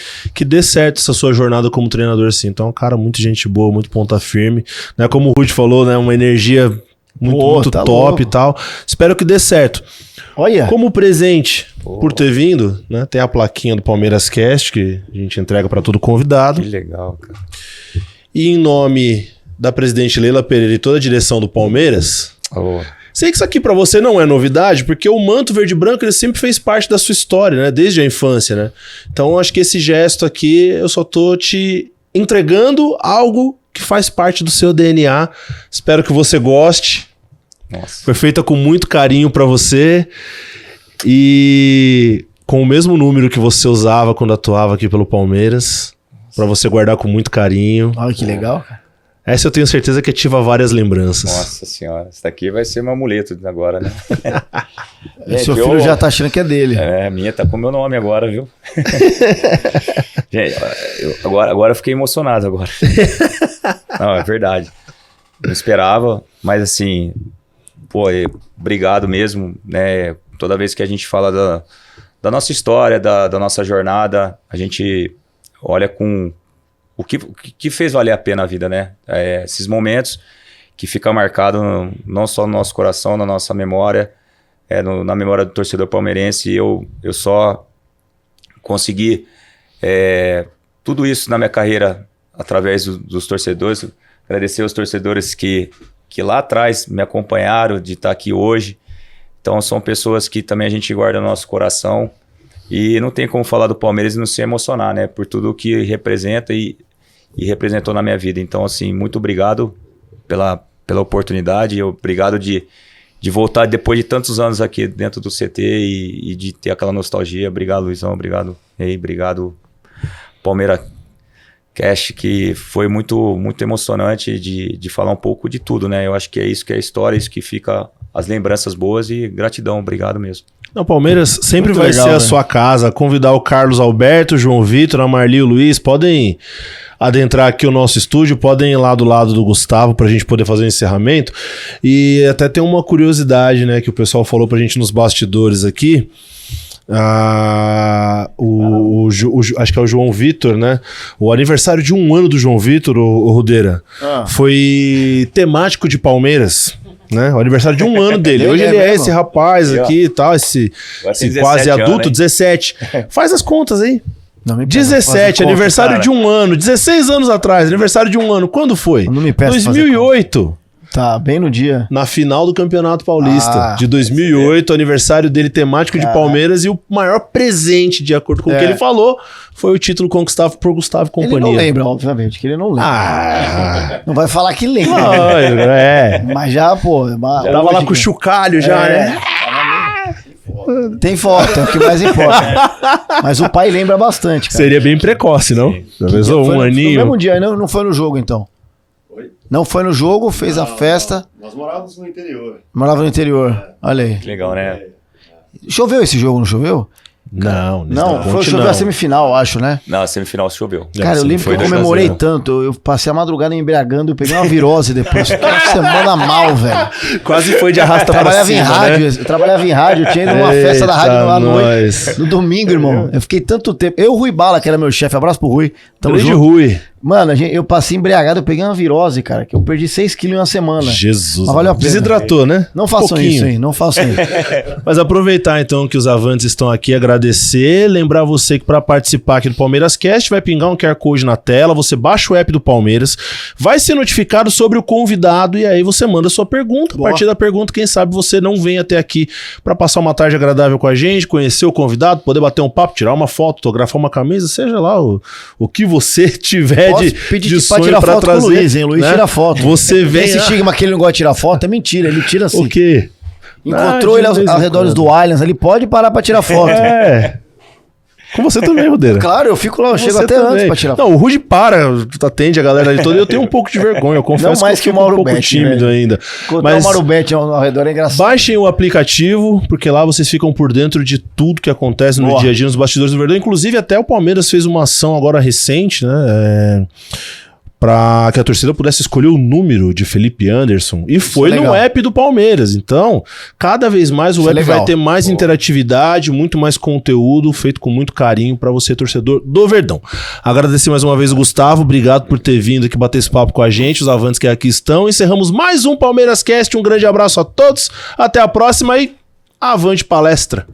dê certo essa sua jornada como treinador, assim. Então, cara, muita gente boa, muito ponta firme. Né? Como o Rudy falou, né? Uma energia muito tá top louco. E tal. Espero que dê certo. Olha. Como presente por ter vindo, né? Tem a plaquinha do Palmeiras Cast que a gente entrega para todo convidado. Que legal, cara. E em nome da presidente Leila Pereira e toda a direção do Palmeiras, sei que isso aqui para você não é novidade, porque o manto verde e branco ele sempre fez parte da sua história, né? Desde a infância, né? Então acho que esse gesto aqui eu só tô te entregando algo que faz parte do seu DNA. Espero que você goste. Nossa. Foi feita com muito carinho pra você e com o mesmo número que você usava quando atuava aqui pelo Palmeiras, pra você guardar com muito carinho. Olha que legal, cara. Essa eu tenho certeza que ativa várias lembranças. Nossa senhora, isso daqui vai ser meu amuleto agora, né? Gente, seu filho já tá achando que é dele. A minha tá com o meu nome agora, viu? Gente, agora eu fiquei emocionado agora. Não, é verdade. Não esperava, mas assim, pô, obrigado mesmo, né? Toda vez que a gente fala da nossa história, da nossa jornada, a gente olha com o que fez valer a pena a vida, né? Esses momentos que ficam marcados não só no nosso coração, na nossa memória, na memória do torcedor palmeirense. Eu só consegui tudo isso na minha carreira através dos torcedores. Agradecer aos torcedores que lá atrás me acompanharam, de estar aqui hoje. Então são pessoas que também a gente guarda no nosso coração. E não tem como falar do Palmeiras e não se emocionar, né? Por tudo que representa e representou na minha vida. Então, assim, muito obrigado pela oportunidade. Obrigado de voltar depois de tantos anos aqui dentro do CT e de ter aquela nostalgia. Obrigado, Luizão. Obrigado, Rei. Obrigado, Palmeiras Cash, que foi muito, muito emocionante de falar um pouco de tudo, né? Eu acho que é isso que é a história, isso que fica as lembranças boas e gratidão. Obrigado mesmo. O Palmeiras sempre Muito vai legal, ser a velho. sua casa. Convidar o Carlos Alberto, o João Vitor, a Marli e o Luiz. Podem adentrar aqui o nosso estúdio, podem ir lá do lado do Gustavo pra gente poder fazer o encerramento. E até tem uma curiosidade, né, que o pessoal falou pra gente nos bastidores aqui. Acho que é o João Vitor, né? O aniversário de 1 ano do João Vitor, o Rudeira, foi temático de Palmeiras. Né? O aniversário de 1 ano dele. Hoje ele é esse rapaz aqui e tal, esse quase adulto, 17. Faz as contas aí. Não me 17, conta, aniversário cara. de 1 ano, 16 anos atrás, aniversário de 1 ano. Quando foi? Não me peça fazer 2008. Tá, bem no dia. Na final do Campeonato Paulista de 2008, aniversário dele temático de Palmeiras, e o maior presente, de acordo com o que ele falou, foi o título conquistado por Gustavo e companhia. Ele não lembra, obviamente, que ele não lembra. Não vai falar que lembra. Mas já, pô... Tava lá com o chocalho já, né? Tem foto, é o que mais importa. Mas o pai lembra bastante, cara. Seria bem precoce, não? Já pensou? Um aninho. No mesmo dia, não foi no jogo, então. Oi? Não foi no jogo, fez a festa. Nós morávamos no interior. Morava no interior. Olha aí. Que legal, né? Choveu esse jogo, não choveu? Não, Choveu a semifinal, acho, né? Não, a semifinal choveu. Cara, eu lembro que eu comemorei tanto. Eu passei a madrugada embriagando, eu peguei uma virose depois. Que semana mal, velho. Quase foi de arrasta pra Trabalhava cima, em rádio, né? eu trabalhava em rádio, eu tinha ido numa festa da rádio à noite. No domingo, irmão. Eu fiquei tanto tempo. Eu, Rui Bala, que era meu chefe, abraço pro Rui. Tamo Grande junto. Rui. Mano, eu passei embriagado, eu peguei uma virose, cara, que eu perdi 6 quilos em uma semana. Jesus. Mas valeu a pena. Desidratou, né? Não façam isso, hein? Não façam isso. Mas aproveitar então que os avantes estão aqui, agradecer, lembrar você que para participar aqui do Palmeiras Cast vai pingar um QR Code na tela, você baixa o app do Palmeiras, vai ser notificado sobre o convidado e aí você manda a sua pergunta. A partir da pergunta, quem sabe você não vem até aqui para passar uma tarde agradável com a gente, conhecer o convidado, poder bater um papo, tirar uma foto, fotografar uma camisa, seja lá o que você tiver de sonho tirar pra foto trazer, com o Luiz, hein? O Luiz né? tira foto. Você vem... Esse estigma que ele não gosta de tirar foto é mentira, ele tira assim. O quê? Encontrou ele aos redores do Allianz, ele pode parar pra tirar foto. É. Com você também, Rudeira. Claro, eu fico lá, eu chego até antes pra tirar foto. Não, o Rude atende a galera ali toda. Eu tenho um pouco de vergonha, eu confesso Não mais que eu que o fico um Mauro pouco Betti, tímido velho. ainda. Encontrar o Mauro Betti ao redor é engraçado. Baixem o aplicativo, porque lá vocês ficam por dentro de tudo que acontece no dia a dia, nos bastidores do Verdão. Inclusive, até o Palmeiras fez uma ação agora recente, né? Para que a torcida pudesse escolher o número de Felipe Anderson. E foi no app do Palmeiras. Então, cada vez mais o app vai ter mais interatividade, muito mais conteúdo, feito com muito carinho para você, torcedor do Verdão. Agradecer mais uma vez o Gustavo. Obrigado por ter vindo aqui bater esse papo com a gente, os avantes que aqui estão. Encerramos mais um Palmeiras Cast. Um grande abraço a todos. Até a próxima e avante palestra.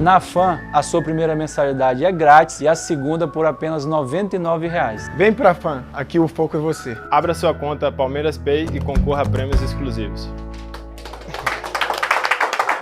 Na FAN, a sua primeira mensalidade é grátis e a segunda por apenas R$ 99,00. Vem pra FAN, aqui o foco é você. Abra sua conta Palmeiras Pay e concorra a prêmios exclusivos.